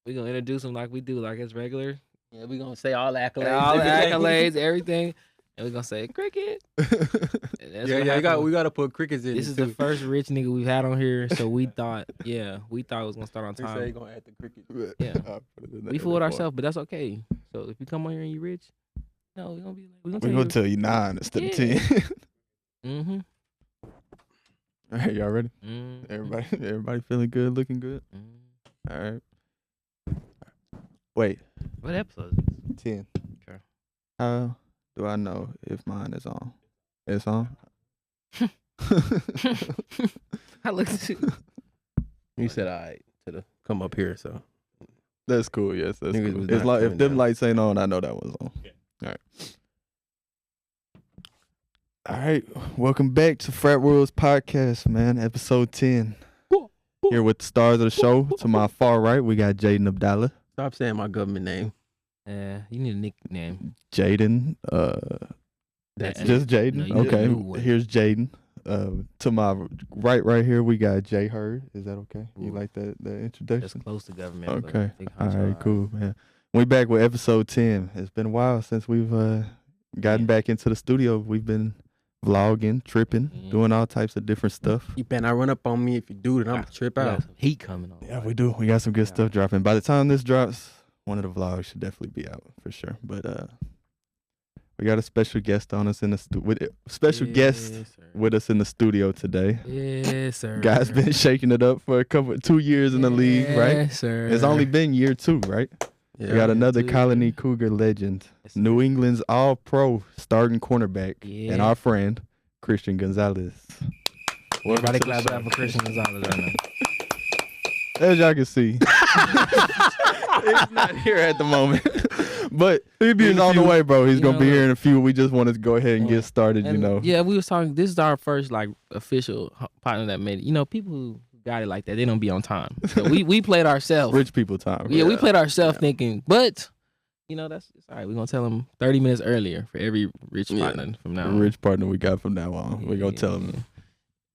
We gonna introduce him like we do, like it's regular. Yeah, we gonna say all the accolades. All the accolades, everything. And we gonna say cricket. We gotta put crickets in. This is the first rich nigga we've had on here, so we thought it was gonna start on time. Say gonna add the cricket. Yeah, we fooled ourselves, but that's okay. So if you come on here and you rich, no, we gonna be like, we gonna tell you 9 instead of 10. Mm-hmm. All right, y'all ready? Mm-hmm. Everybody feeling good, looking good. Mm-hmm. All right. Wait. What episode is this? 10. Okay. How do I know if mine is on? It's on. I looked at you. You said all right to come up here, so That's cool. Yes, that's Niggas cool. was It's not like if coming them down. lights ain't on, I know that one's on. Okay. All right. Welcome back to Frat World's podcast, man. Episode 10. Here with the stars of the show. To my far right, we got Jaden Abdallah. stop saying my government name. You need a nickname. Jaden. That's Just Jaden. No, you need a Okay. new one. Here's Jaden. To my right here, we got Jay Hurd. Is that okay? You like that That's introduction? close to government. but Okay. big All honcho. right, cool, man. We back with episode 10. It's been a while since we've gotten back into the studio. We've been vlogging, tripping, doing all types of different stuff. You better not run up on me if you do it. I'm gonna trip We got out. some heat coming on. Yeah, we do. We got some good stuff dropping. By the time this drops, one of the vlogs should definitely be out for sure. But we got a special guest on us in the guest Yes, sir. with us in the studio today. Yes, sir. Guy's been shaking it up for 2 years in the league, right? Yes, sir. It's only been year 2, right? Yeah. We got another dude. Colony Cougar legend, Yes, sir. New England's all-pro starting cornerback, Yeah. and our friend, Christian Gonzalez. Everybody clap it up for Christian Gonzalez right now. As y'all can see, he's not here at the moment, but he's on the way, bro. He's gonna be here in a few. We just wanted to go ahead and get started, And, you know. Yeah, we was talking. This is our first like official partner that made it. You know, people who got it like that, they don't be on time. So we played ourselves. Rich people time. Yeah, we played ourselves thinking, but you know that's it's all right. We're gonna tell them 30 minutes earlier for every rich partner from now The on. rich partner we got from now on. We're gonna tell him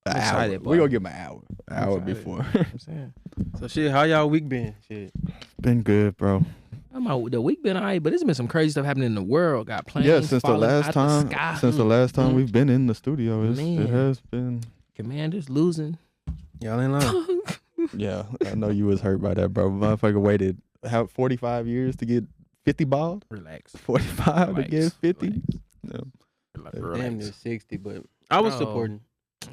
I'm an hour. excited, boy. We're gonna give him an hour. I'm excited. Before. I'm saying. So shit, how y'all week been? Shit. Been good, bro. The week been alright, but there's been some crazy stuff happening in the world. Got planes. Yeah, since the falling last out time. the sky. Since the last time we've been in the studio, it Man. has been. Commanders losing. Y'all ain't lying. Yeah, I know you was hurt by that, bro. Motherfucker waited 45 years to get 50 balled. Relax. 45 to Relax. get 50. Relax. No. Relax. Damn near 60, but I was Bro. supporting.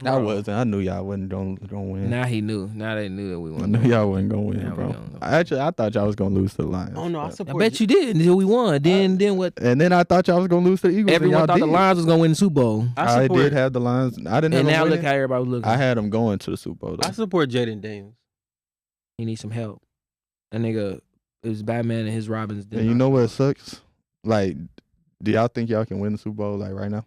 I wasn't. I knew y'all wasn't gonna win. Now he knew. Now they knew that we I won. knew y'all wasn't gonna win, Now we bro. don't know. I thought y'all was gonna lose to the Lions. Oh no, I but- I support. bet you did until we won. Then what? And then I thought y'all was gonna lose to the Eagles. and Everyone y'all thought the did. Lions was gonna win the Super Bowl. I support, did have the Lions. I didn't have And them now look winning. how everybody was looking. I had them going to the Super Bowl. Though. I support Jaden Daniels. He needs some help. That nigga, it was Batman and his Robins. And you know what sucks? Like, do y'all think y'all can win the Super Bowl like right now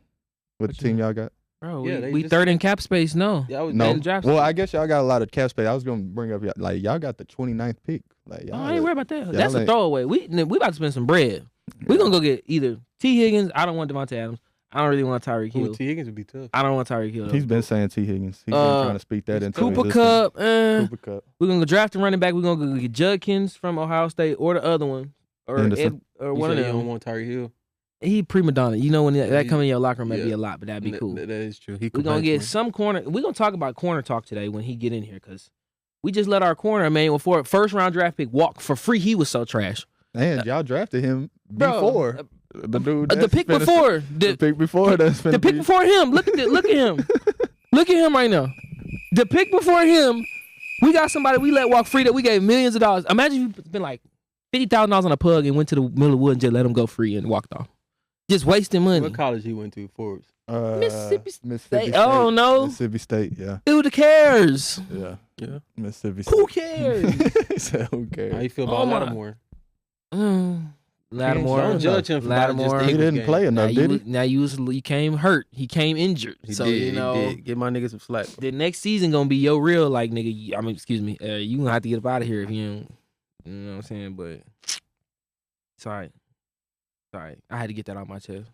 with What the team you- y'all got? Bro, Yeah, they we just- third in cap space. No. Yeah, I was No. in draft Well, space. I guess y'all got a lot of cap space. I was gonna bring up like y'all got the 29th pick. Like Oh, y'all, I ain't worried about that. y'all That's a ain't- throwaway. We about to spend some bread. We gonna go get either T. Higgins. I don't want Devontae Adams. I don't really want Tyreek Hill. T. Higgins would be tough. I don't want Tyreek Hill. He's been saying T. Higgins. He's been trying to speak that into Cooper existence. Cup. Cooper Cup. We're gonna go draft a running back. We're gonna go get Judkins from Ohio State or the other one or Anderson. or You one of said you don't them. want Tyreek Hill. He prima donna. You know when that He- come in your locker room, that'd be yeah. a lot, but that'd be cool. That is true. He We're could gonna bench get me. some corner. We're gonna talk about corner talk today when he get in here because we just let our corner man before first round draft pick walk for free. He was so trash. And y'all drafted him Bro, before the dude. The that's pick finna- before The pick before that's the pick before him. Look at him. Look at him right now. The pick before him. We got somebody we let walk free that we gave millions of dollars. Imagine if you spent like $50,000 on a pug and went to the middle of the woods and just let him go free and walked off. Just wasting money. What college he went to? Forbes. Mississippi Mississippi State. Oh, no. Mississippi State. Yeah. Who cares? Yeah. Yeah. Mississippi State. Who cares? He said, who How cares? you feel Oh, about my. Lattimore? Lattimore. Don't judge him for about just the Lattimore. He Eagles didn't game. play Now enough, did he? you came hurt. He came injured. He so did. you know He did. Give my niggas some slack. the next season gonna be your real like nigga. I mean, excuse me. You gonna have to get up out of here if you don't. You know what I'm saying? But sorry. I had to get that off my chest.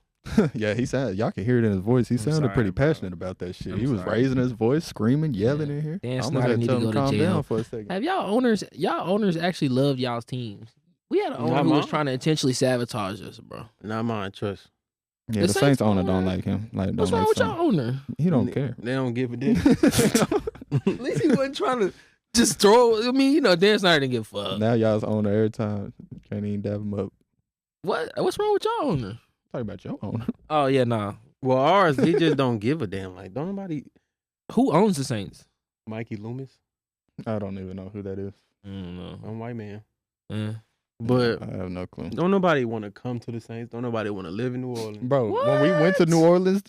Yeah, he sounded. Y'all can hear it in his voice. He sounded sorry, pretty bro. passionate about that shit. I'm he was sorry. raising his voice, screaming, yelling in here. Dan I almost Snyder had to need tell to him go to calm jail. down for a second. Have y'all owners actually loved y'all's teams? We had an owner Not who was mine. trying to intentionally sabotage us, bro. Not mine, trust. Yeah, The the Saints Saints owner don't owner- like him. Like, What's don't wrong like with some- y'all owner? He don't care. They don't give a damn. At least he wasn't trying to just throw. I mean, Dan Snyder didn't give a fuck. Now y'all's owner every time. Can't even dab him up. What's wrong with y'all owner? Talk about your owner. Oh yeah, nah. Well, ours, he just don't give a damn. Like, don't nobody. Who owns the Saints? Mikey Loomis, I don't even know who that is. I don't know. I'm a white man. Eh. But I have no clue. don't nobody want to come to the Saints. Don't nobody want to live in New Orleans. Bro, when we went to What? New Orleans,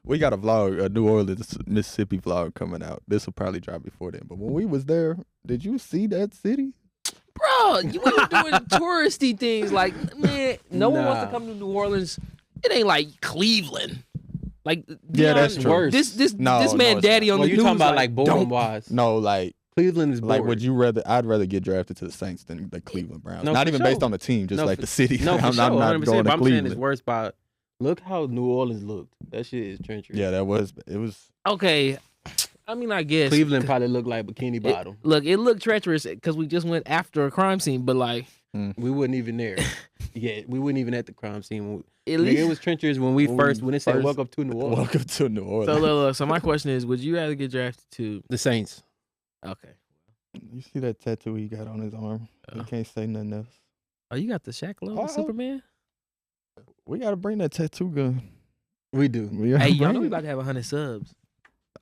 we got a New Orleans, Mississippi vlog coming out. This will probably drop before then. But when we was there, did you see that city? Bro, you were doing touristy things like, man, no one wants to Nah. come to New Orleans. It ain't like Cleveland. Like, Yeah, that's Deion- true. Worse. This No, this man no, it's daddy on Well, the you news talking about like like bowling wise? No, like Cleveland is boring. would you rather? I'd rather get drafted to the Saints than the Cleveland Browns. No, Not for even sure. based on the team, just No, like for- the city. No, for I'm, sure, I'm not 100%. going But to I'm saying it's Cleveland. worse by. Look how New Orleans looked. That shit is treacherous. Yeah, it was. okay. I mean, I guess Cleveland probably looked like Bikini Bottom. It looked treacherous because we just went after a crime scene, but like We wasn't even there. Yeah, we weren't even at the crime scene. at Nigga, least. it was treacherous when it said first- welcome to New Orleans. Welcome to New Orleans. So look, so my question is, would you rather get drafted to? The Saints. Okay. You see that tattoo he got on his arm? He Oh. can't say nothing else. Oh, you got the Shaq logo, Oh. Superman? We gotta bring that tattoo gun. We do. We gotta Hey, y'all bring know we it. about to have 100 subs.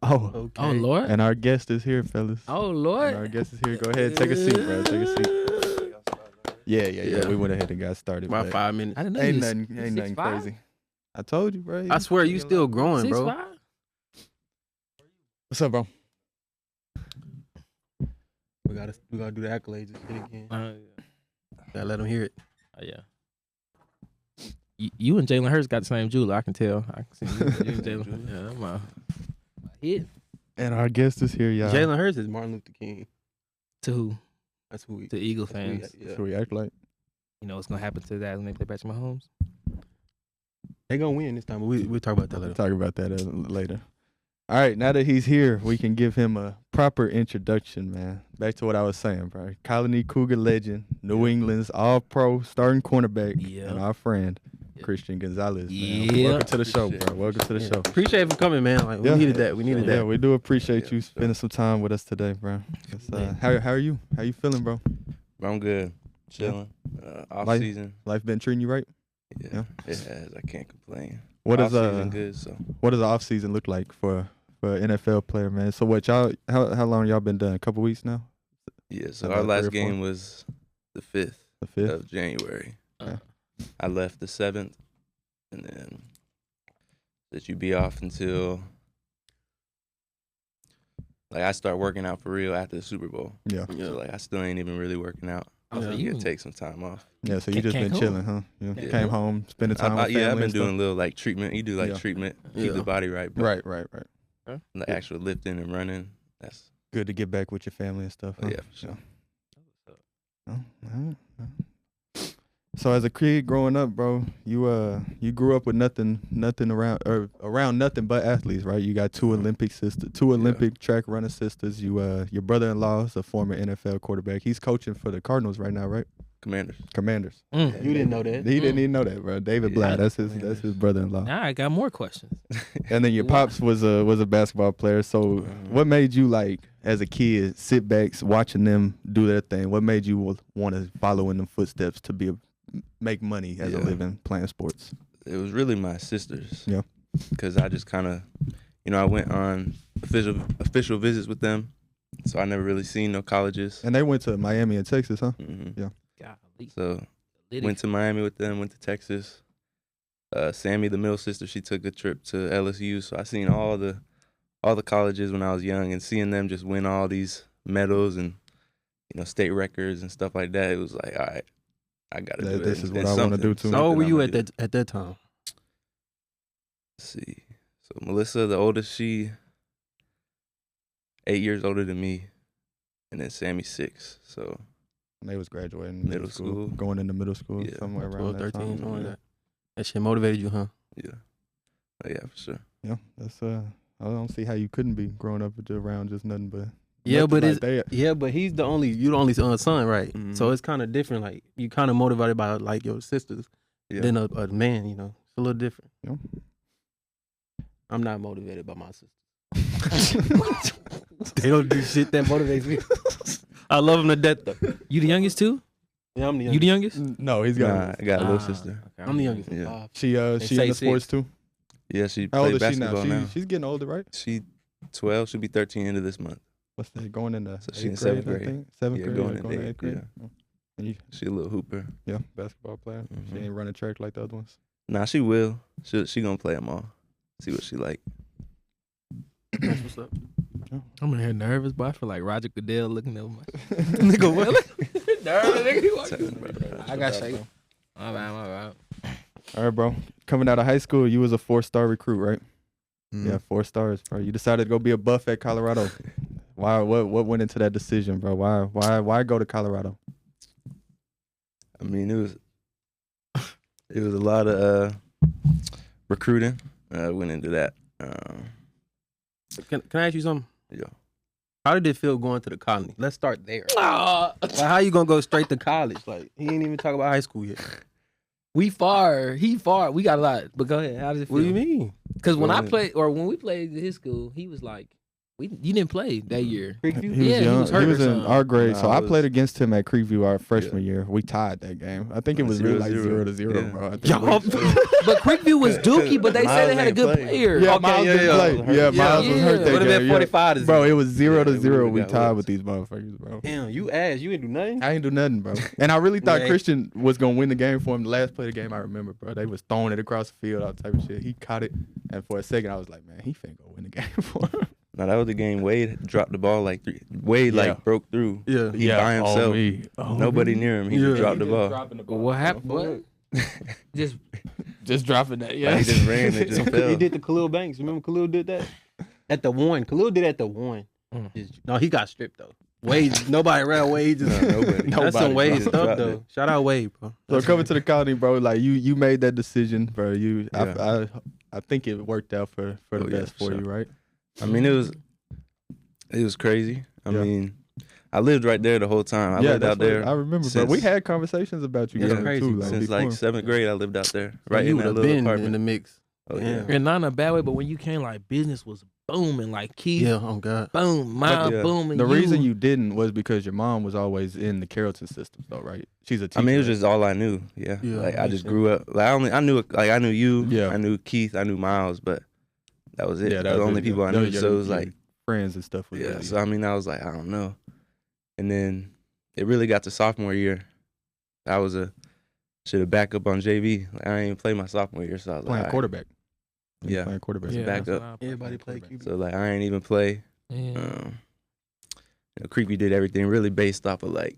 Oh, Okay. Oh Lord. and our guest is here, fellas. Oh And Lord. our guest is here. Go ahead, take a seat, bro. Take a seat. Yeah. Yeah. We went ahead and got started. About but 5 minutes. I didn't know Ain't you was nothing 6'5"? crazy. I told you, bro. I swear you still growing, bro. 6'5"? What's up, bro? We gotta do the accolades and shit again. Yeah. Gotta let them hear it. Oh, yeah. You and Jalen Hurts got the same jeweler. I can tell. I can see you and Jalen. Yeah, that's my hit. And our guest is here, y'all. Jalen Hurts is Martin Luther King. To who? That's who we. To Eagle that's who we- fans. yeah. That's what we act like. You know what's gonna happen to that when they play Patrick Mahomes? They gonna win this time, but we'll talk about that We'll later. talk about that later. All right, now that he's here, we can give him a proper introduction, man. Back to what I was saying, bro. Colony Cougar legend, New England's all-pro starting cornerback, Yeah. and our friend, Yeah. Christian Gonzalez, man. Yeah. Welcome to the show, bro. Welcome to the Yeah. show. Appreciate it for coming, man. Like, we Yeah. needed that. We needed Yeah, that. we do appreciate Yeah, you sure. spending some time with us today, bro. It's, Yeah. how are you? How you feeling, bro? I'm good. Chilling. Off Life- season. Life been treating you right? Yeah, Yeah. it has. I can't complain. What Off does season good, so what does the off season look like for an NFL player, man? So what y'all how long y'all been done? A couple weeks now? yeah. So About our 3 or last 4? game was the 5th The 5th? of January. Okay. I left the 7th, and then that you be off until like I start working out for real after the Super Bowl. Yeah. So like I still ain't even really working out. Oh, so So you- you gotta take some time off. Yeah, so you just been Cancun? chilling, huh? You Yeah. came home, spending time with family Yeah, I've been and doing stuff? a little like treatment. You do like Yeah. treatment, keep Yeah. the body right. But Right. the actual lifting and running, that's Good to get back with your family and stuff, huh? yeah, for sure. Oh, all right. So as a kid growing up, bro, you grew up with nothing around nothing but athletes, right? You got two Olympic track running sisters. Your brother-in-law is a former NFL quarterback. He's coaching for the Cardinals right now, right? Commanders. Mm. You didn't know that. He didn't even know that, bro. David Yeah. Bly, that's his brother-in-law. Now I got more questions. And then your pops was a basketball player. So what made you, like, as a kid, sit back watching them do their thing? What made you want to follow in them footsteps to make money as a Yeah. living playing sports? It was really my sisters. Yeah. Because I just kind of, I went on official visits with them, so I never really seen no colleges. And they went to Miami and Texas, huh? hmm Golly. So Liddy. went to Miami with them, went to Texas. Sammy, the middle sister, she took a trip to LSU, so I seen all the colleges when I was young, and seeing them just win all these medals and state records and stuff like that. It was like, all right, I gotta do it. This is And what I wanna do, too. something How old were I'm you gonna at do. that time? Let's see. So Melissa, the oldest, she 8 years older than me, and then Sammy 6. So And they was graduating middle Middle school, school. going into middle school, Yeah. somewhere 12, around that 13, time. something like Yeah. that. That shit motivated you, huh? Yeah. Oh, yeah, for sure. Yeah, that's I don't see how you couldn't be growing up around just nothing but. Yeah, nothing but like it's that. yeah, but you the only son, right? Mhm. So it's kind of different. Like you kind of motivated by like your sisters Yeah. than a man. You know, it's a little different. Yeah. I'm not motivated by my sisters. They don't do shit that motivates me. I love them to death though. You the youngest too? Yeah, I'm the You the youngest. youngest? No, he's got. Nah, I got a little Ah, sister. okay, I'm the youngest. Yeah. Five. She say in the sports 6. too. Yeah, she How old played is she now? basketball now. She's getting older, right? She 12. She'll be 13 into this month. What's that? Going into So she in 8th seventh grade, I grade. think. 7th Yeah, grade, going or into going to eighth, 8th grade. And you, She a little hooper. yeah, basketball player. She Mhm. ain't running track like the other ones. Nah, she will. She gonna play them all. See what she like. That's what's up. I'm in here nervous, but I feel like Roger Goodell looking at my nigga. What? Nervous, nigga. He walking. I got shake. My bad. All right, bro. Coming out of high school, you was a 4-star recruit, right? Mm. Yeah, 4 stars, bro. You decided to go be a buff at Colorado. Why? What went into that decision, bro? Why go to Colorado? I mean, it was a lot of recruiting. Went into that. Can I ask you something? Yeah. How did it feel going to the colony? Let's start there. Like, how you gonna go straight to college? Like he ain't even talk about high school yet. We far. He far. We got a lot. But go ahead. How does it feel? What do you mean? Because when I Well, played, or when we played at his school, he was like, you didn't play that year. Creekview? He was Yeah, he young. was hurt or in something. our grade, so Nah, I I was- played against him at Creekview our freshman year. We tied that game. I think it was really like 0-0, Yeah. bro. I think Y'all- But Creekview was dookie, but they said they had a Miles good ain't played. player. Yeah, Okay, Miles yeah, didn't yeah. play. Yeah, Miles was Yeah. hurt that Would have been game. 45 to Bro, it was 0-0. Yeah, we We got tied whooped. with these motherfuckers, bro. Damn, you ass. You didn't do nothing. I ain't do nothing, bro. And I really thought Yeah. Christian was gonna win the game for him. The last play of the game, I remember, bro. They was throwing it across the field, all type of shit. He caught it, and for a second, I was like, man, he finna go win the game for him. No, that was the game. Wade dropped the ball like 3. Wade Yeah. like broke through. Yeah. He by himself. Nobody near him. He Yeah. just dropped the ball. But what happened? What? Just Just dropping that, yeah. Like, he just ran and just fell. He did the Khalil Banks. Remember Khalil did that? At the 1. Khalil did at the 1. No, he got stripped though. Wade, nobody around Wade. Just, No, nobody. That's some Nobody, Wade bro. stuff Dropped though. it. Shout out Wade, bro. So coming to the colony, bro, like you made that decision, bro. Yeah. I think it worked out for the Oh, yeah, best for for sure. you, right? I mean, it was crazy. I Yeah. mean, I lived right there the whole time. I lived out that's what there I remember, bro. We since- had conversations about you That's going crazy, too, bro. like, since before. like 7th grade. I lived out there, right you in would that have little been apartment. in the mix. Oh Yeah. yeah. and not in a bad way, but when you came, like business was booming, like Keith, Yeah, oh God. boom, mine yeah. booming. The reason you didn't was because your mom was always in the Carrollton system, though, right? She's a teacher. I mean, it was just all I knew. Yeah. Yeah, Like I makes just sense. grew up. Like I knew you. Yeah. I knew Keith. I knew Miles, but that was it. Yeah, That was the only it. people I Those knew. are So your- it was your like, friends and stuff. Was yeah. really- So I mean, I was like, I don't know. And then it really got to sophomore year. I was should have back up on JV. Like, I didn't even play my sophomore year, so I was playing like, quarterback. Yeah. Playing quarterback. Yeah, back that's up. what I- Everybody play QB. So like I ain't even play. Yeah. Creepy did everything really based off of like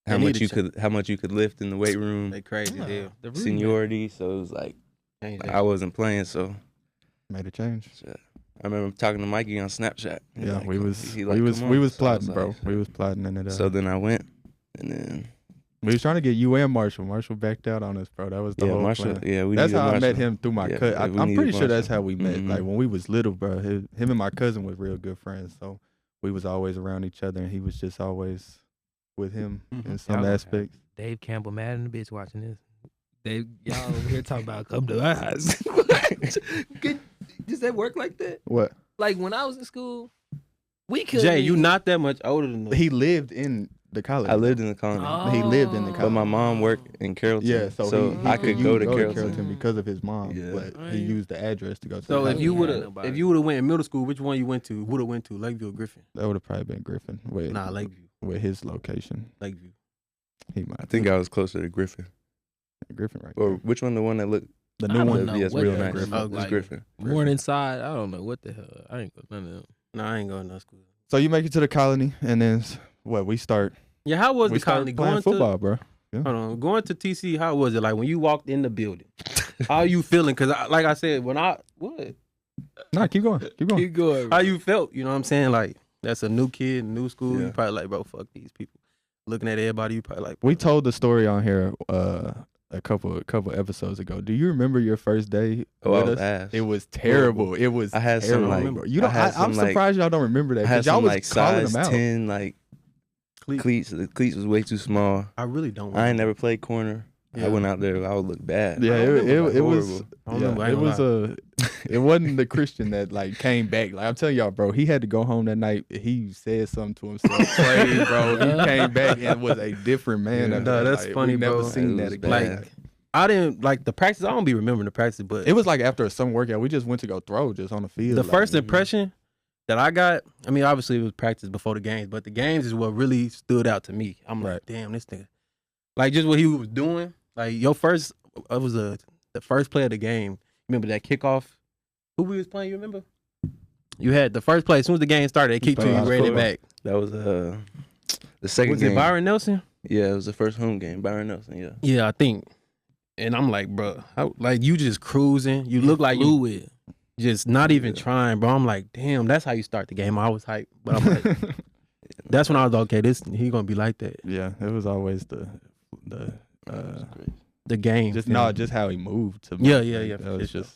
They how need much to you could lift in the weight room, They crazy as hell. The root seniority. So it was like Change I that. wasn't playing. So Made a change. I remember talking to Mikey on Snapchat. He's Yeah, like, we was he we like, was "Come we on." was So I was plotting, bro. like- We was plotting and it. So then I went, and then we was trying to get you and Marshall. Marshall backed out on us, bro. That was the yeah, whole Marshall. plan. Yeah, we That's needed how I met Marshall. him through my Yeah, cousin. yeah, we I'm pretty needed sure that's Marshall. how we met. Mhm. Like when we was little, bro. Him and my cousin was real good friends, so we was always around each other, and he was just always with him in some Y'all- aspects. Dave Campbell mad in the bitch watching this. Dave, y'all over here talking about come to our house. Does that work like that? What? Like when I was in school, we could. Jay, you not that much older than us. He lived in the college. I lived in the colony, He lived in the Oh. but college. my mom worked in Carrollton. Yeah, so he I could go to Carrollton. Carrollton. because of his mom, Yeah. but Right. he used the address to go to. So the if college. you Yeah, would have nobody. went in middle school, which one you went to? Would have went to Lakeview or Griffin? that would have probably been Griffin with Nah, Lakeview. with his location. Lakeview. He might. I think I was closer to Griffin. Griffin right Or there. which one? The one that looked The I new don't one. know yes, what real the nice. Griffin Oh, It was like- Griffin. Born inside. I don't know what the hell. I ain't got none of them. Nah, I ain't going to that school. So you make it to the colony, and then we start. Yeah, how was we the colony start playing going football, bro. to? Hold on, going to TC. How was it like when you walked in the building? How you feeling? Because like I said, when I what? Nah, keep going. Keep going. Keep going. How you felt? You know what I'm saying? Like that's a new kid, new school. Yeah. You probably like, bro, fuck these people. Looking at everybody, you probably like, We told the story on here a couple episodes ago. Do you remember your first day Oh, I with was us? ass. It was terrible. It was I had some, terrible. like- bro. You don't. I had I'm some, like- surprised y'all don't remember that I had because y'all some was like calling size them out. 10 like cleats. The cleats was way too small. I really don't. I ain't never played corner. Yeah. I went out there. I would look bad. Yeah, I don't remember, it was. horrible. I don't remember, I Yeah, ain't it was gonna it wasn't the Christian that like came back. Like I'm telling y'all, bro, he had to go home that night. He said something to himself, prayed, bro. He came back and was a different man. Yeah. after Nah, that. that's Like, funny, we never bro. seen It that was again. bad. Like, I didn't like the practice. I don't be remembering the practice, but It was like after some workout, we just went to go throw just on the field. the like, first impression that I got, I mean, obviously it was practice before the games, but the games is what really stood out to me. I'm like, Right. damn, this nigga. Like, just what he was doing. Like, your first, it was the first play of the game. Remember that kickoff? Who we was playing, you remember? You had the first play. As soon as the game started, they kicked you, you ran it back. That was the second Was game. it Byron Nelson? Yeah, it was the first home game. Byron Nelson. Yeah. Yeah, I think. And I'm like, bro, like you just cruising. You look like you fluid. just not even trying, bro. I'm like, damn, that's how you start the game. I was hyped, but I'm like, that's when I was like, okay, he gonna be like that. Yeah, it was always the That was great. The game, just you no, know. just how he moved. To Yeah, me. yeah, Like, yeah, That for was sure. just,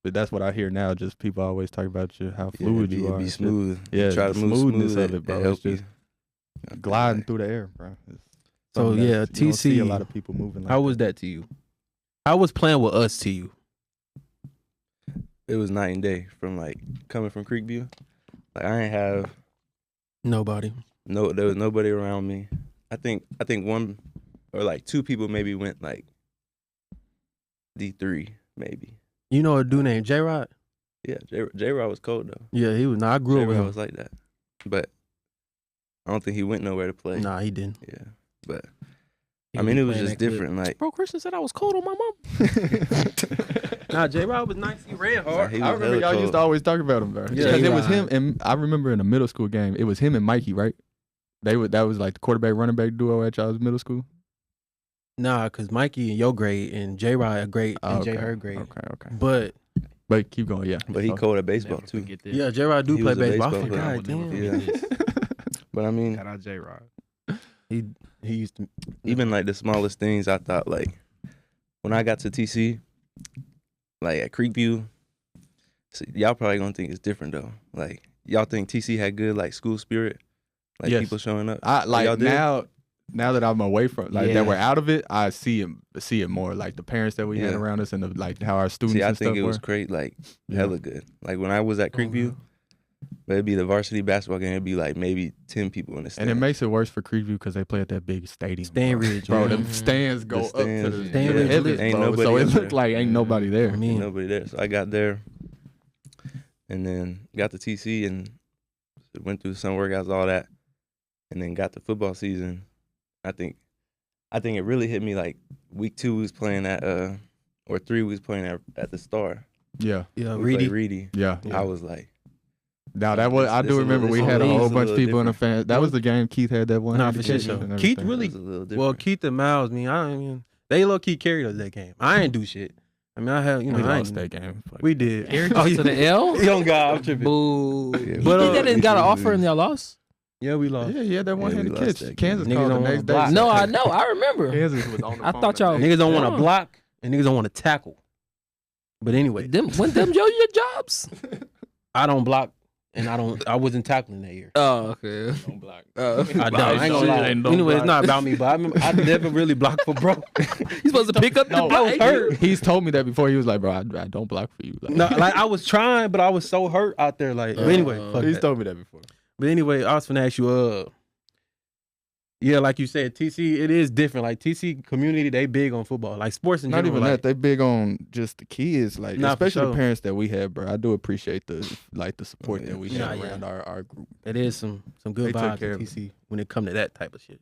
but that's what I hear now. Just people always talk about you, how Yeah, fluid it'd you are. be and shit. smooth. Yeah, Try the to move smoothness smooth of it, bro. help It's just you. gliding through the air, bro. It's So, something yeah, that's- you don't see a TC, lot of people moving. Like How was that to you? How was playing with us to you? It was night and day from like coming from Creekview. Like I ain't have Nobody. there was nobody around me. I think one or like two people maybe went like D3 maybe. You know a dude named J Rod? Yeah, J-Rod was cold though. Yeah, he was. Nah, I grew up with J-Rod him. was like that, but I don't think he went nowhere to play. Nah, he didn't. Yeah, but He I mean be it was playing just that clip. different. Like Bro, Christian said I was cold on my mom. Nah, J Rod was nice. He ran hard. he I was remember hella y'all used cold. to always talk about him, bro. Yeah, Because it was J-Rod. him, and I remember in a middle school game, it was him and Mikey, right? That was like the quarterback running back duo at y'all's middle school. Nah, cause Mikey in your grade and J Rod a grade Oh, in J okay. her grade. Okay. But Keep going, yeah. But he So- cold at baseball Never too. forget this. yeah, J Rod do He play was a baseball. I baseball forgot. player. I would never Damn. forget this. But I mean, Shout out J Rod. He used to. even like the smallest things, I thought like when I got to TC, like at Creekview, see, y'all probably gonna think it's different though. Like y'all think TC had good like school spirit, like Yes. people showing up. I Y'all like did? now that I'm away from Yeah. that we're out of it, I see it more. like the parents that we had Yeah. around us and like how our students See, I and think stuff it was were. great, like Yeah. hella good. Like when I was at Creekview, it'd be the varsity basketball game. It'd be like maybe 10 people in the And stand. it makes it worse for Creekview because they play at that big stadium. Stand bro. Ridge, Bro, yeah. the stands go up to stands, the Stand Ridge heavens, lit. Ain't bro. nobody So it up looked there. like ain't nobody there. I mean, Ain't nobody there. So I got there, and then got to TC and went through some workouts, all that, and then got to football season. I think it really hit me like week 2 we was playing at or 3 we was playing at the Star. Yeah, yeah, We played Reedy. Reedy. yeah. I was like, Now that was I This do a remember little- we this had a a whole little bunch of people in the different. fans. That was the game Keith had that one. Nah, handed for catch sure. and Keith everything. really- it was a little different. Well, Keith and Miles, they low key carried us that game. I ain't do shit. I mean, I had we I lost ain't, that game. But We did. Eric to the L. Young guy, I'm tripping. Boo. Yeah, He but, did that and got an we offer and lose. y'all lost. Yeah, we lost. yeah, that one Yeah, we handed lost catch. that game. Kansas Niggas called the don't next wanna day. block. No, I know. I remember. Kansas was on the I phone thought the y'all- next Niggas don't want Yeah. to block and niggas don't want to tackle. But anyway, When them your jobs? I don't block and I wasn't tackling that year. Oh, okay. Don't block. I ain't gonna lie. Anyway, it's not about me, but I never really blocked for bro. You supposed to pick up the No, block. I was hurt. He's told me that before. He was like, bro, I don't block for you. Like, No, like I was trying, but I was so hurt out there. Like, but anyway, fuck he's that. told me that before. But anyway, I was gonna ask you, yeah, like you said, TC, it is different. Like TC community, they big on football, like sports in Not general. even like, that. They big on just the kids, like Nah, for especially sure. the parents that we have, bro. I do appreciate the support Yeah, that we for have sure. around our group. It is some good They took vibes care at of TC when it come to that type of shit.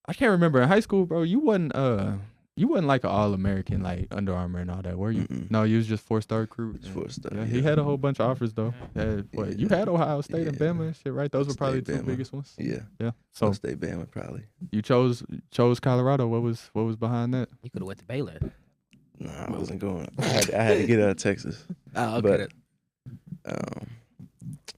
I can't remember in high school, bro. You wasn't like an All-American, like Under Armour and all that, were you? Mm-mm. No, you was just 4-star recruit. It's 4-star, Yeah, he yeah. had a whole bunch of offers though. But you had Ohio State and Yeah. Bama and shit, right? Those were probably the State, two Bama. biggest ones. Yeah. Yeah. So So State Bama probably. you chose Colorado. What was behind that? You could have went to Baylor. Nah, I wasn't going. I had to get out of Texas. Oh, But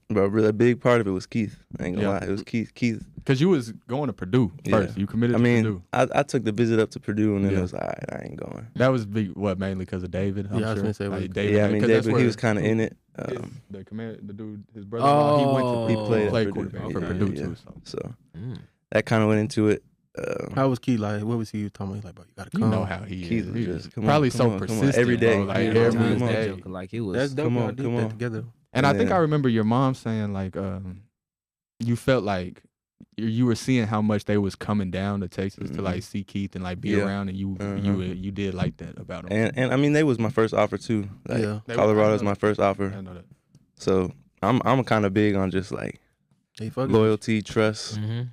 But really, a big part of it was Keith. I ain't gonna Yeah. lie, it was Keith. Keith. Because you was going to Purdue first. Yeah. You committed I to mean, Purdue. I took the visit up to Purdue, and then Yeah. it was all right. I ain't going. That was big. What, mainly because of David? I'm Yeah, I was sure. gonna say, Like, David, Yeah, I mean, 'cause that's David, he where was kind of in it. the dude, his brother, he went to He Purdue, played played at Purdue. quarterback for Yeah, Purdue yeah. too. So So Mm. that kind of went into it. How was Key like? What was he talking about? He's like, bro, you gotta come. you know how he Keith is. was He just, was come on, probably come so on, come on. persistent Every day. bro, like Yeah, every come on. day. Joke, like it was. That's dope. Come Y'all on, did come that on. together. And I think Yeah. I remember your mom saying like, you felt like you were seeing how much they was coming down to Texas to like see Keith and like be Yeah. around, and you did like that about him. And I mean, they was my first offer too. Like, Yeah. Colorado's I know my first I offer. know that. So I'm kind of big on just like Hey, fuck it. loyalty, trust. Mhm.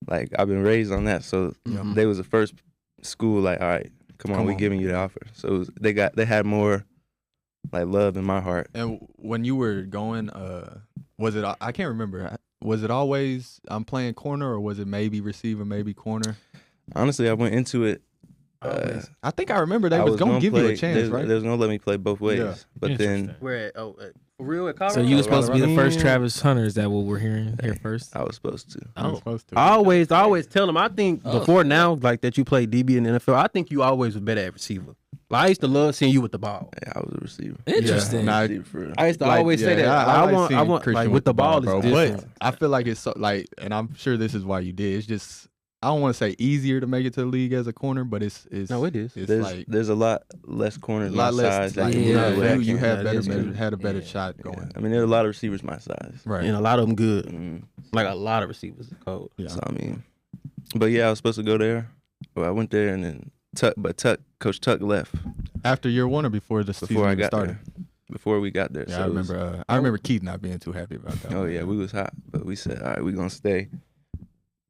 Like I've been raised on that. So Mhm. they was the first school. Like, all right, come on, we giving you the offer. So it was, they had more like love in my heart. And when you were going, was it? I can't remember. Was it always I'm playing corner, or was it maybe receiver, maybe corner? Honestly, I went into it. I think I remember they I was gonna give you a play- chance, right? They was gonna let me play both ways. Yeah. But then Where at? Oh, for real at So Colorado? you were supposed to be the first Mm. Travis Hunter. Is that what we're hearing here first? I was supposed to. I was Oh, supposed to. I always tell them. I think Oh. before now, like that you played DB in the NFL. I think you always was better at receiver. Like, I used to love seeing you with the ball. Yeah, I was a receiver. interesting. Nah, Receiver for real. I used to Like, always say yeah, that. I I like want, seeing like Christian with the ball, bro. is different. But I feel like it's so like, and I'm sure this is why you did. It's just I don't want to say easier to make it to the league as a corner, but it's No, it is. It's There's like there's a lot less corners a lot my less. size that Like, can yeah, move yeah, the way I you can. had That better is true. had a better Yeah. shot Yeah. going. I mean, there are a lot of receivers my size. Right. And a lot of them good. Mm. Like a lot of receivers are cold. Yeah. So I mean, but yeah, I was supposed to go there. Well, I went there and then Coach Tuck left After year one or before the season before I even got started. there. Before we got there. Yeah, so I it was- remember. I remember Keith not being too happy about that. Oh one. yeah, we was hot, but we said, all right, we gonna stay.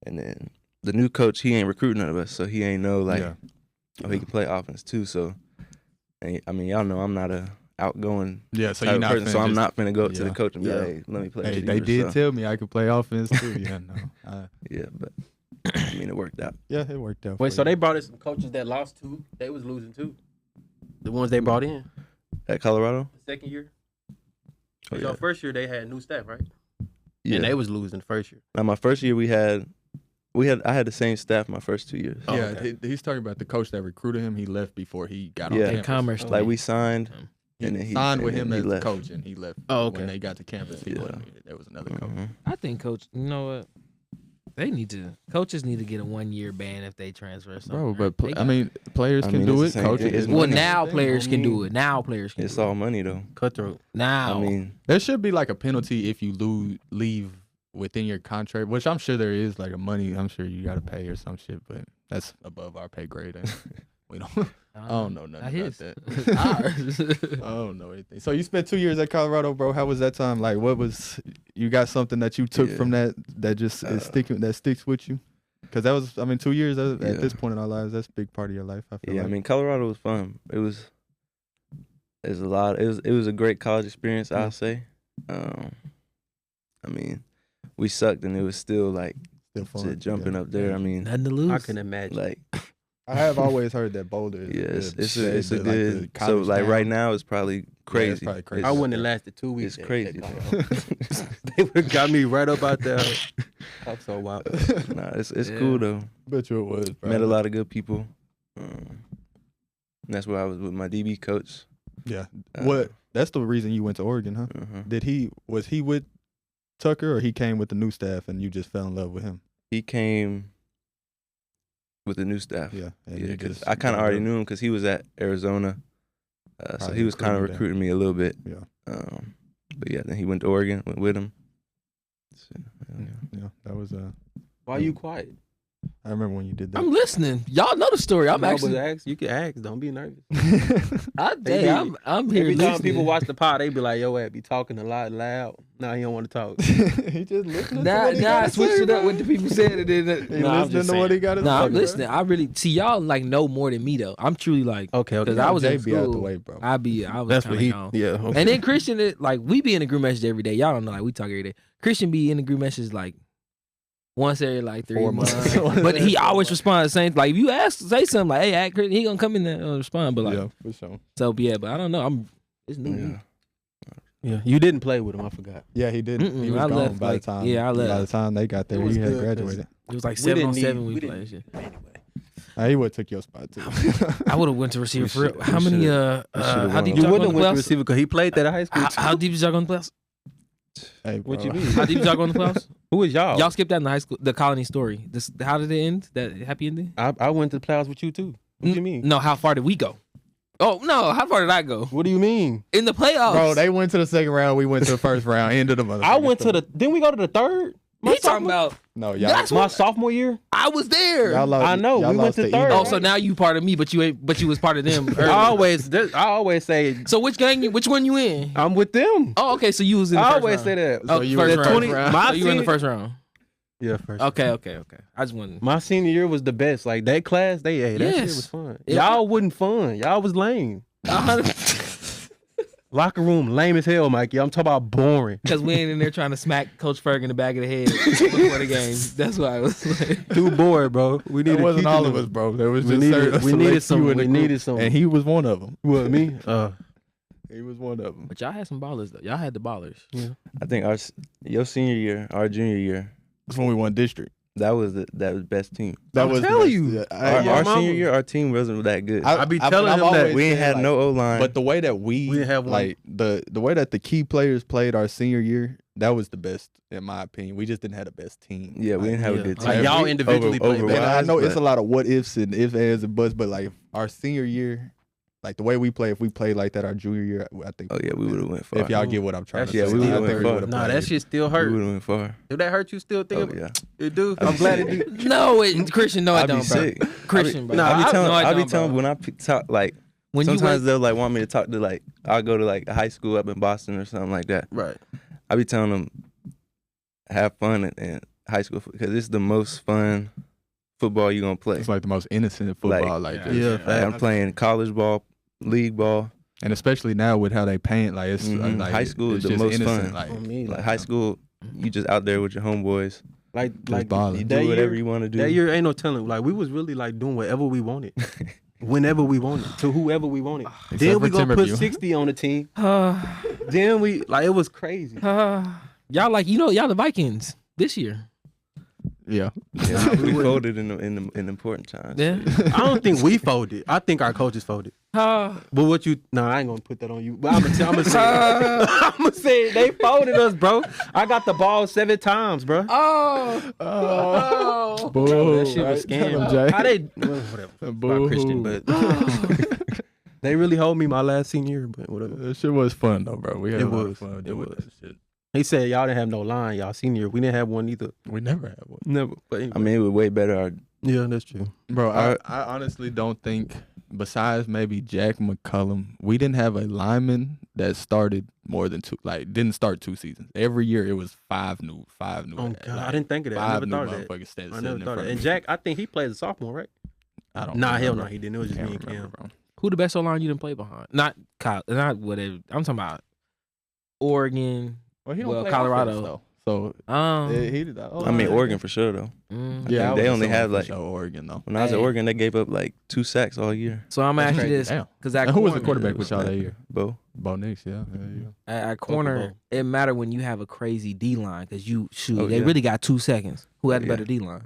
And then the new coach, he ain't recruiting none of us, so he ain't know like, Yeah. oh, he can play offense too. So, and, I mean, y'all know I'm not a outgoing Yeah, so type you're of not person, so I'm not finna go up to yeah. the coach and be Yeah. like, hey, let me play. Hey, receiver. they did So, tell me I could play offense too. Yeah, no. yeah, but I mean, it worked out. Yeah, it worked out. Wait, for so you. they brought in some coaches that lost too? They was losing too? The ones they brought in At Colorado, the second year? Oh, So yeah. first year they had new staff, right? yeah. And they was losing the first year. Now my first year, I had the same staff my first 2 years. Oh, Yeah, okay. he's talking about the coach that recruited him. He left before he got on Yeah. campus. In Commerce. Like we signed, He and then he signed with and him then as he the left. coach, and he left. Oh, okay. When they got to campus, he Yeah. wasn't. There was another coach. Mhm. I think you know what? Coaches need to get a 1 year ban if they transfer something. Bro, but They I got- mean, players I can mean, do it's it. the same Coaches. thing. It's well, money. now players I can do mean, it. Now players can It's do it. all money though. Cutthroat. Now. I mean, There should be like a penalty if you leave within your contract, which I'm sure there is. Like a money, I'm sure you got to pay or some shit, but that's above our pay grade. And we don't. I don't know nothing about that. Ours. I don't know anything. So you spent 2 years at Colorado, bro. How was that time? Like, what was you got something that you took Yeah. from that just is sticking that sticks with you? Because that was, I mean, 2 years at Yeah. this point in our lives. That's a big part of your life. I feel yeah, like. I mean, Colorado was fun. It was a lot. It was a great college experience, I'll say. I mean, we sucked, and it was still like still fun. jumping Yeah. up there. I mean, Nothing to lose. I can imagine. like, I have always heard that Boulder. Is yeah, it's the- a like, good. the So college like town. right now, it's probably crazy. it's probably crazy. I wouldn't have lasted 2 weeks. It's crazy. They would got me right up out there. I'm so wild. Nah, it's Yeah. cool though. Bet you it was. Bro. Met a lot of good people. And that's where I was with my DB coach. Yeah. Uh, What? That's the reason you went to Oregon, huh? Was he with Tucker, or he came with the new staff and you just fell in love with him? He came with the new staff. Yeah. And Yeah, you 'cause just I kind of got already up. knew him because he was at Arizona, so Probably he was kind of recruiting you recruiting me a little bit. Yeah. But yeah, then he went to Oregon, went with him. So, yeah. Yeah. That was Why you quiet? I remember when you did that. I'm listening. Y'all know the story. I'm No, actually. but ask. You can ask. Don't be nervous. Hey, I'm here Every listening. time people watch the pod, they be like, "Yo, be talking a lot loud." Nah, he don't want to talk. he just listening. Nah, to what he I gotta switched say, it up bro. with the people said it. He Nah, I'm listening just to what he got to say. Nah, I'm bro. listening. I really see y'all like know more than me though. I'm truly like Okay, okay. because I was Jay in be out the school. way, bro. I was That's kind what he. gone. Yeah. Okay. And then Christian, like we be in the group message every day. Y'all don't know, like we talk every day. Christian be in the group message like once every like 3 4 months. months. But he always responds the same. Like if you say something like, "Hey, act Christian," he gonna come in there and respond. But like Yeah, for sure. so, yeah. But I don't know. It's new. to me. Yeah. Yeah, you didn't play with him. I forgot. Yeah, he didn't. He was I gone left, by the like, time. yeah, I left. By the time they got there, It was he had good 'cause- graduated. It was like We 7 didn't on 7 need- we we played. Shit. Anyway, He would have took your spot too. I would have went to receiver for real. should- How we many? should've How won. deep you y'all wouldn't go in have the went to playoffs? receiver because he played that at high school. How deep did y'all go in the playoffs? Hey, What bro. you mean? How deep did y'all go in the playoffs? Who was y'all? Y'all skipped that in the high school, the Colony story. How did it end? That happy ending? I went to the playoffs with you too. What do you mean? No, how far did we go? Oh no, how far did I go What do you mean? in the playoffs? Bro, they went to the second round. We went to the first round. End of the motherfucker. I went to the. Didn't we go to the third? He talking about? No, y'all. That's My what sophomore year. I was there. Y'all lost, I know, y'all we went lost to the third. Eagles. Oh, so now you part of me, but you ain't. But you was part of them. I always say So which gang? Which one you in? I'm with them. Oh, okay. So you was in the I first always round. say that. Oh, you first in the round. 20 my So you were in the senior- first round. Yeah, first. Okay. I just wanted. My senior year was the best. Like that class, that shit Yes. was fun. It Y'all wasn't fun. Y'all was lame. Locker room lame as hell, Mikey. I'm talking about boring. Because we ain't in there trying to smack Coach Ferg in the back of the head before the game. That's why I was like. Too bored, bro. We It needed. wasn't all of us, bro. There was We just needed- certain- we select needed some- few in the we group, needed some- and he was one of them. What me? He was one of them. But y'all had some ballers though. Y'all had the ballers. I think your senior year, our junior year, That's when we won district. that was the best team. That I'm was the telling best- you. yeah, Our mama- senior year, our team wasn't that good. I be telling him that always we ain't said, had like, no O line. But the way that we didn't have one. like the way that the key players played our senior year, that was the best in my opinion. We just didn't have the best team. yeah, we Like, didn't have yeah. a good team. Like y'all individually over- played over- And better. I know but- it's a lot of what ifs and ifs, ands, and buts, but like our senior year, like the way we play, if we played like that our junior year, I think. Oh yeah, we would have went far. If y'all get what I'm trying to Yeah, say, we I would've think went we far. would've Nah, played. that shit still we hurt. would have went far. If that hurt you, still think Oh yeah. it do. I I'm be glad sick. it do. No, Christian, no, I I be don't, bro. sick. Christian, bro. Nah, I be telling, no, I I be don't, telling bro. when I talk like When you sometimes went, they'll like want me to talk to like I'll go to like a high school up in Boston or something like that. Right. I be telling them have fun in high school because it's the most fun football you gonna play. It's like the most innocent football, like yeah. just- Yeah, Like, I'm playing college ball, league ball. and especially now with how they paint, like it's Mhm. like High school it's is the just most innocent, fun. Like, On me, Like high school, you just out there with your homeboys. like balling. You that do whatever year, you want to do. That year ain't no telling. Like we was really like doing whatever we wanted, whenever we wanted, to whoever we wanted. Then we for gonna put Timberview. 60 on the team. Then we like it was crazy. y'all like y'all the Vikings this year. yeah. Yeah, we folded in the important times. Yeah. I don't think we folded. I think our coaches folded. But what you? No, I ain't gonna put that on you. But I'm gonna say. I'm gonna say they folded us, bro. I got the ball 7 times, bro. Oh. Boo, That shit was right? Tell scam. 'em, Jay. How they? Well, whatever. Boo. Not Christian, but they really hold me my last senior year. But whatever. That shit was fun though, bro. We had It a lot was. of fun It doing was. that shit. He said y'all didn't have no line, y'all senior year. We didn't have one either. We never had one. Never. But anyway. I mean, it was way better. Our yeah, that's true. Bro, I honestly don't think, besides maybe Jack McCullum, we didn't have a lineman that started more than didn't start 2 seasons. Every year it was five new. Oh God, I didn't think of that. I Five never new thought of that. motherfuckers sitting I never in thought of front that. of And me. Jack, I think he played as a sophomore, right? I don't. Nah, hell remember. no, he didn't. It was just Can't me and remember, Cam. bro. Who the best O-line you didn't play behind? Not Kyle, not whatever. I'm talking about Oregon. Well, he Well, don't play Colorado. offense, though. So Um, I mean, Oregon for sure though. yeah, they I only was have, for like- sure Oregon though. When I was at Hey. Oregon, they gave up like 2 sacks all year. So I'm gonna ask you Crazy. this Damn. because at And who was the corner- quarterback with y'all that year? Bo. Bo Nix, yeah. At corner, Bowl. it matter when you have a crazy D line because you shoot. Oh, they yeah. really got 2 seconds. Who had a Yeah. better D line?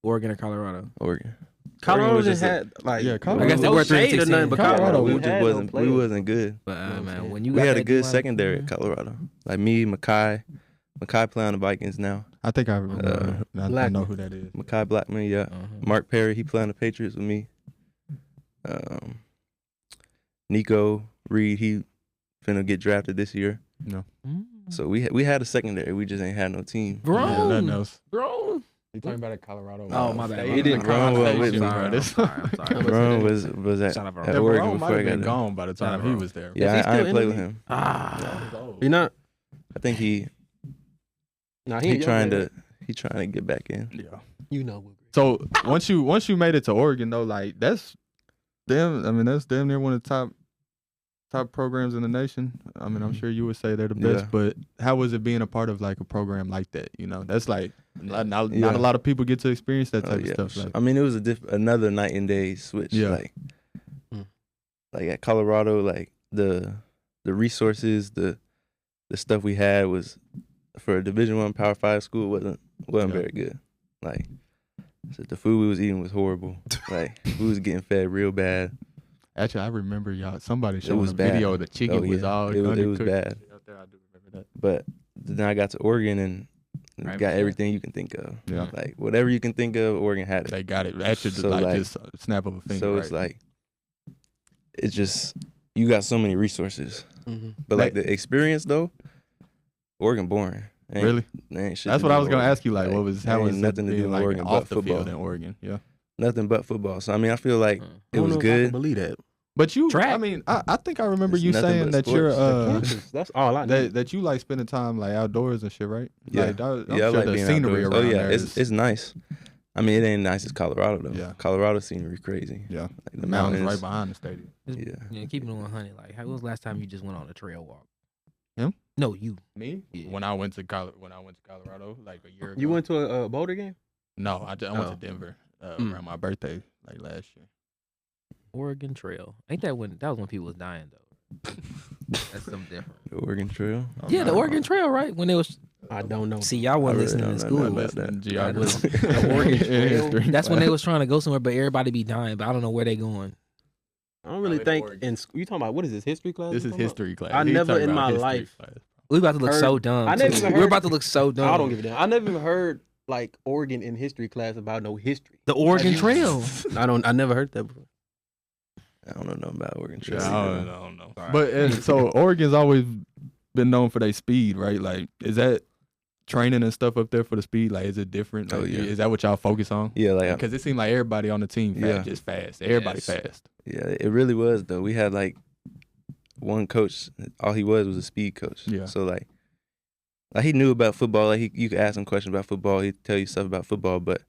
Oregon or Colorado? Oregon. Colorado was just just a- had like Yeah, Colorado. I guess they no were 3 and shade or 16. nothing, but Colorado, Colorado we had just no wasn't. players. We wasn't good. But know what I'm man, saying? when you We got had a that good D-line- secondary at Colorado. Like me, Makai play on the Vikings now. I think I remember. I know Blackman. who that is. Makai Blackman, yeah. Mhm. Mark Perry, he play on the Patriots with me. Nico Reed, he finna get drafted this year. Mm. So we had a secondary. We just ain't had no team. Yeah, nothing Grown, else. grown. You talking about at Colorado? Oh my bad. State. my He didn't bad. grow I'm up sorry, with me, I'm bro. sorry, I'm sorry. Ron was at Shout out, Ron. at Yeah, Oregon Barone before might I have got been there. gone by the time he Barone. was there. Is he Yeah, I still ain't in play the with league? him. Ah, You're not. I think he Nah, he ain't trying young, to get back in. Yeah. You know. So once you made it to Oregon though, like that's damn. I mean, that's damn near one of the top programs in the nation. I mean, I'm sure you would say they're the best. Yeah. But how was it being a part of like a program like that? You know, that's like not Yeah. a lot of people get to experience that Oh, type yeah, of stuff. for sure. Like, I mean, it was another night and day switch. Yeah. Like at Colorado, like the resources, the the stuff we had was for a Division I Power 5 school wasn't very good. Like, so the food we was eating was horrible. Like, we was getting fed real bad. Actually, I remember y'all. Somebody showed was a video bad. of the chicken was all it was undercooked. bad. Out there, I do remember that. But then I got to Oregon and got everything you can think of. Yeah. Like, whatever you can think of, Oregon had it. They got it. Actually, So, like like, just a snap of a finger. So right? it's like, it's just, you got so many resources. Mm-hmm. But like the experience though, Oregon boring. Really? Ain't shit That's to what do I in was gonna Oregon. ask you. Like, what was how ain't was nothing to it do being, in like Oregon off but the football. field in Oregon? Yeah. Nothing but football. So I mean, I feel like it was I can good. believe that. But you, Track. I mean, I think I remember It's you nothing saying but that you're sports. That's all I know. that you like spending time like outdoors and shit, right? Yeah. Like, I'm I sure like the being scenery outdoors. around Oh yeah, there is, it's nice. I mean, it ain't nice as Colorado though. Yeah. Colorado scenery crazy. yeah. Like The mountains right behind the stadium. Yeah. Keeping it 100. Like, when was the last time you just went on a trail walk? Him? No, you. Me? Yeah. When I went to Colorado like a year ago. You went to a Boulder game? No, I went Oh. to Denver around my birthday like last year. Oregon Trail. Ain't that when that was when people was dying though? That's something different. The Oregon Trail. Yeah, the Oregon Trail, right? When it was. I don't know. See, y'all wasn't I listening really in don't school. know about Listening to Yeah, geography. The Oregon Trail. History. That's when they was trying to go somewhere, but everybody be dying. But I don't know where they going. I don't really in think Oregon. you talking about what is this history class? This you is talking about? history class. I He's never talking in about my history life class. We about to look Heard- so dumb. I never too. even We're heard- about to look so dumb. I don't give a damn. I never even heard like Oregon in history class about no history. The Oregon Have you- Trail. I never heard that before. I don't know nothing about Oregon Trail. Yeah, I either. don't know. But so Oregon's always been known for their speed, right? Like, is that training and stuff up there for the speed? Like, is it different? Like, Oh, yeah. Is that what y'all focus on? Yeah, like Because it seemed like everybody on the team Yeah. just fast. Everybody Yes. fast. yeah, it really was though. We had like one coach. All he was a speed coach. Yeah. So like he knew about football. Like you could ask him questions about football. He'd tell you stuff about football. But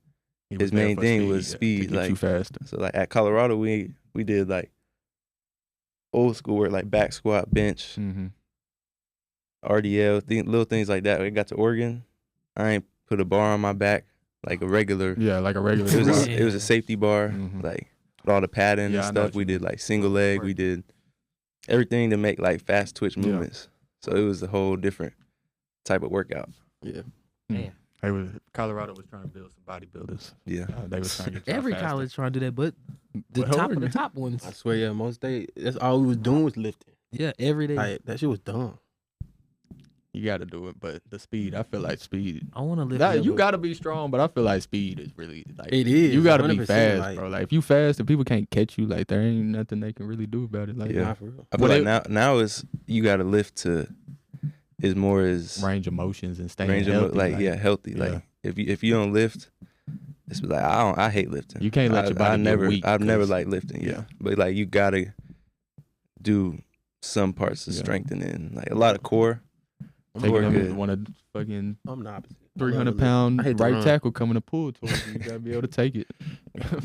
He His was there main for thing was to speed, get like- you fast. so like at Colorado, we did like old school work, like back squat, bench, Mm-hmm. RDL, little things like that. When I got to Oregon, I ain't put a bar on my back like a regular. Yeah, like a regular. It was squat. it was a safety bar, Mhm. like with all the padding Yeah, I and know stuff. what We you did like single leg. We did everything to make like fast twitch Yeah. movements. So it was a whole different type of workout. Yeah. Colorado was trying to build some bodybuilders. Yeah. They was trying to get y'all Every faster. college trying to do that, but the But top of the Oregon- top ones. I swear, yeah, most days that's all we was doing was lifting. Yeah, every day. Like that shit was dumb. You got to do it, but the speed, I feel like speed. I want to lift. That, level. you got to be strong, but I feel like speed is really like It is. You got to be 100%, fast, like- bro. Like if you fast and people can't catch you, like there ain't nothing they can really do about it. Like Yeah. Nah, for real. I feel Well, like now is you got to lift to is more as range of motions and staying range of healthy. like yeah healthy. Yeah. Like if you don't lift, it's like I hate lifting. You can't let your body I get never weak, I've never 'cause- liked lifting. Yeah. yeah. But like you gotta do some parts of Yeah. strengthening, like a lot of core. taking Core them good. want to fucking I'm the opposite. 300-pound I hate to right run. tackle coming to pull towards you. You gotta be able to take it.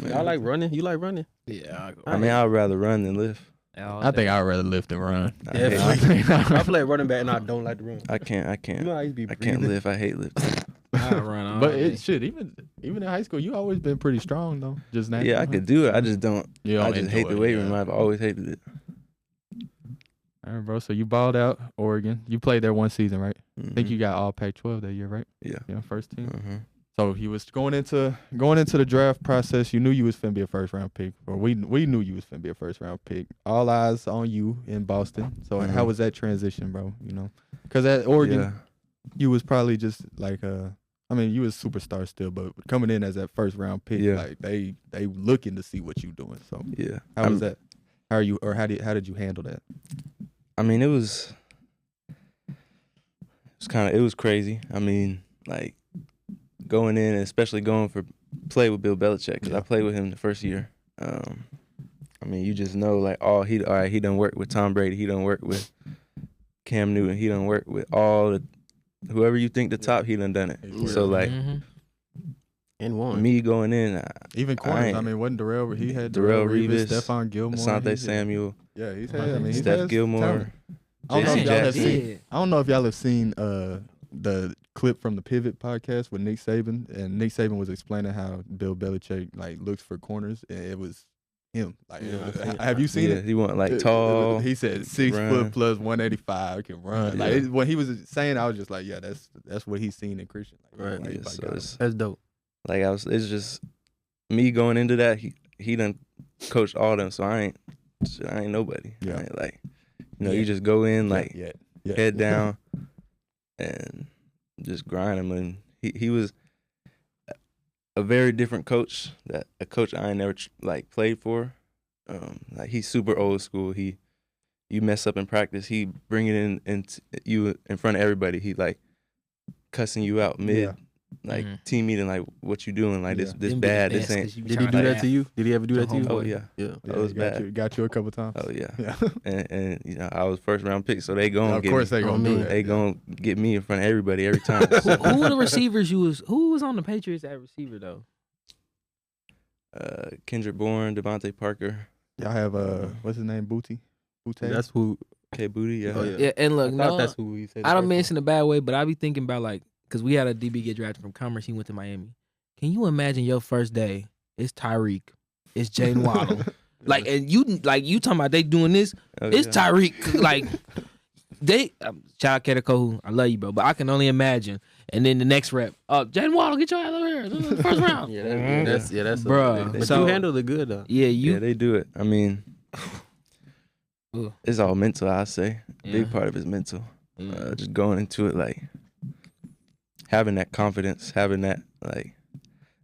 Y'all like running? You like running? Yeah, I mean, I'd rather run than lift. I think I'd rather lift and run. I, hate- Definitely. I play running back and I don't like to run. I can't. You know, I used to be I can't breathing. lift. I hate lifting. I run all But day. it should even in high school. You always been pretty strong though. Just naturally. Yeah, I could do it. I just don't. You I don't just hate enjoy the it, weight yeah. room. I've always hated it. All right, bro. So you balled out Oregon. You played there one season, right? I think Mhm. you got all Pac-12 that year, right? Yeah. Yeah, first team. Mhm. So he was going into the draft process. You knew you was finna be a first round pick, or we knew you was finna be a first round pick. All eyes on you in Boston. So how Mhm. was that transition, bro? You know, because at Oregon, Yeah. you was probably just like I mean, you was superstar still, but coming in as that first round pick, Yeah. like they looking to see what you doing. So Yeah. how was that? How are you, or how did you handle that? I mean, it was crazy. I mean, like going in, and especially going for play with Bill Belichick, because Yeah. I played with him the first year. I mean, you just know like he done work with Tom Brady, he done work with Cam Newton, he done work with all the whoever you think the top, he done it. Yeah. So like Mhm. And one. me going in, Even corners. I ain't- mean, wasn't Darrell? He had Darrell Darrell Revis, Revis, Stephon Gilmore, Asante he's- Samuel, Yeah, he's had. I mean, he Steph has Gilmore, talent. I don't know if Jason y'all have Jackson. seen. I don't know if y'all have seen the clip from the Pivot podcast with Nick Saban, and Nick Saban was explaining how Bill Belichick like looks for corners, and him. Like, Yeah, have you seen yeah, it? he want like tall. He said 6 run. foot plus 185 can run. Like Yeah. when he was saying, I was just like, yeah, that's what he's seen in Christian. Like, Right. why he Yeah, probably so got him. it's, That's dope. like it's just me going into that. He done coached all them, so I ain't nobody. Yeah. I ain't like, you just go in like yeah. head down and just grind him. And he was a very different coach, that a coach I ain't never like played for. Like he's super old school. You mess up in practice, he bring it in you in front of everybody. He like cussing you out mid like team meeting, like what you doing, like this Them bad, be the this best, ain't. 'cause you Did he tryna do that laugh. to you? Did he ever do that to you? Oh yeah, Yeah. Yeah, that was he got you a couple times. oh yeah. Yeah. And I was first round pick, so they gonna Of get course me. they gonna do that. They gonna get me in front of everybody every time. Who were the receivers who was on the Patriots at receiver though? Kendrick Bourne, Devontae Parker, Y'all have what's his name? Booty. That's who. K Booty. Yeah. Oh, yeah. Yeah, and I look, thought no, that's who he said. I don't mean this in a bad way, but I be thinking about like, cause we had a DB get drafted from Commerce. He went to Miami. Can you imagine your first day? It's Tyreek, it's Jane Waddle, like, and you talking about they doing this? Oh, It's yeah. Tyreek, like they. Shout out Ketako, I love you, bro, but I can only imagine. And then the next rep, Jane Waddle, get your ass over here, this is the first round. That's Bruh. But So- you handled it good though. Yeah, Yeah, they do it. I mean, Ugh. it's all mental. I say Yeah. big part of it's mental. Yeah. Just going into it like having that confidence, having that like,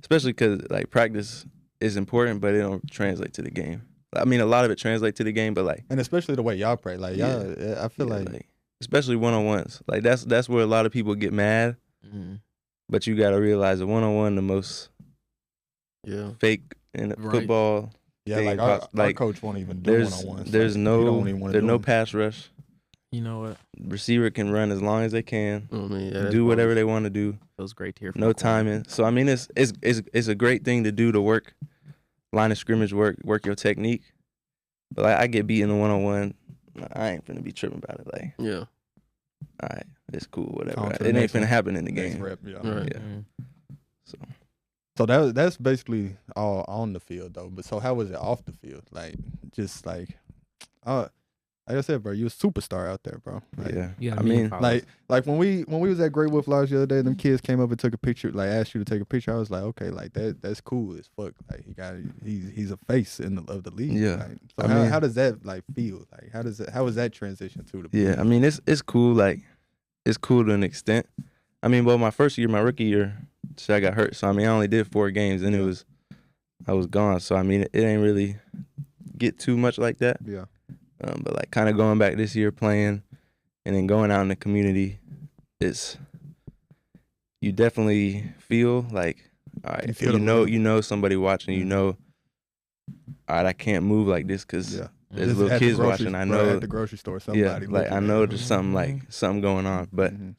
especially because like practice is important, but it don't translate to the game. I mean, a lot of it translates to the game, but like, And especially the way y'all pray. Like y'all, I feel yeah, like especially one-on-ones. Like that's where a lot of people get mad. Mhm. But you got to realize the one-on-one, the most Yeah. fake in Right. football. yeah, thing like our like, coach won't even do There's one-on-ones. there's Like, he don't even no wanna there's do no them. pass rush. You know what? Receiver can run as long as they can, I mean, yeah, do whatever they want to do. Feels great to hear. From No a corner. timing. So I mean, it's a great thing to do, to work line of scrimmage, work your technique. But like, I get beat in the one-on-one, I ain't finna be tripping about it. Like, Yeah. all right, it's cool, whatever. On to the It ain't next finna one. happen in the Next game. rep, yeah. Right. Yeah. Mhm. So that's basically all on the field though. But so how was it off the field? Like just like I said, bro, you a superstar out there, bro. Like, Yeah. You got I a million mean, followers. like when we was at Great Wolf Lodge the other day, them kids came up and took a picture, like asked you to take a picture. I was like, okay, like that's cool as fuck. Like he's a face of the league. Yeah. Like, so I how, mean- how does that like feel? Like how was that transition to the yeah. I mean, it's cool. Like, it's cool to an extent. I mean, well, my rookie year, I got hurt. So I mean, I only did 4 games, and I was gone. So I mean, it ain't really get too much like that. Yeah. But like, kind of going back this year, playing, and then going out in the community, you definitely feel like, all right, You feel the love. you know somebody watching, you Mhm. know, all right, I can't move like this because Yeah. there's Just little at the kids grocery- watching. I bro, know, at the grocery store, somebody yeah, like looking I at know you. there's something going on. But Mhm.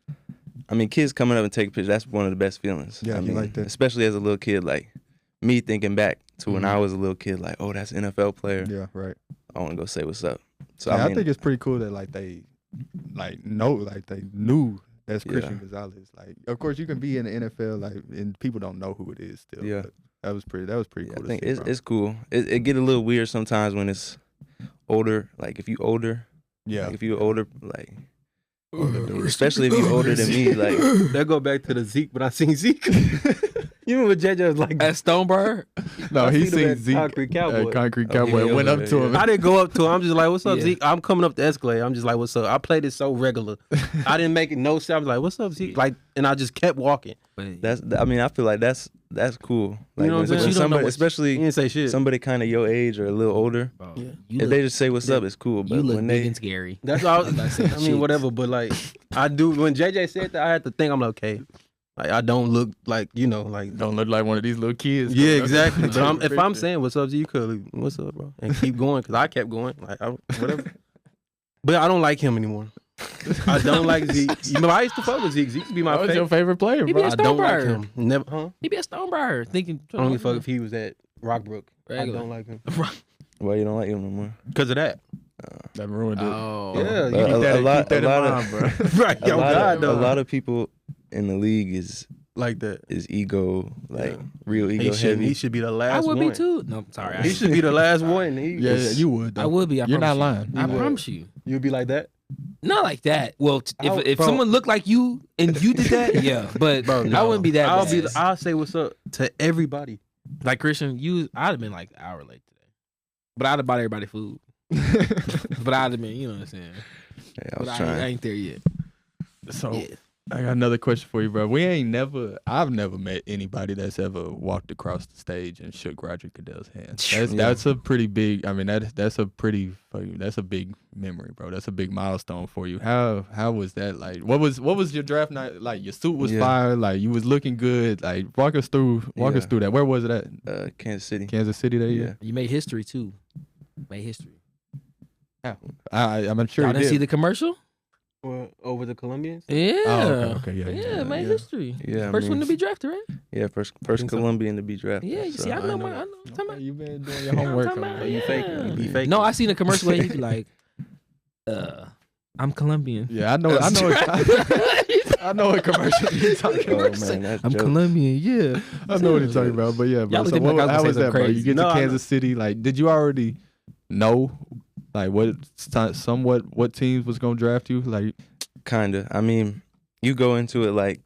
I mean, kids coming up and taking pictures, that's one of the best feelings. Yeah, I you mean, like that. especially as a little kid, like me thinking back to when I was a little kid, like, oh, that's an NFL player. Yeah, right. I want to go say what's up. So Yeah, I I mean, think it's pretty cool that like they they knew that's Yeah. Christian Gonzalez. Like, of course, you can be in the NFL, like, and people don't know who it is still. Yeah. but that was pretty yeah, cool. I think to see, bro. it's cool. It get a little weird sometimes when it's older. Like if you older, yeah. like if you older, like Older dude. especially if you older than me, like That go back to the Zeke, but I seen Zeke. You remember JJ was like, At Stoneberg, No, I he seen him seen at Zeke Concrete Cowboy. at Concrete Oh, Cowboy. yeah, Went up to yeah. him. I didn't go up to him. I'm just like, what's up, Yeah. Zeke? I'm coming up the escalator. I'm just like, what's up? I played it so regular. I didn't make it no sound. I was like, what's up, Zeke? Like, and I just kept walking. but I mean, I feel like that's cool. Like know what I'm when, saying? when You don't know somebody, what- He especially didn't say shit. somebody kind of your age or a little older, bro, Yeah. you if look, they just say what's up, it's cool. But you look when big they and scary. That's all. I'm not saying I mean, shit. whatever. But like, I do. When JJ said that, I had to think. I'm like, okay, like I don't look like like. Don't look like one of these little kids. Yeah, bro. exactly. But Take a if I'm picture. saying what's up, Zeke, you could what's up, bro, and keep going because I kept going. Like whatever. But I don't like him anymore. I don't like Zeke. You know, I used to fuck with Zeke. Zeke used to be my That was your favorite. favorite player, He bro. be a I don't like Stoneberg. him. Never, huh? He be a Stoneberg thinking. I don't give a fuck if he was at Rockbrook. Regular. I don't like him why you don't like him no more? because of that. That ruined it. Oh, Yeah, You you keep that, a lot- keep that a in lot mind, of- bro. Right, yo, God, a though. lot of people in the league is like that. his ego, like Yeah. real ego He heavy. should be the I last would one. be too. No, I'm sorry. He should be the last one. Yeah, you would. I Though. would be. You're not promise you. lying. I You would. promise you. You'd be like that, Not like that. Well, if Bro. someone looked like you and you did that, yeah. But bro. I wouldn't be that. I'll say what's up to everybody. like Christian. I'd have been like an hour late today, but I'd have bought everybody food. But I'd have been, you know what I'm saying. Yeah, I But was I trying. ain't there yet. So Yeah. I got another question for you, bro. I've never met anybody that's ever walked across the stage and shook Roger Goodell's hand. That's a pretty big. I mean, that's a big memory, bro. That's a big milestone for you. How was that like? What was your draft night like? Your suit was fire. Like you was looking good. Like walk us through that. Where was it at? Kansas City. Kansas City that year. You made history too. Made history. I'm sure Y'all you didn't see did. the commercial? Or over the Colombians. Yeah. Oh, okay, yeah. Made history. Yeah, First one to be drafted, right? Yeah, first so. Colombian to be drafted. Yeah. You so. see, I know. know. I know. I'm talking about. You been doing your homework. I'm talking about, You faking. You be faking. No, I seen a commercial where he be like, I'm Colombian. Yeah, I know. I know what commercial you're talking Oh about. man, that's I'm jokes. Colombian, yeah. I know what you're talking about, but yeah, bro. Y'all So looked at me like I how was was gonna that, say bro? something You get crazy. to No, I Kansas City, like, did you already know, like, what teams was gonna draft you? Like, Kinda. I mean, you go into it like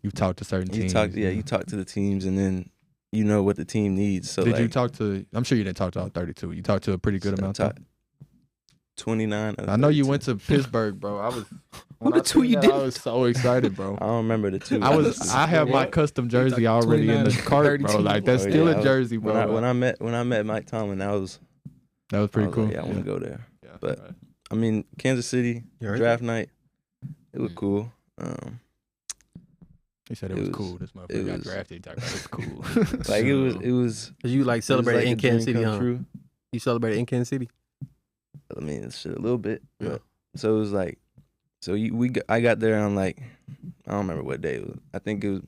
you talked to certain you teams. talk. Yeah, you talk to the teams, and then you know what the team needs. So Did like, you talk to? I'm sure you didn't talk to all 32. You talked to a pretty good amount. top 29. I know you went to Pittsburgh, bro. I was. Who the two you did? I was so excited, bro. I don't remember the two. I have my custom jersey already in the 29, cart, bro. 32. Like that's Oh, still yeah, a jersey, bro. when I met Mike Tomlin, that was pretty cool. Like, yeah, I want to go there. Yeah, but- right. I mean, Kansas City You heard draft night, it was Mm. cool. He said it It was was- cool. This it motherfucker got was- drafted. He talked about it's cool. Like it was. Cause you like it was celebrated like in a Kansas dream City, come huh? true. You celebrated in Kansas City. I mean, it's shit a little bit. Yeah. But, so it was like, I got there on like, I don't remember what day it was. I think it was.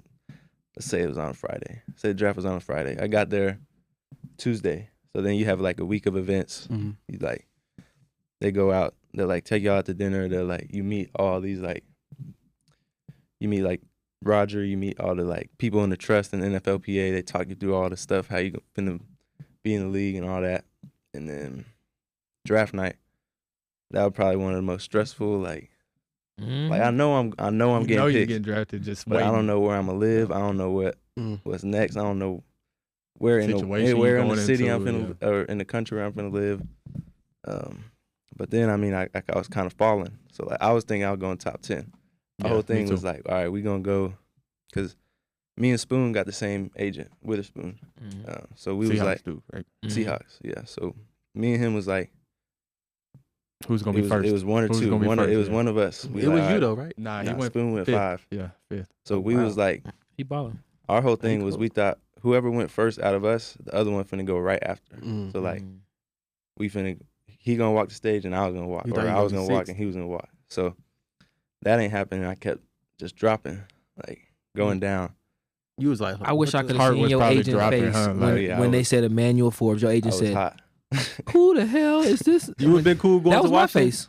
Let's say it was on a Friday. Say the draft was on a Friday. I got there Tuesday. So then you have like a week of events. Mm-hmm. You like, they go out. They'll like take you out to dinner. They're like, you meet all these like, you meet like Roger. You meet all the like people in the trust and NFLPA. They talk you through all the stuff, how you gonna be in the league and all that. And then draft night, that was probably one of the most stressful. Like I know I'm you getting know you're picked, getting drafted. Just but waiting. I don't know where I'm gonna live. I don't know what's next. I don't know where in Situation where you in the going city into, I'm finna or in the country where I'm finna live. But then I mean I was kind of falling, so like I was thinking I was going top 10. The Yeah, whole me thing was too. like, all right, we gonna go, cause me and Spoon got the same agent, Witherspoon. So we was Seahawks like do, right? Seahawks, yeah. So me and him was like, Who's gonna it be was, first? It was one or Who's two. gonna be One first, it was yeah. one of us. We It was like, you all though, right? Nah, Nah, he went Spoon went fifth. 5. Yeah, fifth. So we was like, He balling. our whole thing Pretty was cool. we thought whoever went first out of us, the other one finna go right after. Mm. So like he gonna walk the stage and I was gonna walk, You or thought you I was gonna gonna be walk sixth. and he was gonna walk. So that ain't happening. I kept just dropping, like going down. You was like, I wish I could have heart seen was your probably agent dropping, face huh? when, Like, yeah, I when they was- said Emmanuel Forbes. Your I agent was said, hot. "Who the hell is this?" you would have been cool going That to was my Washington. face.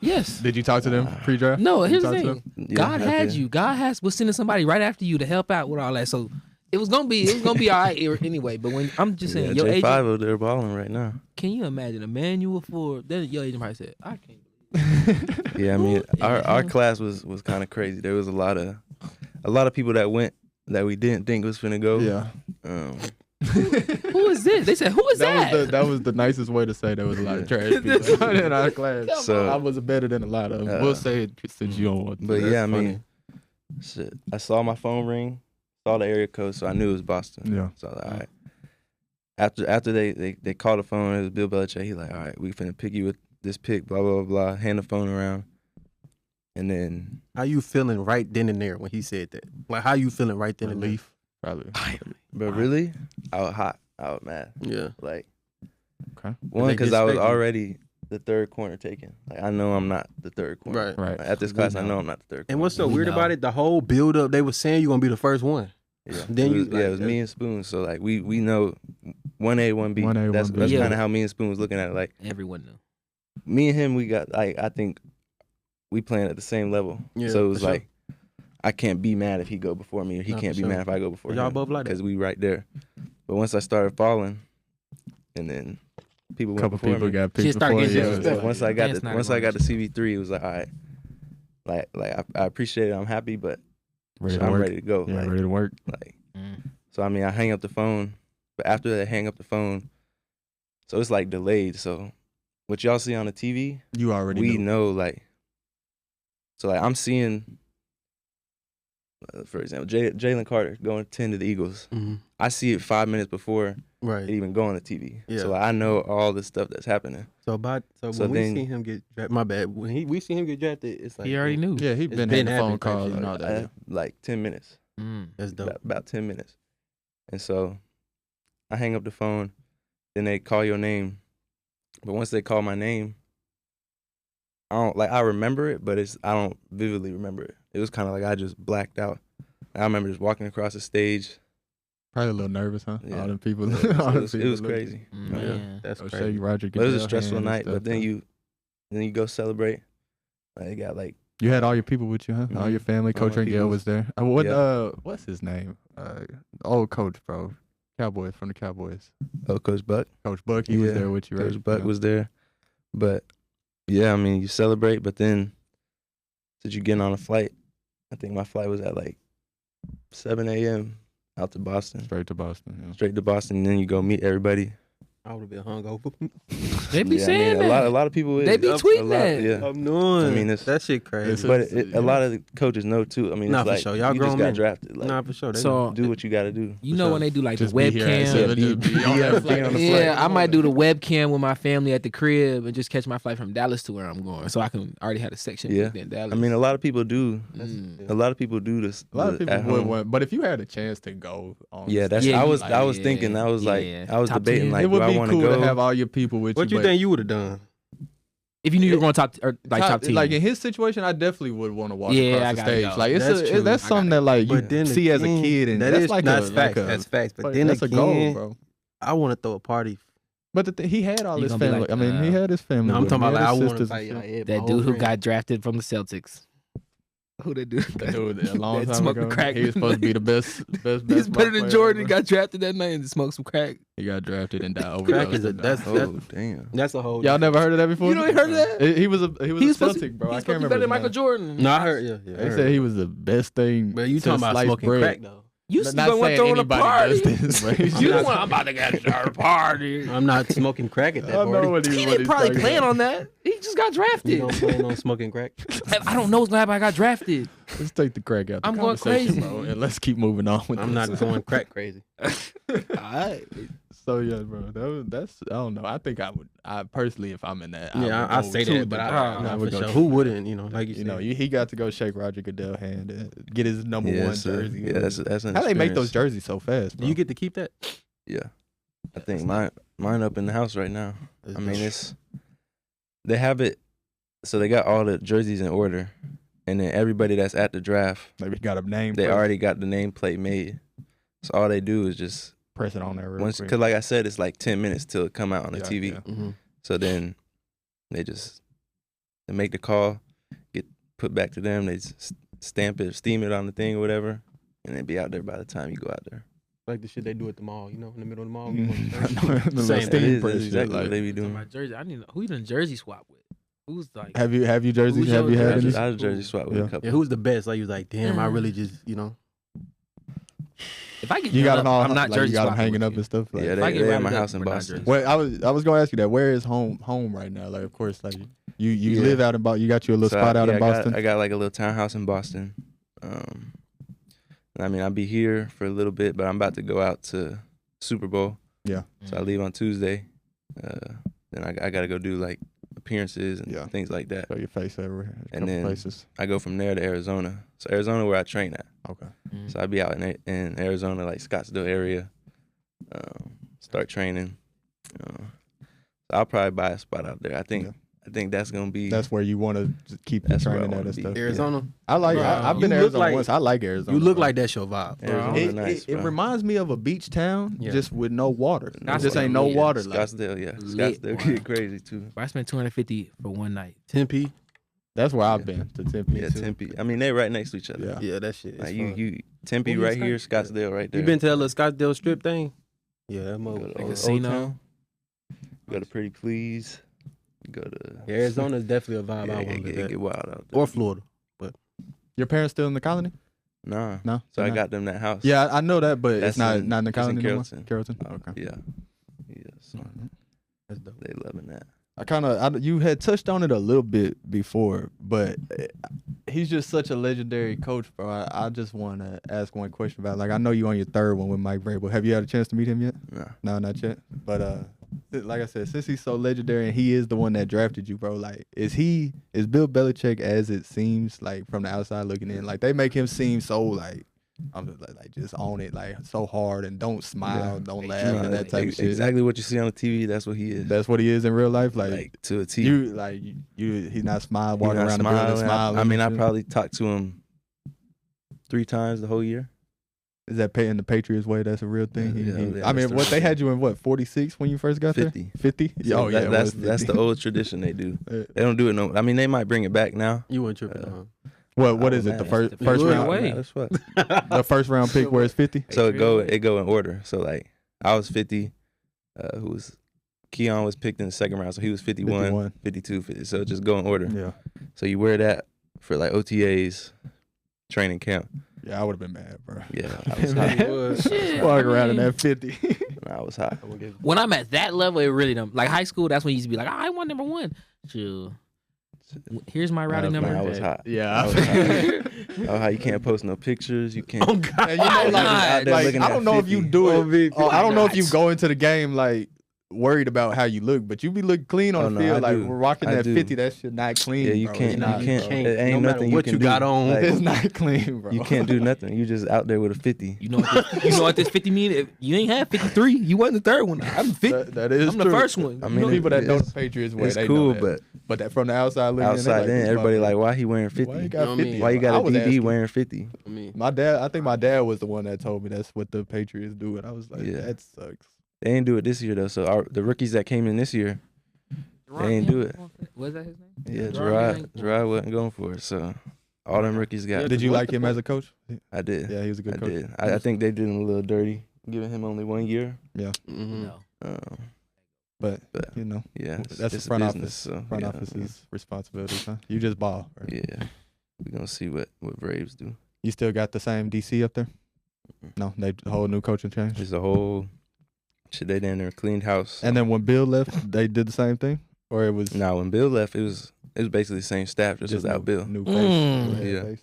Yes. Did you talk to them pre-draft? No. You Here's the talked to thing. them? Yeah, God I had did. you. God was sending somebody right after you to help out with all that. So it was gonna be all right anyway. But when I'm just saying, Yeah, your J5 agent, over there balling right now. can you imagine Emmanuel Forbes? Then your agent probably said, "I can't." Yeah, I mean our Yeah. class was kind of crazy. There was a lot of people that went that we didn't think was finna go. Yeah. Who is this? They said, "Who is that?" That was the nicest way to say there was a lot of trash people in our class. So- I was better than a lot of them. We'll say it since you don't want to. But That's yeah, I funny. mean, shit. I saw my phone ring, saw the area code, so I knew it was Boston. Yeah. So I was like, all right. After they called the phone, it was Bill Belichick. He like, all right, we finna pick you with this pick, blah blah blah. Hand the phone around, and then How you feeling right then and there when he said that? Like, how you feeling right then and there? Relief. Probably. but really, I was hot. I was mad. Yeah. Like Okay. one, they because I was disrespect you. already the third corner taken. Like I know I'm not the third corner. Right. Right. Like, at this class, I know I'm not the third corner. And what's so We weird know. about it? The whole build up, they were saying you're gonna be the first one. Yeah. Then it you was, like, it was me and Spoon. So like we know 1A, 1B. 1A, That's 1B. Yeah. kind of how me and Spoon was looking at it. Like Everyone knew. me and him, we got like I think we playing at the same level. Yeah, so it was for sure. like I can't be mad if he go before me, or he Nah, can't for be sure. mad if I go before him. Y'all both like that. because we right there. But once I started falling, and then people A went couple before people me. got Shit picked started before getting you. disrespectful. Once I got That's the not once I got the going CB3, it was like, all right, I appreciate it. I'm happy, but Ready so to I'm work. ready to go. Yeah, like, ready to work. like, Mm. so I mean, I hang up the phone, but after I hang up the phone, so it's like delayed. So what y'all see on the TV, You already we knew. know like. So like I'm seeing, for example, Jalen Carter going 10 to the Eagles. Mm-hmm. I see it 5 minutes before it Right. even go on the TV. Yeah. So like, I know all the stuff that's happening. So So when we then- see him get drafted, my bad. When we see him get drafted, it's like He already knew. Yeah, he It's been been having phone happening type calls shit. and all that. yeah. Like 10 minutes, Mm. That's dope. about 10 minutes. And so I hang up the phone, then they call your name. But once they call my name, I remember it, but I don't vividly remember it. It was kind of like I just blacked out. I remember just walking across the stage. Probably a little nervous, huh? Yeah. All them people. It all them was people looking. crazy. Man. That's Oh, crazy. Shea Roger But it was a Goodell stressful hand and night. stuff, But then though. you go celebrate. Like, you got like You had all your people with you, huh? All your family. All my Coach Rangel peoples. was there. What's his name? Old coach, bro. Cowboys from the Cowboys. Coach Buck. Coach Buck, he was Yeah, there with you, right? Coach Buck Yeah. was there. But yeah, I mean, you celebrate, but then since you getting on a flight, I think my flight was at like 7 a.m. out to Boston. Straight to Boston. Yeah. Straight to Boston, and then you go meet everybody. I would have been hungover. They be Yeah, I saying mean, that. a lot of people. They be tweeting that. Yeah, I'm knowing. I mean, it's- that shit crazy. it's- but yeah. a lot of the coaches know too. I mean, Nah, it's for like sure. Y'all you grown just got men. drafted. Like, Nah, for sure. They So do what you got to do. you know when they do like Just the be here at webcam. 7 be- to be on be that on flight. the Yeah, I might do the webcam with my family at the crib and just catch my flight from Dallas to where I'm going, so I can already have a section. Yeah. in Dallas. I mean, a lot of people do. Mm. A lot of people do this. A lot of people at would home. want, but if you had a chance to go on, Yeah, that's. Yeah, I you was. like- I was yeah, thinking. I was like. yeah. I was Top debating. 10. Like, it would do I be want cool to go? to have all your people with What you. you but think you would have done? If you knew you were going top top 10, like in his situation, I definitely would want to walk Yeah, I across the gotta stage. go. Like it's That's true. that's I something gotta that like you But then see as a again, kid, and that that's is like that's a facts. like a, That's facts. But like, then that's again, a goal, bro. I want to throw a party. But he had all You his gonna be family. like, I mean, he had his family. No, I'm with him. talking He about had like I his want to sisters and fight. shit. that dude who got drafted from the Celtics. Who that dude? That dude, a long that time smoked ago, crack. he was supposed to be the best. He's basketball better than player Jordan. ever. Got drafted that night and smoked some crack. He got drafted and died over. Crack is a that's Oh damn. that's a whole. Y'all never heard of that before? You ain't heard of that? He was a He's supposed Celtic, bro. I He's can't supposed to be remember. better than his Michael name. Jordan. No, I heard. Yeah, They said he was the best thing. But you since talking about sliced smoking bread. crack though? You Not still went saying throwing a anybody party. does this, but he's You just- the one I'm about to get a party. I'm not smoking crack at that I know party. what He what didn't he's probably talking plan about. on that. He just got You drafted. don't plan on smoking crack? I don't know what's gonna happen. I got drafted. Let's take the crack out. The I'm going conversation, crazy. bro, and let's keep moving on. With I'm this. not going crack crazy. Alright. So yeah, bro. That's I don't know. I think I would. I personally, if I'm in that, Yeah, I say that, but I would for go sure. Who wouldn't? You know, like you You know, said. he got to go shake Roger Goodell hand, and get his number Yeah, one so, jersey. yeah, that's an How they make those experience. jerseys so fast? Do Bro? you get to keep that? Yeah, I think mine up in the house right now. I mean, they have it, so they got all the jerseys in order, and then everybody that's at the draft, Maybe got a name. they press, already got the nameplate made. So all they do is just press it on there. Real once, quick. because like I said, it's like 10 minutes till it come out on the Yeah, TV. yeah. Mm-hmm. So then they make the call, get put back to them. They stamp it, steam it on the thing or whatever, and then be out there by the time you go out there. Like the shit they do at the mall, you know, in the middle of the mall. The little Same. steam That press is shit, exactly like- what they be So doing. my jersey. I need to know who you done jersey swap with. Who's like? Have you jerseys? Who's Have your you had I any? was jersey swap with Yeah. a couple. Yeah, who's the best? Like you was like, damn, I really just, you know. If I get You got done them all. I'm not like, jersey you got them swapping hanging with up you. and stuff. Like, Yeah, If I they get at my rounded up, house in we're not Boston. jersey. well, I was gonna ask you that. Where is home right now? Like, of course, like you Yeah. live out in Boston. You got your little So spot out in I Boston. got like a little townhouse in Boston. I mean, I'll be here for a little bit, but I'm about to go out to Super Bowl. Yeah. So I leave on Tuesday. Then I got to go do like appearances and Yeah. things like that. Show your face everywhere. A And couple then- places. I go from there to Arizona. So Arizona where I train at. Okay. So I'll be out in Arizona, like Scottsdale area. Start training. So I'll probably buy a spot out there. I think that's gonna be. That's where you want to keep That's where I training at wanna and be. stuff. Arizona. I like. Bro, I've been to you look Arizona like- once. I like Arizona. You look bro. like that's your vibe. Arizona It, nice, it bro. reminds me of a beach town, Yeah. just with no water. Scottsdale, Just ain't no yeah. water. Like, Scottsdale, yeah. Lit, Scottsdale boy. get crazy too. I spent $250 for one night. Tempe. That's where I've been to Tempe. Yeah, too. Tempe. I mean, they right next to each other. Yeah. Yeah, that shit. Like Fun. you Tempe Where right you here, stay? Scottsdale right there. You been to that little Scottsdale strip thing? Yeah, that Go to motherfucker. Old casino. Town. Go to Pretty Please. Go to Yeah, Arizona's definitely a vibe. yeah, I it, want to get, it get wild out there. or Florida. Your parents still in the colony? Nah. No. So I they're not? got them that house. Yeah, I know that, but That's it's not in- in the it's in colony no more? Carrollton. Carrollton. Okay. Yeah. Yeah. So That's dope. they loving that. You had touched on it a little bit before, but he's just such a legendary coach, bro. I just want to ask one question about, like, I know you on your third one with Mike Vrabel. Have you had a chance to meet him yet? Nah. No, not yet. But like I said, since he's so legendary and he is the one that drafted you, bro, like, is Bill Belichick as it seems, like, from the outside looking in? Like, they make him seem so, like, I'm just like just own it, like, so hard and don't smile, don't laugh, and that type of shit. Exactly what you see on the TV. That's what he is. That's what he is in real life. Like to a T. He's not smiling, He walking not around the building smiling. smiling. I mean, I and shit. probably talked to him 3 times the whole year. Is that in the Patriots way? That's a real thing. Yeah, I that's mean, the what real they had thing. you in? What 46 when you first got 50. there? 50. So Yeah, that's it was 50. the old tradition they do. Yeah. They don't do it no. I mean, they might bring it back now. You weren't tripping, huh? What Oh, is it? man, The first the first Fluid round way. That's what. the first round pick where it's 50. So it go in order. So like I was 50. Who was Keon was picked in the second round, so he was 51, 52, 50. So just go in order. Yeah, So you wear that for like OTAs, training camp. yeah, I would have been mad, bro. Yeah, I was hot. Walk around in that 50. I was hot. When I'm at that level, it really don't. Like high school, that's when you used to be like, I want number 1. Shoot. Here's my routing That's number. I was hot. Yeah, I was hot. Oh, how you can't post no pictures. You can't. Oh God! And you know, out like, there like looking I at don't know if you 50. do it. I don't know if you Nuts. go into the game like worried about how you look, but you be looking clean on Oh, the no, field. I Like do. we're rocking I that do. 50. That shit not clean. Yeah, you bro. can't. It's not, You can't. bro. It ain't No matter nothing what you you can got do. on. Like, It's not clean, bro. you can't do nothing. You just out there with a 50. You know what this 50 mean? If you ain't had 53. You wasn't the third one. I'm 50. That is I'm true. the first one. I You mean, know, people that know it's- the Patriots way, It's they cool, know that. but But from the outside looking outside in, in, everybody like, why he wearing 50? why you You got know what I 50? mean? Why you got I a was DD asking. wearing 50? I mean, I think my dad was the one that told me that's what the Patriots do, and I was like, Yeah. that sucks. They didn't do it this year though. So the rookies that came in this year, they ain't do it. Was that his name? Yeah, Gerard Gerard wasn't going for it. So all them rookies got. Did you like him as a coach? I did. Yeah, he was a I good coach. did. I think they did him a little dirty, giving him only 1 year. mhm. No. But But you know, yeah, that's it's the front business, office. So, Front yeah, office's responsibilities, huh? You just ball. Right? Yeah, we gonna see what Braves do. You still got the same DC up there? No, they a whole new coaching change. There's a whole shit. They down there cleaned house. And then when Bill left, they did the same thing, or it was Now when Bill left, it was basically the same staff, just without new, Bill. New face. Mm. new head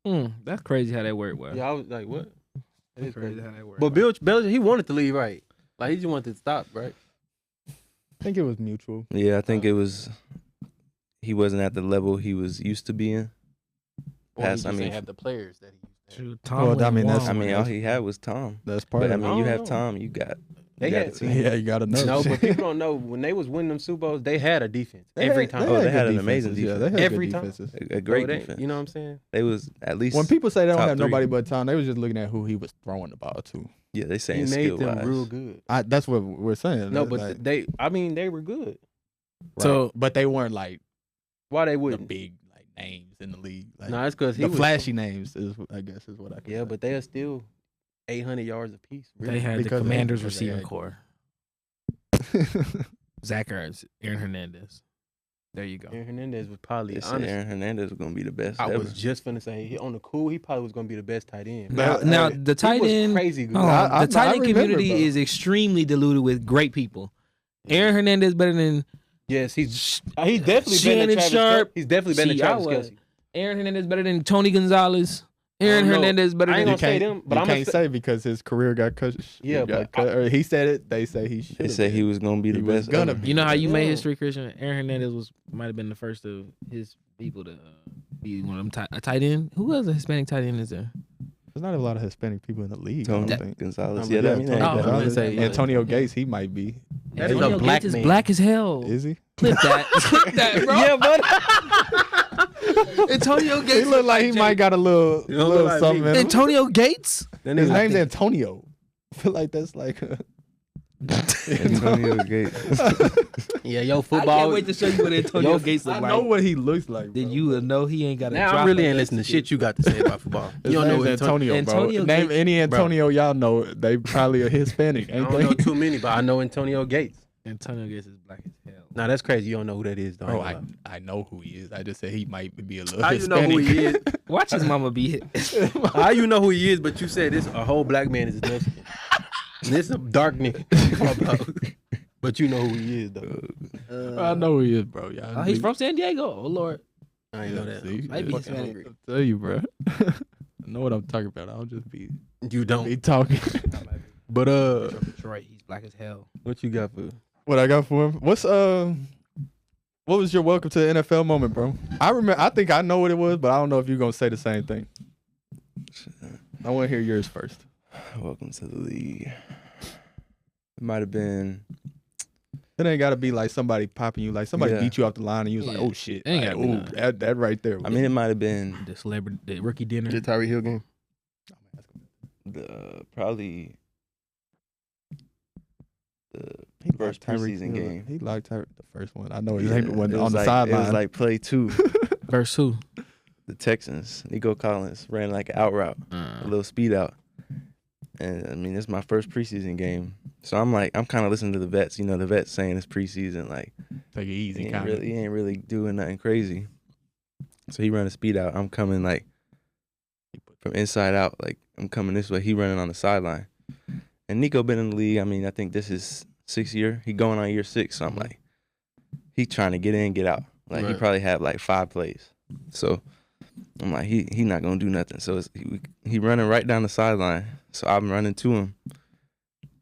Yeah. face. That's crazy how that worked. Well, Yeah, I was like, what? that's crazy how that worked. But Bill Belichick, he wanted to leave, right? Like he just wanted to stop, right? I think it was mutual. Yeah, I think it was. He wasn't at the level he was used to being. Or he Pass, just I mean, didn't have the players that he used to have. Shoot, Tom Well, I mean, that's- I mean, all he had was Tom. That's part But I of mean, it. you I have don't know. Tom. You got. They you got had- a team. Yeah, you got to know. No, but people don't know when they was winning them Super Bowls, they had a defense They every had- time. Oh, they had good an amazing defenses. Yeah, defense. they had Every good time. defenses. A great Bro, they- defense. You know what I'm saying? They was at least. When people say they don't top have 3. nobody but Tom, they was just looking at who he was throwing the ball to. Yeah, they He saying made skill them wise. real good. That's what we're saying. No, That's but like, they were good. right. So- but they weren't like Why they the wouldn't? big like names in the league. Like, No, it's because he the was flashy names is, I guess, is what I can Yeah, say. but they are still 800 yards apiece. Really. they had Because the they- Commanders because they receiving had- core. Zach Ertz, Aaron Hernandez. There you go. Aaron Hernandez was probably They said honestly. Aaron Hernandez was gonna be the best. I ever. was just finna say he, on the cool, he probably was gonna be the best tight end. Now- Now hey, the tight he was end, crazy good. hold on, I the tight end remember, community bro. is extremely diluted with great people. Aaron Hernandez better than Yes, he's definitely better than Shannon Travis Sharp. Kelce. He's definitely better than See, I Travis was- Kelce. Aaron Hernandez better than Tony Gonzalez. Aaron I don't know. Hernandez better I ain't than gonna say them, but you I'm can't say because his career got cut. Yeah, got but cut, or he said it. They say he should. They said he was gonna be the He was best. gonna ever. be. You know how you made Yeah. history, Christian? Aaron Hernandez might have been the first of his people to be one of them a tight end. Who was a Hispanic tight end? Is there? There's not a lot of Hispanic people in the league. I Tony don't think. Gonzalez. Yeah, Yeah, that mean Tony that Oh, ain't I'm bad. gonna say, Antonio Gates, he might be. That is a Antonio black Gates is man. black as hell. Is he? Clip that. Clip that, bro. Yeah, but Antonio Gates. He look like he might got a little, You don't look like something. me. in him. Antonio Gates. Then His I name's think- Antonio. I feel like that's like. Antonio Gates. Yeah, yo, I football. can't wait to show you what Antonio Gates look I like. know what he looks like. Then bro. you will know he ain't got a Now drop I really of ain't that listening to shit you got to say about football. His You don't know name's what Antonio, bro. Antonio Name Gates. any Antonio y'all know. They probably a Hispanic, I ain't don't know they? too many, but I know Antonio Gates. Antonio Gates is black as hell. Nah, that's crazy. You don't know who that is, though. Bro, I know who he is. I just said he might be a little How you know Hispanic. who he is? Watch his mama be hit. How you know who he is? But you said this a whole black man is Mexican. This a dark nigga. But you know who he is, though. I know who he is, bro. Y'all He's from San Diego. Oh Lord. I ain't know that. See, Might be yeah, Hispanic. I'll tell you, bro. I know what I'm talking about. I'll just be You don't. talking. But From Detroit. He's black as hell. What you got for? what I got for him? What was your welcome to the NFL moment, bro? I think I know what it was, but I don't know if you're gonna say the same thing. I want to hear yours first. Welcome to the league. It might have been. It ain't gotta be like somebody popping you, like somebody Yeah. beat you off the line and you was like, Yeah. oh shit. Ain't Like, gotta be ooh, none. that right there. I mean, it might have been The celebrity, the rookie dinner. The Tyreek Hill game. probably the He first liked Tyreek preseason Hill. game. He liked Tyreek, the first one. I know his Yeah, name wasn't it on was the like- sideline. It was like play 2. Verse who? The Texans, Nico Collins ran like an out route, a little speed out. And I mean, it's my first preseason game. So I'm kind of listening to the vets. You know, the vets saying it's preseason. Like, Take it easy, he kind of. ain't really doing nothing crazy. So he run a speed out. I'm coming like from inside out. Like, I'm coming this way. He running on the sideline. And Nico been in the league. I mean, I think this is 6th year. He going on year 6. So I'm like, he trying to get in, get out. Like, he Right. probably had like 5 plays. So I'm like, he not gonna do nothing. So he running right down the sideline. So I'm running to him,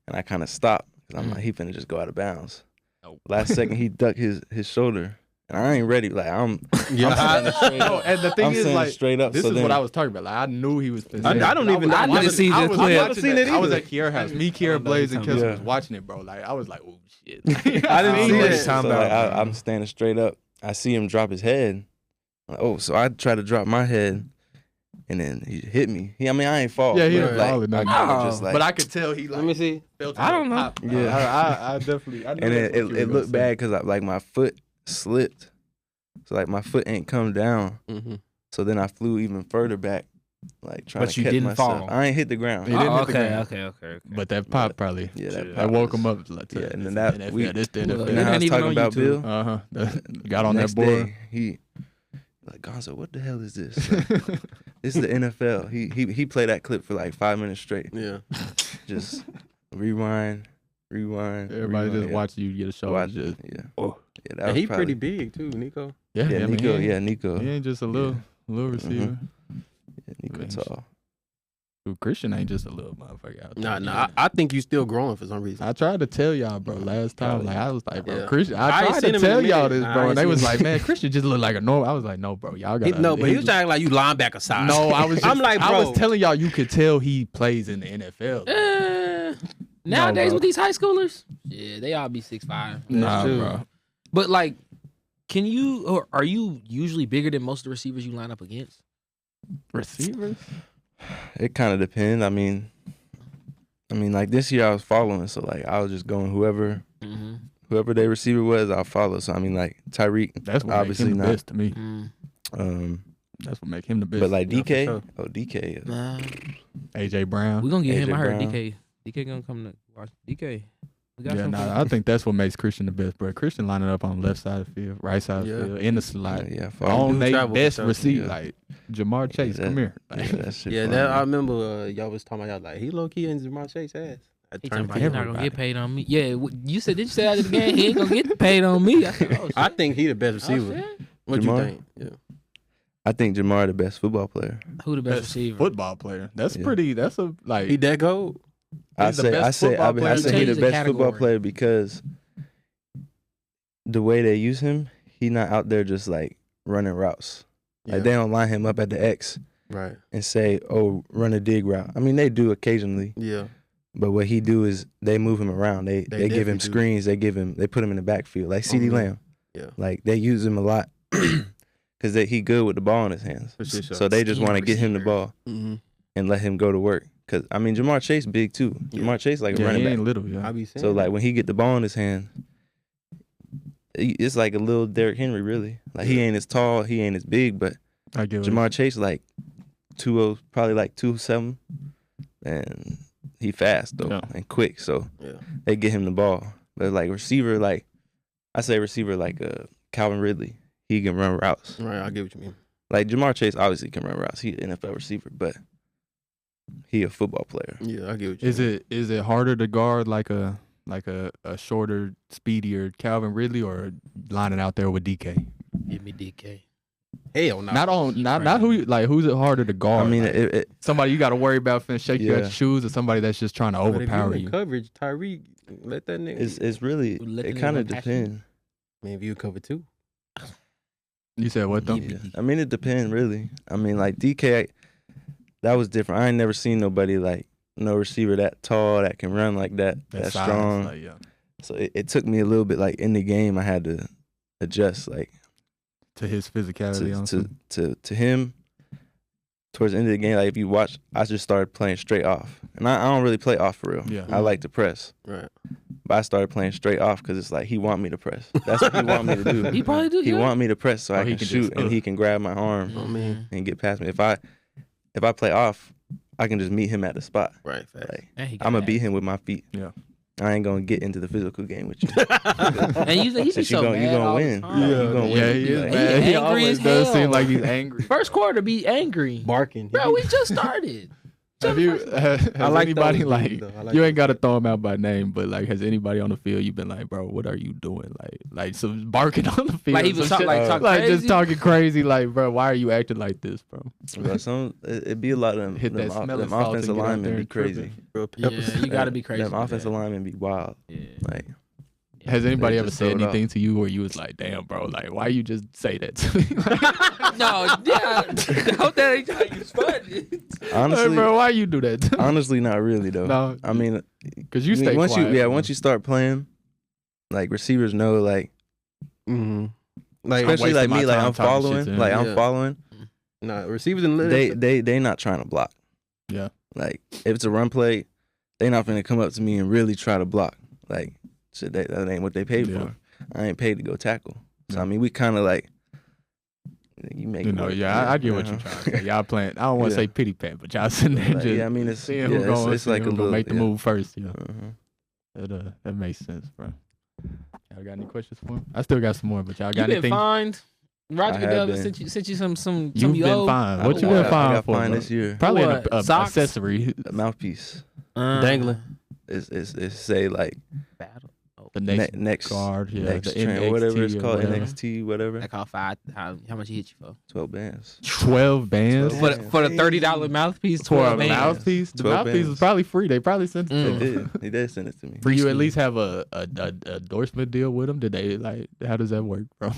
and I kind of stop because I'm like, he finna just go out of bounds. Nope. Last second, he ducked his shoulder, and I ain't ready. Like I'm Yeah. standing straight No, up. and the thing I'm is, standing like, straight up. this so is then, what I was talking about. Like, I knew he was. I don't even know. I never seen this clip. I Never was seen it I was either. at Kiera's house. Me, Kiera, know Blaze, what and you're Kelsey talking was watching it, bro. Like, I was like, oh shit. I didn't so see like- that. so Time like, out. I'm standing straight up. I see him drop his head. Like, oh, so I try to drop my head, and then he hit me. I mean, I ain't fall. Yeah, he but, didn't like, fall or nothing. I kinda Oh. just like, But I could tell he like. Let me see. felt I don't know. pop. Yeah. I definitely. I knew and that's what you were it gonna looked say. bad because like my foot slipped, so like my foot ain't come down. Mm-hmm. So then I flew even further back, like trying But to you catch didn't myself. fall. I ain't hit the ground. He didn't hit the ground. Okay. But that pop probably. Yeah, that That pop woke was- him up. Like, Yeah, and this then that NFL, we- this the Look, NFL. You know It how I ain't was even talking on about YouTube. Bill? Got on Next that board. day, he like Gonzo. What the hell is this? Like, this is the NFL. He played that clip for like 5 minutes straight. Yeah. Just rewind. Everybody rewind, just yeah. watching you get a show. Watch, Just, yeah. oh. Yeah, that And was he probably, pretty big too, Nico. yeah, Yeah, I mean, Nico. he, Yeah, Nico. he ain't just a little receiver. Yeah, Nico Man, tall. Dude, Christian ain't just a little motherfucker out there. Nah. I think you still growing for some reason. I tried to tell y'all, bro, last time. Probably. Like, I was like, bro, Yeah. Christian. I I ain't tried seen to him in a tell y'all minute. this, Nah, I bro. ain't And they seen was him. like, man, Christian just look like a normal. I was like, no, bro, y'all He, got no, but he was trying like you linebacker size. No, I was. Just, I'm like, I bro. was telling y'all, you could tell he plays in the NFL. Nowadays bro. with these high schoolers, yeah, they all be 6'5". Nah, true. bro. But like, can you or are you usually bigger than most of the receivers you line up against? Receivers. It kind of depends. I mean, like this year I was following, so like I was just going whoever their receiver was, I'll follow. So I mean, like Tyreek, That's what obviously makes him the not. best to me. Um, That's what make him the best. but like Yeah, for DK, sure. DK, Nah, AJ Brown. we gonna get him. AJ I heard Brown. DK gonna come to watch DK. We got Yeah, some nah, I think that's what makes Christian the best, bro. Christian lining up on the left side of the field, right side of Yeah. the field, in the slot. yeah, On do they travel for best sure. receiver, Yeah. like Jamar Chase. that- Come here. yeah, Like, that shit. Yeah, fun, that I man. remember y'all was talking about y'all like he low key in Jamar Chase ass. I He turned talking about he's not gonna everybody. get paid on me. Yeah, you said, did you say after the game he ain't gonna get paid on me? I said, oh, shit. I think he the best Oh, receiver. shit. What Jamar? you think? Yeah. I think Jamar the best football player. Who the best best receiver? football player. That's Yeah. pretty. That's a like. He that gold? I He's the say best football I player. say he the Change the best football category. player because the way they use him, he not out there just like running routes. Yeah. Like they don't line him up at the X Right. and say, "Oh, run a dig route." I mean, they do occasionally, Yeah. but what he do is they move him around. They give him definitely do. screens. They put him in the backfield like CeeDee yeah. Lamb. Yeah. Like they use him a lot because he good with the ball in his hands. For sure. So they just want to get him the ball Mm-hmm. and let him go to work. Cause I mean Jamar Chase big too. Jamar Chase like a Yeah, running he back. ain't little. Yeah. I be saying So like when he get the ball in his hand, it's like a little Derrick Henry really. Like he ain't as tall, he ain't as big, but I get what Jamar Chase like 2.0, probably like 2.7, and he fast though and quick. So they get him the ball. But like receiver, like I say receiver like Calvin Ridley, he can run routes. Right, I get what you mean. Like Jamar Chase obviously can run routes. He an NFL receiver, but he a football player. Yeah, I get what you mean. Is it harder to guard like a shorter, speedier Calvin Ridley or lining out there with DK? Give me DK. Hell no. Not who who's it harder to guard? I mean, like, somebody you got to worry about finna shake you out Yeah. your shoes, or somebody that's just trying to But if overpower in you. coverage, Tyreek, let that nigga. it's really Let it the kind of nigga pass depends. Man, if you cover too. You said what though? Yeah. I mean, it depends really. I mean, like DK, that was different. I ain't never seen nobody like no receiver that tall that can run like that. That's size, strong. like, yeah. So it took me a little bit like in the game. I had to adjust like To his physicality. to him. Towards the end of the game, like if you watch, I just started playing straight off, and I don't really play off for real. Yeah. I like to press, Right. but I started playing straight off because it's like he want me to press. That's what he want me to do. He probably do. He want me to press so I he can can shoot just, and he can grab my arm Oh man. and get past me. If I play off, I can just meet him at the spot. Right. Fast. Like And he got I'm gonna that. beat him with my feet. Yeah. I ain't gonna get into the physical game with you. And he's Since so you mad gonna all win. the time. You gonna yeah, win. he is Like, mad. he He angry always as does hell. seem like he's angry. First quarter, be angry. Barking. Bro, we just started. Have you? Has I like anybody those like? dudes, though. I like You ain't those got to throw him out by name, but like, has anybody on the field you been like, bro, what are you doing? Like some barking on the field, Like he was some talk, shit, talking like crazy. just talking crazy. Like, bro, why are you acting like this, bro? Bro, it be a lot of them. Hit that them, smelling them salt offensive and get out there linemen be and trip crazy. it. Yeah, you got to be crazy. Them for offensive that. linemen be wild. Yeah. Like Has anybody They ever just said throw it anything to you where you was like, damn, bro, like, why you just say that to me? No, yeah. Hope that ain't how you spun it. honestly, Hey, bro, why you do that? To me? honestly, not really though. No, I mean, because you stay once quiet. once you start playing, like receivers know, like Mm-hmm. Like I'm especially wasting like my me, like time I'm talking shit following, to him. like Yeah. I'm following. nah, receivers in They not trying to block. Yeah. Like if it's a run play, they not gonna come up to me and really try to block. Like shit, that ain't what they paid Yeah. for. I ain't paid to go tackle. So Yeah. I mean, we kind of like you make. You it know, work. yeah, I get what you're trying to say. Y'all playing. I don't want to Yeah. say pity pat, but y'all sitting there Like, just yeah, I mean, it's seeing yeah, who going, it's like a who gonna little make the move first. Yeah, that makes sense, bro. Y'all got any questions for him? I still got some more, but y'all You got been anything? fined. Roger I have Goodell been. sent you some You've been yo. fined. What you been I fined got for? fined bro? this year. Probably What? an Socks? accessory. A mouthpiece. Dangling. It's say like Battle. The next next guard, yeah, next the train, NXT whatever it's or called, whatever. NXT, whatever. Like how much he hit you for? 12 bands. 12 bands 12 For the $30 mouthpiece, for 12 a bands. mouthpiece. The 12 mouthpiece was bands. probably free. They probably sent it They to him. did. He did send it to me. Do you at least have a endorsement deal with them? Did they like? How does that work, bro?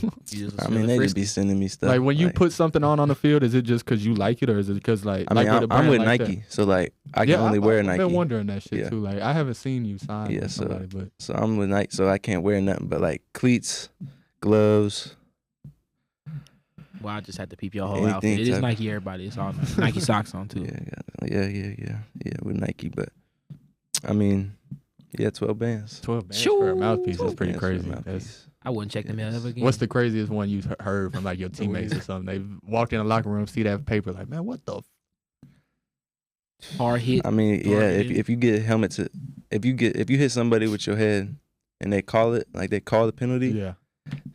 I mean, they just be sending me stuff. Like when you put something on the field, is it just because you like it, or is it because like? I mean, like a I'm brand with like Nike, that? so like I can only wear I've Nike. been wondering that shit Yeah. too. Like I haven't seen you sign Yeah, with so- somebody, but So I'm with Nike, so I can't wear nothing but like cleats, gloves. Well, I just had to peep your whole Anything outfit. It is type- Nike, everybody. It's all Nike socks on too. Yeah, with Nike. But I mean, yeah, 12 bands. 12 bands for a Shoo. mouthpiece is 12 pretty bands for a crazy. mouthpiece. That's, I wouldn't check the mail ever again. what's the craziest one you've heard from like your teammates or something? They walked in the locker room, see that paper, like, man, what the? hard hit? I mean, yeah, Targeted. if you get a helmet to, if you hit somebody with your head and they call it, like they call the penalty, Yeah,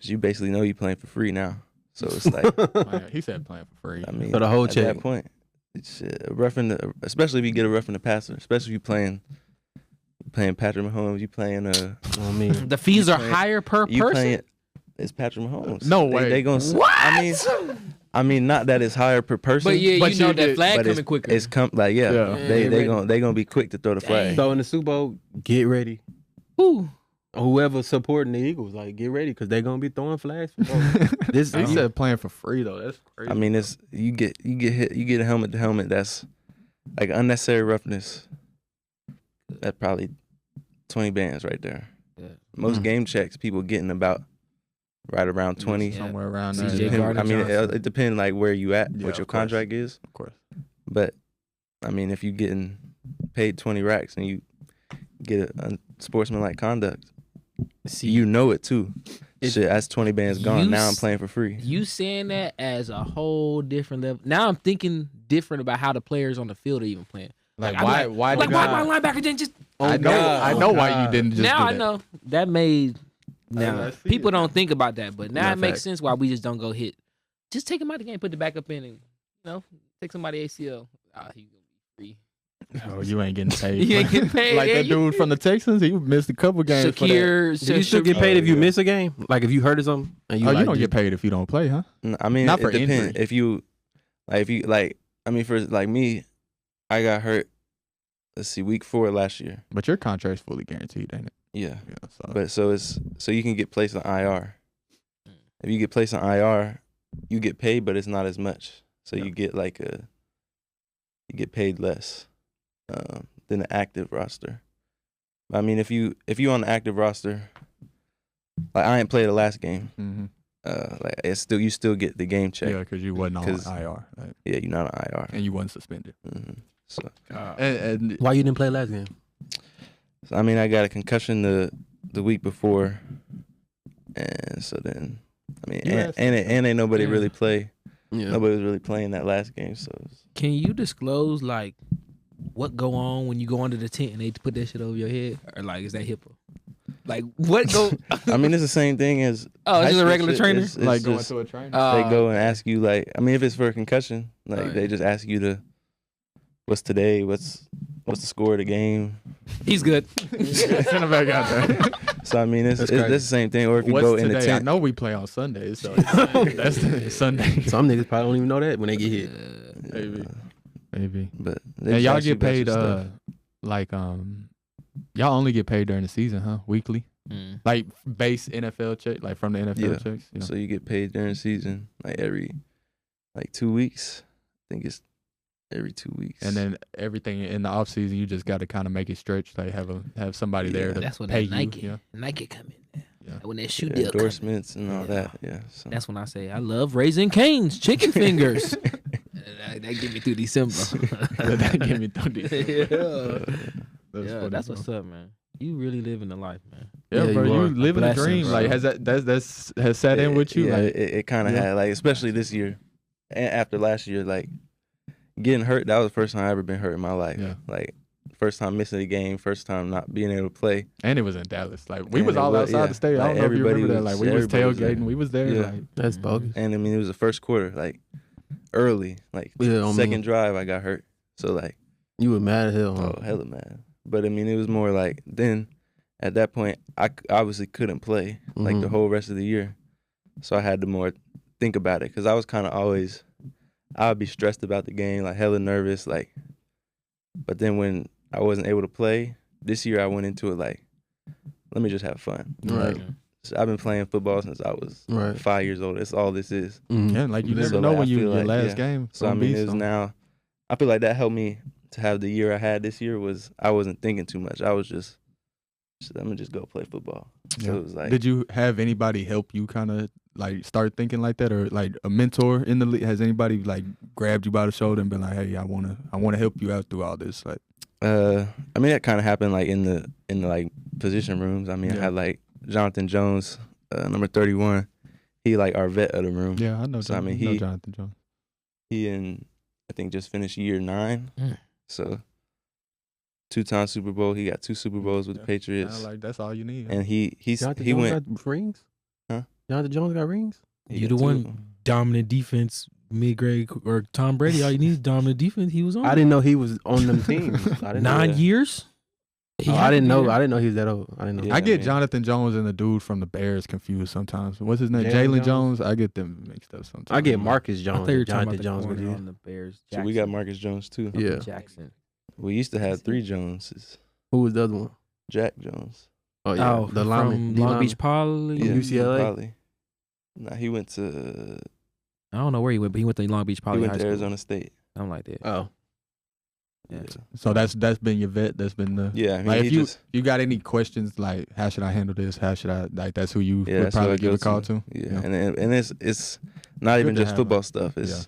you basically know you're playing for free now. So it's like, Man, he said playing for free. I mean, For the whole at check. that point, it's roughing the, especially if you get a roughing the passer, especially if you playing Patrick Mahomes, you playing I mean, The fees you are playing- higher per you person. playing, it's Patrick Mahomes. No They- way. They gonna What? I mean, not that it's higher per person. But yeah, But you know you that did- flag but coming quicker. It's like yeah, Yeah. they ready. gonna be quick to throw the flag. so in the Super Bowl, get ready. Ooh. Whoever supporting the Eagles, like get ready because they're gonna be throwing flags. For both. He said playing for free though. That's crazy. I mean, it's you get hit, you get a helmet to helmet. That's like unnecessary roughness. That's probably 20 bands right there. Yeah. Most game checks, people getting about right around 20. Yeah. somewhere around CJ there. Gardner Yeah, I mean, Johnson. it depends like where you at, Yeah, what your of course. contract is. of course. But I mean, if you getting paid 20 racks and you get a unsportsmanlike conduct. See, you know it too. Shit, that's 20 bands gone. Now I'm playing for free. You saying that as a whole different level. Now I'm thinking different about how the players on the field are even playing. Like why why my linebacker didn't just? I know why you didn't just. Now do I that. know that made. Now I see people it. don't think about that, but now Not it makes fact. sense why we just don't go hit. Just take him out of the game, put the backup in, and take somebody ACL. He's gonna be free. Oh, you ain't getting paid. You ain't getting paid. Like that dude from the Texans, he missed a couple games. For that. Shakir, Do you still get paid if you yeah. miss a game? Like if you hurt or something? And You don't get paid if you don't play, huh? I mean, Not it for depends. injury. If you for like me, I got hurt. Let's see, week 4 last year. But your contract's fully guaranteed, ain't it? Yeah, Yeah. So. but so you can get placed on IR. If you get placed on IR, you get paid, but it's not as much. So you get you get paid less than the active roster. I mean, if you on the active roster, like I ain't played the last game. Mm-hmm. Like you still get the game check. Yeah, because you wasn't on 'Cause- IR, right? Yeah, you're not on IR. And you wasn't suspended. So And Why you didn't play last game? I mean, I got a concussion the week before, and so then I mean, You asked and ain't nobody Yeah. really play. Yeah. Nobody was really playing that last game. So Can you disclose like what go on when you go under the tent and they put that shit over your head, or like is that HIPAA? Like what go? I mean, it's the same thing as Oh, it's high just a school regular shit. trainer? It's like going just- to a trainer. they go and ask you like, I mean, if it's for a concussion, like Right. they just ask you to, what's today? What's the score of the game? He's good. Send him back out there. So I mean, it's That's the crazy. same thing. Or if you What's go in the today? I tent, know we play on Sundays, so that's Sunday. Some niggas probably don't even know that when they get hit. Maybe. Maybe. but they And just y'all ask you get about your paid stuff. like y'all only get paid during the season, huh? Weekly? Like base NFL check, like from the NFL Yeah. checks. You know? So you get paid during the season, like every 2 weeks. I think it's every 2 weeks. And then everything in the off season, you just got to kind of make it stretch. Like have somebody there Yeah. to That's when pay that Nike, you. Yeah. Nike come in there. Yeah. When that shoe Yeah, deal come in. endorsements and all Yeah. that. Yeah. So. That's when I say I love Raising Cane's chicken fingers. that get me through December. That get me through this. Yeah, that's what's up, man. You really living the life, man. Yeah, Yeah, bro, you you are. living a Blessing, dream. bro. Like has has sat in with you? Yeah, Like it kind of Yeah. had, like, especially this year and after last year, like getting hurt. That was the first time I ever been hurt in my life. Yeah. Like first time missing a game, first time not being able to play. and it was in Dallas. Like we And was it all was- outside yeah. the stadium. I Like, don't know if you everybody remember that. was- Like we was everybody was there. tailgating. We was there. Yeah. Like That's bogus. And I mean, it was the first quarter, like early, like Yeah, I second mean, drive, I got hurt. So like, you were mad as hell, huh? oh hella mad. But I mean, it was more like then at that point, I obviously couldn't play like the Mhm. whole rest of the year. So I had to more think about it because I was kind of always, I would be stressed about the game, like hella nervous, like. But then when I wasn't able to play this year, I went into it like, let me just have fun. Right. Like, so I've been playing football since I was Right. 5 years old. That's all this is. Mhm. yeah, like you So, never like, know I when you feel your like, last yeah. game. So I gonna mean, be it was some- now. I feel like that helped me to have the year I had this year. Was I wasn't thinking too much. I was just I'm gonna just go play football. Yeah. So it was like, Did you have anybody help you kind of like start thinking like that, or like a mentor in the league? Has anybody like grabbed you by the shoulder and been like, "Hey, I wanna help you out through all this"? Like, I mean, that kind of happened like in the like position rooms. I mean, I Yeah. had like Jonathan Jones, number 31. He like our vet of the room. yeah, I know. So, I mean, know he- Jonathan Jones. He and I think just finished year 9. Mm. So 2-time Super Bowl. He got 2 Super Bowls with Yeah. the Patriots. Kinda like that's all you need. And he Jonathan he Jones went. got rings? Huh? Jonathan Jones got rings? he You got the 2 of one them. dominant defense, mid-grade, or Tom Brady. All you need is dominant defense. He was on I didn't know he was on them teams. I didn't know 9 that. years. He Oh, had I to didn't be know. there. I didn't know he was that old. I didn't know. Yeah. I get man. Jonathan Jones and the dude from the Bears confused sometimes. What's his name? Jalen Jalen Jones? Jones. I get them mixed up sometimes. I get Marcus I Jones. thought you were and talking Jonathan Jones. about the with corner you. on the Bears. So we got Marcus Jones too. Yeah. Jackson. We used to have 3 Joneses. Who was the other one? Jack Jones. Oh yeah, Oh, the lineman. from Long Beach Poly. From UCLA? Probably. Nah, he went to I don't know where he went, but he went to Long Beach Poly. he went High to School. Arizona State. Something like that. Oh, Yeah. So that's been your vet. That's been the. Yeah, I mean, Like he if you just you got any questions like how should I handle this? How should I like that's who you yeah, would that's who probably I give go a call to. Yeah, Yeah. and it's not Good even to just have football him. stuff. It's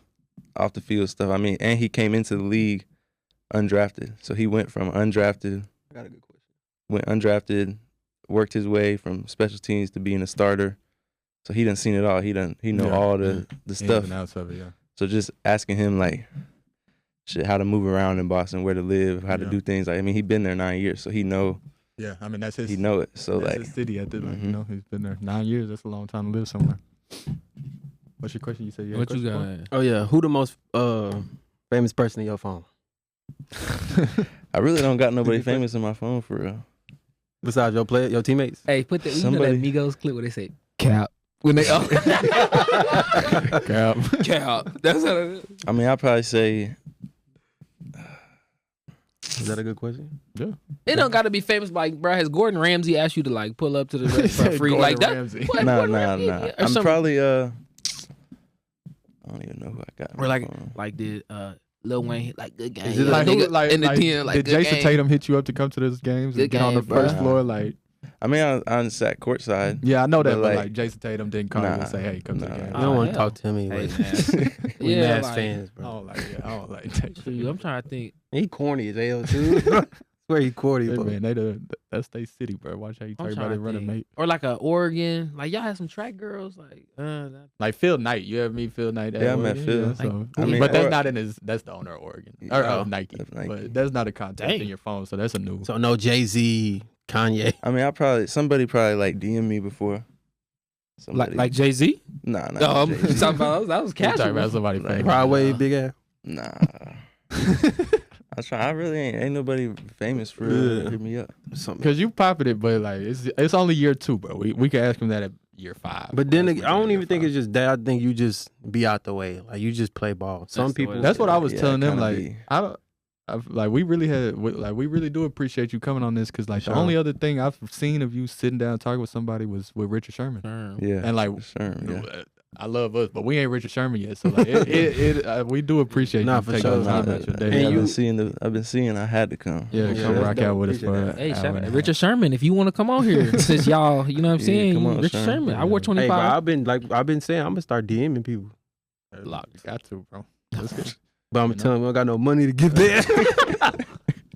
off the field stuff. I mean, and he came into the league undrafted. So he went from undrafted. I got a good question. Went undrafted, worked his way from special teams to being a starter. So he done seen it all. He know all the stuff. Ins and outs of it, yeah. So just asking him like, shit, how to move around in Boston, where to live, how to do things. Like, I mean, he been there 9 years, so he know. Yeah, I mean that's his. He know it. So that's like his city at the you know he's been there 9 years. That's a long time to live somewhere. What's your question? You said you had What a you question got? Oh yeah, who the most famous person in your phone I really don't got nobody famous in my phone for real. besides your teammates? Hey, put that. You know Somebody- that Migos clip where they say cap when they Cap. cap. That's how it is. I mean, I'll probably say Is that a good question? It don't got to be famous. Like, bro, has Gordon Ramsay asked you to like pull up to the restaurant free? Like that? What, nah. Gordon Ramsay? Or I'm some- probably I don't even know who I got. in Or my like phone. like did Lil Wayne hit like good game? Is it Like, like, nigga in the ten like did good Jason game. Tatum hit you up to come to those games Good and get on the game, first bro. floor? Like, I mean, I sat courtside. yeah, I know that, But, but like, like Jason Tatum didn't call you nah, and say, "Hey, come to the nah. game." You don't want to hell. talk to him anyway. Hey, man. We Yeah, Mavs like- fans, I bro. don't like Tatum. Shoot, I'm trying to think. He corny as hell too. Swear he corny, Hey, bro. man, that's they city, bro. Watch how you I'm talk trying about it to running, think. mate. Or like a Oregon. Like y'all had some track girls. Like that. Like Phil Knight, you ever meet Phil Knight? Yeah, I met Oregon? Phil. Yeah, so, I mean, but that's or- not in his. That's the owner of Oregon or Oh, of Nike. of Nike. But that's not a contact Dang. in your phone, so that's a new. So no Jay-Z, Kanye. I mean, somebody probably like DM me before. Somebody, Like Jay Z. nah, No, I'm Jay-Z. talking about that was You talking casual. about somebody Like, famous. Broadway, big ass. Nah. I really ain't nobody famous for real. Yeah. Hit me up. Something. Because you popping it, but like it's only year 2, bro. We can ask him that at year 5. But then Ask again, him I at don't year even think 5. it's just that. I think you just be out the way. Like you just play ball. Some That's the people. way That's what I was Yeah, telling them. kinda Like be. I don't. Like we really do appreciate you coming on this because like Sure. the only other thing I've seen of you sitting down talking with somebody was with Richard Sherman. Yeah. And like for sure. Yeah. I love us, but we ain't Richard Sherman yet. So like we do appreciate Nah, you for taking sure. the time Nah, out your day. And I've you- been seeing. I had to come. Yeah, Yeah, come that's rock dope. out with us for Appreciate an Hey, hour and a half. Richard Sherman, if you want to come on here, since y'all, you know what I'm Yeah, saying? come on, Richard Sherman. Sherman. I wore Hey, 25. bro, I've been saying I'm gonna start DMing people. Locked. Got to, bro. Let's get- But I'm You know? telling you, I got no money to give there.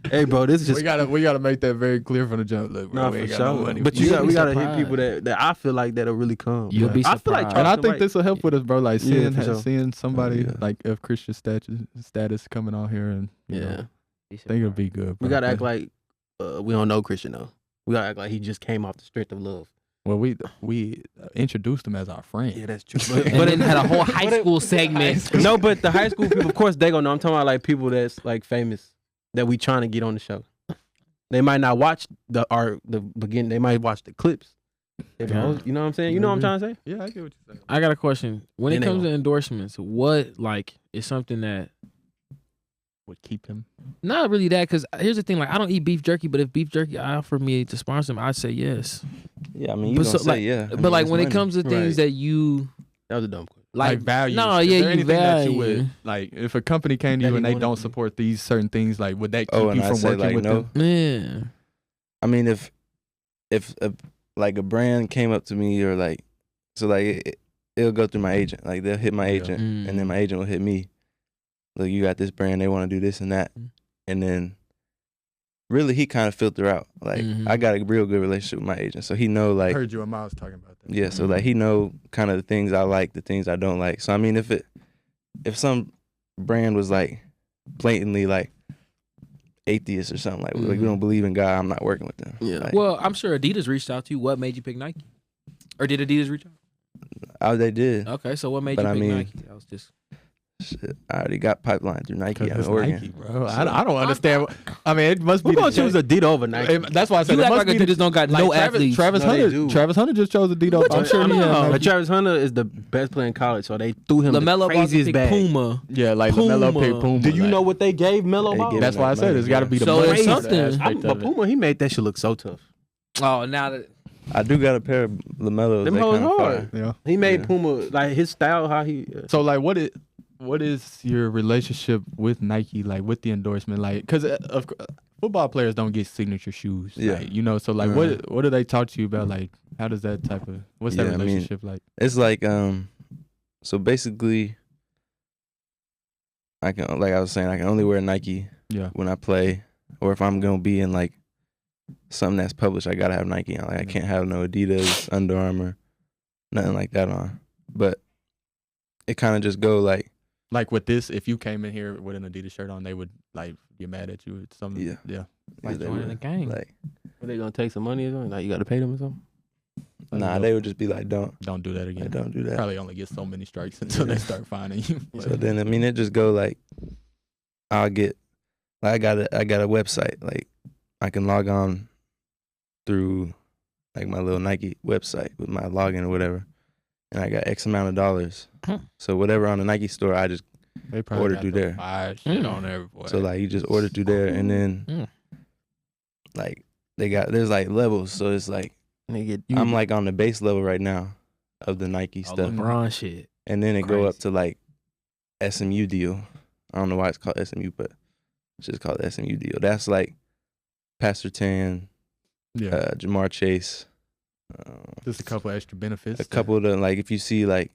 Hey, bro, this is just we gotta make that very clear from the jump. Look, bro, nah, we for ain't got no sure. money. But You'll we be gotta hit surprised. people that I feel like that'll really come. You'll be I feel like surprised. and I talking think like- this will help with us, bro. Like Yeah, seeing for sure. seeing somebody Yeah. like of Christian status coming on here, and you know, Yeah, I think it'll be good. we bro. gotta act like we don't know Christian though. We gotta act like he just came off the strength of love. Well, we introduced him as our friend. Yeah, that's true. but then had a whole high school segment. No, but the high school people, of course, they gonna know. I'm talking about like people that's like famous that we trying to get on the show. They might not watch the beginning. They might watch the clips. You know what I'm saying? You know what I'm trying to say? Yeah, I get what you're saying. I got a question. When Then it they comes go. to endorsements, what like is something that Would keep him. not really that? Because here's the thing: like I don't eat beef jerky, but if beef jerky offered me to sponsor them, I'd say yes. Yeah, I mean, you But gonna so, say like- yeah. I But mean, like it's when it money. comes to things Right. that you That was a dumb question. Like value. No, Is yeah, there you anything that you value. would like if a company came to That you he and they wanted don't to- support these certain things, like would that keep Oh, and you I from say working like with no. them? yeah. I mean, if like a brand came up to me or like, so like it'll go through my agent. Like they'll hit my Yeah. agent, and then Mm. my agent will hit me. Look, you got this brand. They want to do this and that, Mm. and then really he kind of filter out. Like Mhm. I got a real good relationship with my agent, so he know I like heard you and Miles talking about that. yeah. So like he know kind of the things I like, the things I don't like. So I mean, if some brand was like blatantly like atheist or something like we don't believe in God, I'm not working with them. Yeah. Like, Well, I'm sure Adidas reached out to you. What made you pick Nike? Or did Adidas reach out? they did. Okay, so what made But you I pick mean, Nike? I was just Shit, I already got pipeline through Nike out It's of Oregon. Nike, bro. I don't understand. I mean, it must be. We're gonna the choose Adidas over Nike. That's why I said you it act must like be the- Adidas don't got like no Travis, athletes. Travis No, they Hunter. do. Travis Hunter just chose Adidas. I'm sure he had. But Nike. Travis Hunter is the best player in college, so they threw him the LaMelo craziest picked bag. Puma. Yeah, like LaMelo Puma. picked Puma. Do you like- know what they gave Melo They Ball? give That's him why I that said money, it's got to yeah. be the So it's money something. aspect But of it. Puma, he made that shit look so tough. Oh, now that I do got a pair of LaMelos. Them They hoes kind of hard. fire. Yeah. He made Yeah. Puma like his style, how he. So like, what is your relationship with Nike? Like with the endorsement, like because football players don't get signature shoes. Yeah. Like, you know. So like, what do they talk to you about? Like, how does that type of what's that Yeah, I mean, relationship like? It's like so basically, I can like I was saying, I can only wear Nike Yeah. when I play, or if I'm gonna be in like something that's published, I gotta have Nike on. Like I can't have no Adidas, Under Armour, nothing like that on. But it kind of just go like Like with this, if you came in here with an Adidas shirt on, they would like get mad at you. It's something. Yeah. Like they joining would, the gang. Like, Are they gonna take some money or something? Like you got to pay them or something? nah, they would just be like, don't do that again. like, don't do that. Probably only get so many strikes until they start finding you. So then, I mean, it just go like, I'll get, like, I got a website, like, I can log on through, like, my little Nike website with my login or whatever, and I got X amount of dollars. So whatever on the Nike store, I just they probably order got through the there. fire shit on there, boy. So like, you just order through there, and then, like, there's like levels, so it's like, I'm like on the base level right now of the Nike stuff, LeBron shit. and then it go up to like SMU deal. I don't know why it's called SMU, but it's just called SMU deal. That's like Pastor Tan, Jamar Chase. Just a couple extra benefits. A couple of the, like, if you see like,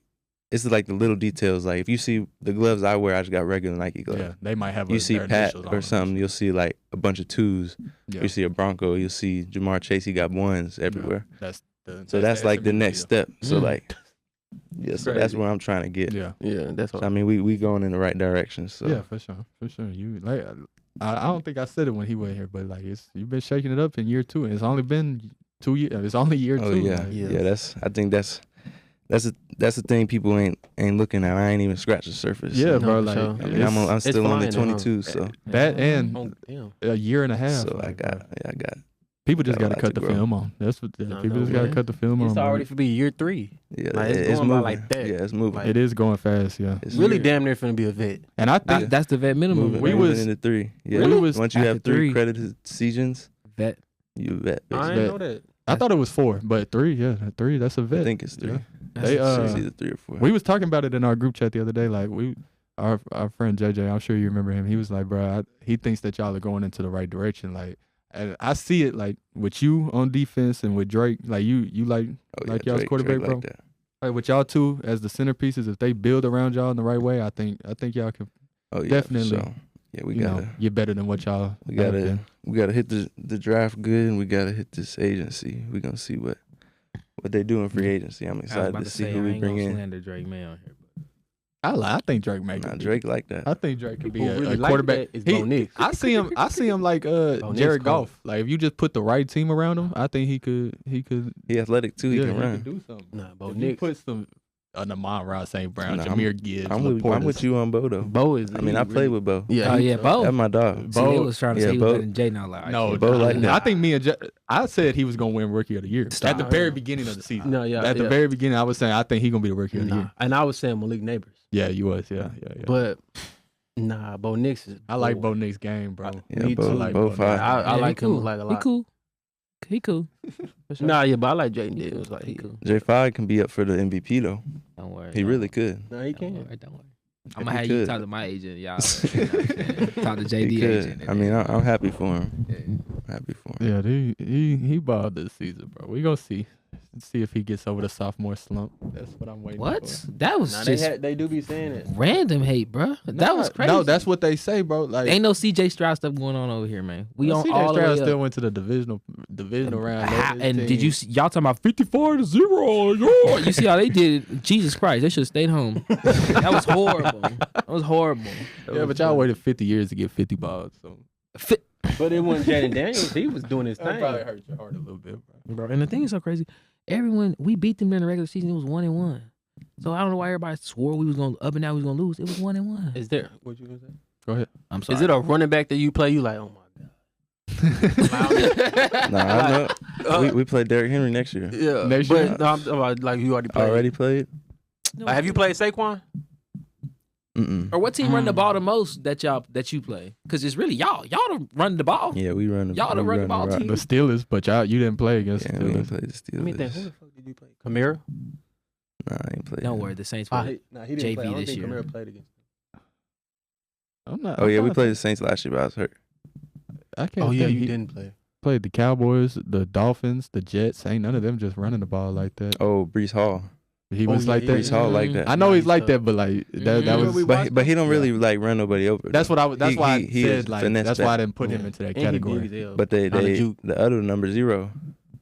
it's like the little details. Like if you see the gloves I wear, I just got regular Nike gloves. Yeah, they might have. You see Pat or something, you'll see like a bunch of twos. Yeah. You see a Bronco, you'll see Jamar Chase. He got ones everywhere. Yeah, that's like the SMU next deal. step. So like, yeah, so that's where I'm trying to get. Yeah, that's. So, I mean, we going in the right direction. So yeah, for sure. You like, I don't think I said it when he was here, but like you've been shaking it up in year 2, and it's only been 2 years. It's only year 2. Oh yeah, like, yeah. I think that's the thing people ain't looking at. I ain't even scratched the surface. Yeah, so. bro. for like sure. I mean, I'm still only flying, 22, so that and Oh, damn. a year and a half. so I like, got people just got a got to lot cut to the grow. film on. That's what No, people just got to man. cut the film on. It's bro. already for be year 3. yeah. Like, it's It's going by moving like that. Yeah, it's moving. It is going fast. Yeah, It's Really, moving. damn near finna be a vet. and I think That's the vet minimum. Moving, we moving was- into 3. Yeah, we was once you after have 3 3. credited seasons, Vet. you vet. I Basically. didn't know that. I thought it was 4, but 3. Yeah, 3. That's a vet. I think it's 3. Yeah. That's They So it's either 3 or 4. we was talking about it in our group chat the other day. Like our friend JJ, I'm sure you remember him. He was like, bro, he thinks that y'all are going into the right direction. Like, and I see it like with you on defense and with Drake. Like you like like y'all's quarterback, bro. Like that. Like with y'all two as the centerpieces, if they build around y'all in the right way, I think y'all can Oh yeah, definitely, For sure. Yeah, we you gotta know get better than what y'all. we have gotta been. we gotta hit the draft good, and we gotta hit this agency. We gonna see what they do in free agency. I'm I was excited about to to see say, who I we ain't bring gonna in. slander Drake May on here. I think Drake make Nah, it. Drake like that. I think Drake could be Who a, really a like quarterback. that is He- Bo Nix. I see him like Nix Jared cold. Goff. Like if you just put the right team around him, I think he could. He athletic too. He can run. do something. Nah, Bo If you Nix. put some Namon Ross St. Brown, Nah, Jameer Gibbs, I'm Laporta. with you on Bo though. Bo is. I mean, I played with Bo. Yeah. Oh yeah, Bo. That's my dog. See, they was trying to yeah, say he was Bo- better than Jay now. Like, No, Bo like that. I think me and I said he was gonna win Rookie of the Year at the Stop. very beginning of the season. No, yeah. At the very beginning, I was saying I think he's gonna be the Rookie of the Nah. Year. And I was saying Malik Neighbors. Yeah, you was. Yeah. But nah, Bo Nix is. I like Bo Nix game, bro. Yeah, Me Bo, too. like Bo Bo fire. Nix. I he like cool. him like a He lot. cool. He cool. For sure. Nah, yeah, but I like Jaden Daniels. Like He cool. J5 can be up for the MVP though. Don't worry. He really could. Nah, he Don't can't. worry. Don't worry. If I'm he gonna have you could. talk to my agent, y'all. You know what I'm saying? Talk to He JD could. agent. I mean, I'm happy for him. Yeah. I'm happy for him. Yeah, he balled this season, bro. We gonna see if he gets over the sophomore slump. That's what I'm waiting What? for. That was Nah, just they do be saying it. random hate, bro. That was crazy. No, that's what they say, bro. Like Ain't no CJ Stroud stuff going on over here, man. We on CJ all the Stroud way still up. went to the divisional round. And did you see, y'all talking about 54-0? Yeah. You see how they did it? Jesus Christ, they should have stayed home. That was horrible. That was horrible. Yeah, but y'all waited 50 years to get 50 balls, so But it wasn't Jaden Daniels. He was doing his that thing. probably hurt your heart a little bit, bro. Bro, and the thing is so crazy. Everyone, we beat them during the regular season. It was 1-1. So I don't know why everybody swore we was going up and down. We was gonna lose. It was 1-1. Is there? What you gonna say? Go ahead. I'm sorry. Is it a running back that you play? You like, oh my god. Nah, I know. We play Derrick Henry next year. Yeah. Next but year? no, I'm about like you already played. Already played? Have you played Saquon? Mm-mm. Or what team run the ball the most that you play? Because it's really y'all. Y'all to run the ball. Yeah, we run. Y'all the we run run ball rock. team. The Steelers, but you didn't play against Yeah, the we didn't Steelers. play the Steelers. Let me think. Who the fuck did you play? Kamara? Nah, I ain't played. Don't worry, the Saints. Nah, Were, he didn't JV play. I don't this think year. Kamara played against. I'm not. Oh yeah, I'm we not- played the Saints last year, but I was hurt. I can't. Oh yeah, think you he didn't play. played the Cowboys, the Dolphins, the Jets. Ain't none of them just running the ball like that. Oh, Brees Hall. He was like that. Brees Hall like that. I know he's like tough. that, but like that Mhm. was. But he don't really like run nobody over. That's though. what I. Was- That's He- why I he said is like. finesse That's why I that. didn't put him into that And he category. big as hell. But On the juke. the other number 0.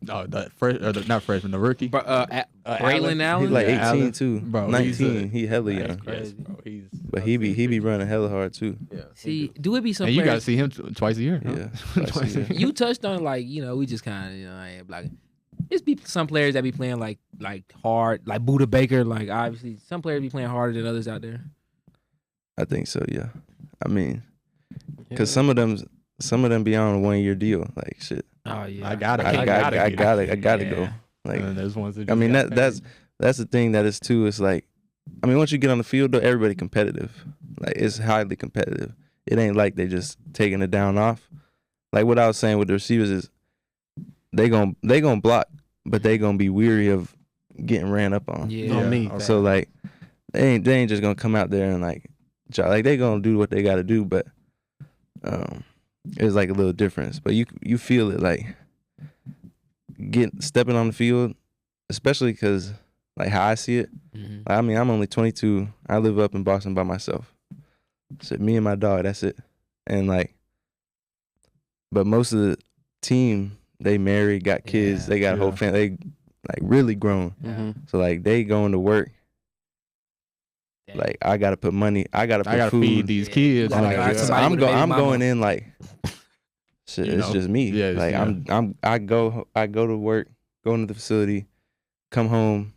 No, not freshman, the rookie. Braylon Allen. Allen. He's like Yeah, 18 Allen. too. Bro, 19. He hella That's young. crazy, bro. He's. But he be running hella hard too. Yeah. See, do it be some And you gotta players? see him twice a year. huh? Yeah. Twice a year. You touched on like we just kind of I ain't blocking. It's be some players that be playing like hard, like Buda Baker. Like obviously, some players be playing harder than others out there. I think so. Yeah. I mean, cause some of them be on a 1-year deal. Like shit. Oh yeah, I got it. I gotta go. Like And there's ones that I mean just got that's the thing that is too. It's like, I mean, once you get on the field, though, everybody competitive. Like it's highly competitive. It ain't like they just taking it down off. Like what I was saying with the receivers is, they gonna block, but they gonna be weary of getting ran up on. yeah. On me. So like, they ain't just gonna come out there and like they gonna do what they gotta do, but it's like a little difference. But you feel it like stepping on the field, especially because like how I see it. Mhm. I mean, I'm only 22. I live up in Boston by myself. So me and my dog, that's it. And like, but most of the team, they married, got kids, Yeah. they got a whole family, they like really grown. Mm-hmm. So like they going to work. Like I gotta put money, I gotta food. feed these Yeah. kids. You gotta Like, guide yeah. somebody I'm with a baby I'm mama. going in like shit. You It's know. just me. Yeah, like yeah. I go to work, go into the facility, come home,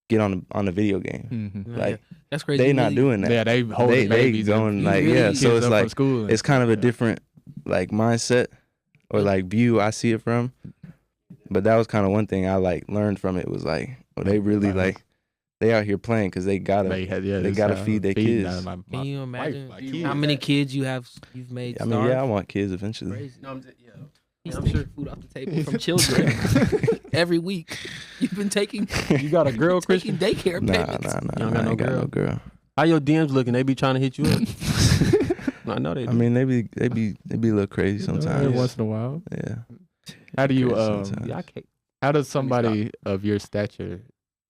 get on the video game. Mhm. Yeah, Like that's crazy. they You not really- doing that. Yeah, they hold They babies going and like really yeah. kids So kids it's up like from school. and it's kind of a stuff, different like mindset or like view I see it from. But that was kind of one thing I like learned from it was like, well, they really like they out here playing because they gotta They had, yeah, they this gotta how feed their feeding kids. my Can you imagine my how kids. many kids you've made? I mean, yeah, I want kids eventually. Crazy. No, I'm just, yeah. He's I'm taking sure. food off the table from children every week. You've been taking You got a girl, taking Christian? daycare Nah, payments. You don't I got no ain't got girl? no girl. How your DMs looking? They be trying to hit you up. I know they do. I mean, they be a little crazy Every sometimes. once in a while. Yeah. How do you Crazy sometimes. yeah, I can't. how does somebody of your stature,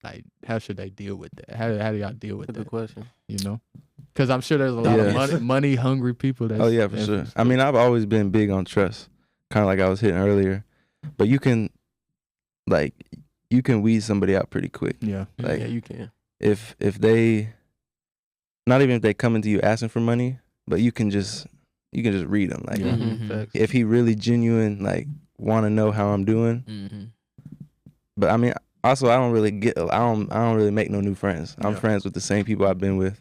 like, how should they deal with that? How do y'all deal with That's a good that? question. You know, because I'm sure there's a lot of Yeah. money hungry people. That's Oh yeah, for sure. I mean, I've always been big on trust, kind of like I was hitting earlier. But you can weed somebody out pretty quick. yeah, Like Yeah, you can. if they, not even if they come into you asking for money, but you can just read them. Like Yeah. Mhm. Facts. if he really genuine, like want to know how I'm doing. Mhm. But I mean, also I don't really make no new friends. I'm Yeah. friends with the same people I've been with,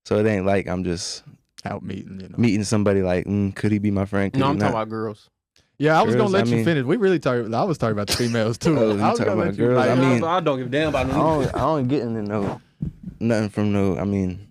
so it ain't like I'm just out meeting. You know, meeting somebody like, could he be my friend? Could No, he I'm talking not? about girls. yeah. I was Girls, gonna let I you mean- finish. We really talking. I was talking about the females too. Oh, you I was talking gonna about let you. girls? Like, I mean- I don't give a damn about I don't get into nothing from no. I mean,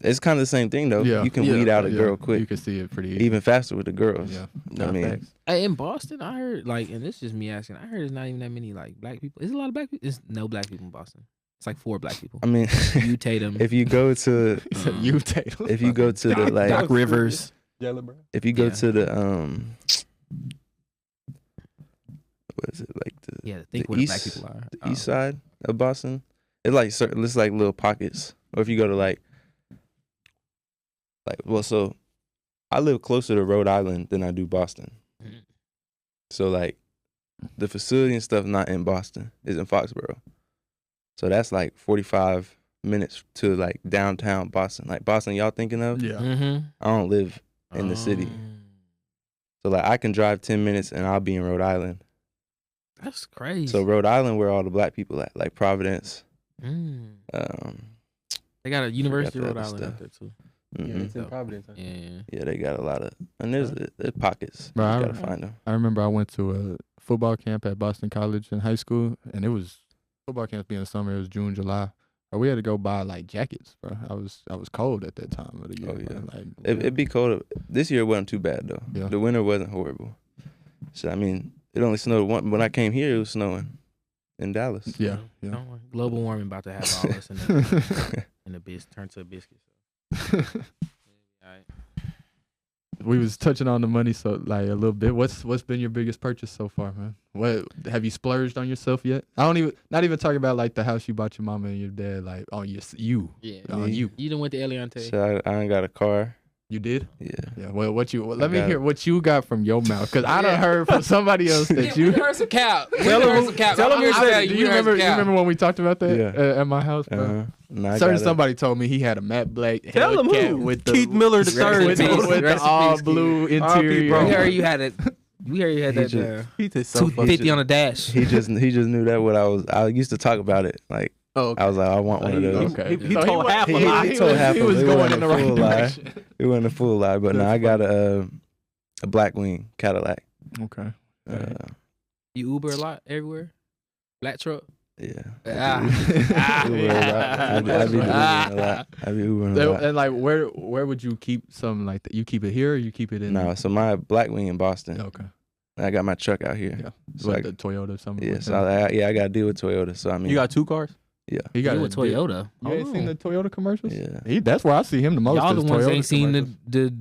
it's kind of the same thing though. Yeah. You can Yeah. weed out a yeah, girl You quick, can see it pretty easy. even faster with the girls. Yeah. I mean, facts. Hey, in Boston, I heard and this is just me asking. I heard there's not even that many like black people. Is a lot of black people? There's no black people in Boston. It's like 4 black people. I mean, You Tatum. if you go to He said, you Tatum. if you go to the like Doc Rivers. Jelly, bro. if you go Yeah. to the what is it like Yeah, think the where the black east- people are. the east side of Boston? It's like certain, it's like little pockets. Or if you go to like well, so I live closer to Rhode Island than I do Boston. Mhm. So like the facility and stuff not in Boston, is in Foxborough. So that's like 45 minutes to like downtown Boston. Like Boston y'all thinking of? Yeah. Mm-hmm. I don't live in the city. So like I can drive 10 minutes and I'll be in Rhode Island. That's crazy. So Rhode Island where all the black people at, like Providence. Mm. Um They got a University of the Rhode other Island stuff. out there too. Yeah, mhm. it's in Providence. Huh? Yeah. Yeah, they got a lot of, and there's pockets. Bro, you I- gotta find them. I remember I went to a football camp at Boston College in high school, and it was football camps being the summer. It was June, July. But we had to go buy like jackets, bro. I was cold at that time of the year. Oh, yeah. bro. Like, It'd be cold. This year it wasn't too bad though. Yeah. The winter wasn't horrible. So I mean, it only snowed one. When I came here, it was snowing in Dallas. yeah, Don't yeah. worry. Global warming about to have all this in the turn to a biscuit. So. All right. we was touching on the money so like a little bit. What's been your biggest purchase so far, man? What have you splurged on yourself yet? Not even talking about like the house you bought your mama and your dad, like on you. Yeah. On you. You done went to Eliante. So I ain't got a car. You did? Yeah. Yeah. Well, let me hear what you got from your mouth, because I done heard from somebody else that We you. heard some cap. Tell them you said. You You remember when we talked about that Yeah. at my house, bro? No, Somebody told me he had a matte black Tell him Hellcat who. with the Keith Miller the third. with Rest in the, peace. with the Rest in all peace, blue R.I.P. interior. bro. We heard you had it. We heard you had He that just- He just so fucking. 250 on the dash. He just knew that what I used to talk about it. Like Oh, okay. I was like, I want one of those. Okay. He told half a he- lie. He told half he of was it. It going wasn't in the a right full lie. direction. It wasn't a full lie, but no, I got a Blackwing Cadillac. Okay. You Uber a lot everywhere? Black truck? Yeah. Ah. Uber a lot. I be Ubering a lot. I be Ubering a lot. And like, where would you keep something like that? You keep it here, or you keep it in? No, so my Blackwing in Boston. Okay. I got my truck out here. Yeah. So With I, the Toyota or something. yeah, like so that? I got to deal with Toyota. So I mean, You got 2 cars? yeah, He got You a with Toyota. You ain't seen the Toyota commercials? yeah. That's where I see him the most. Y'all the is ones Toyota ain't seen commercials.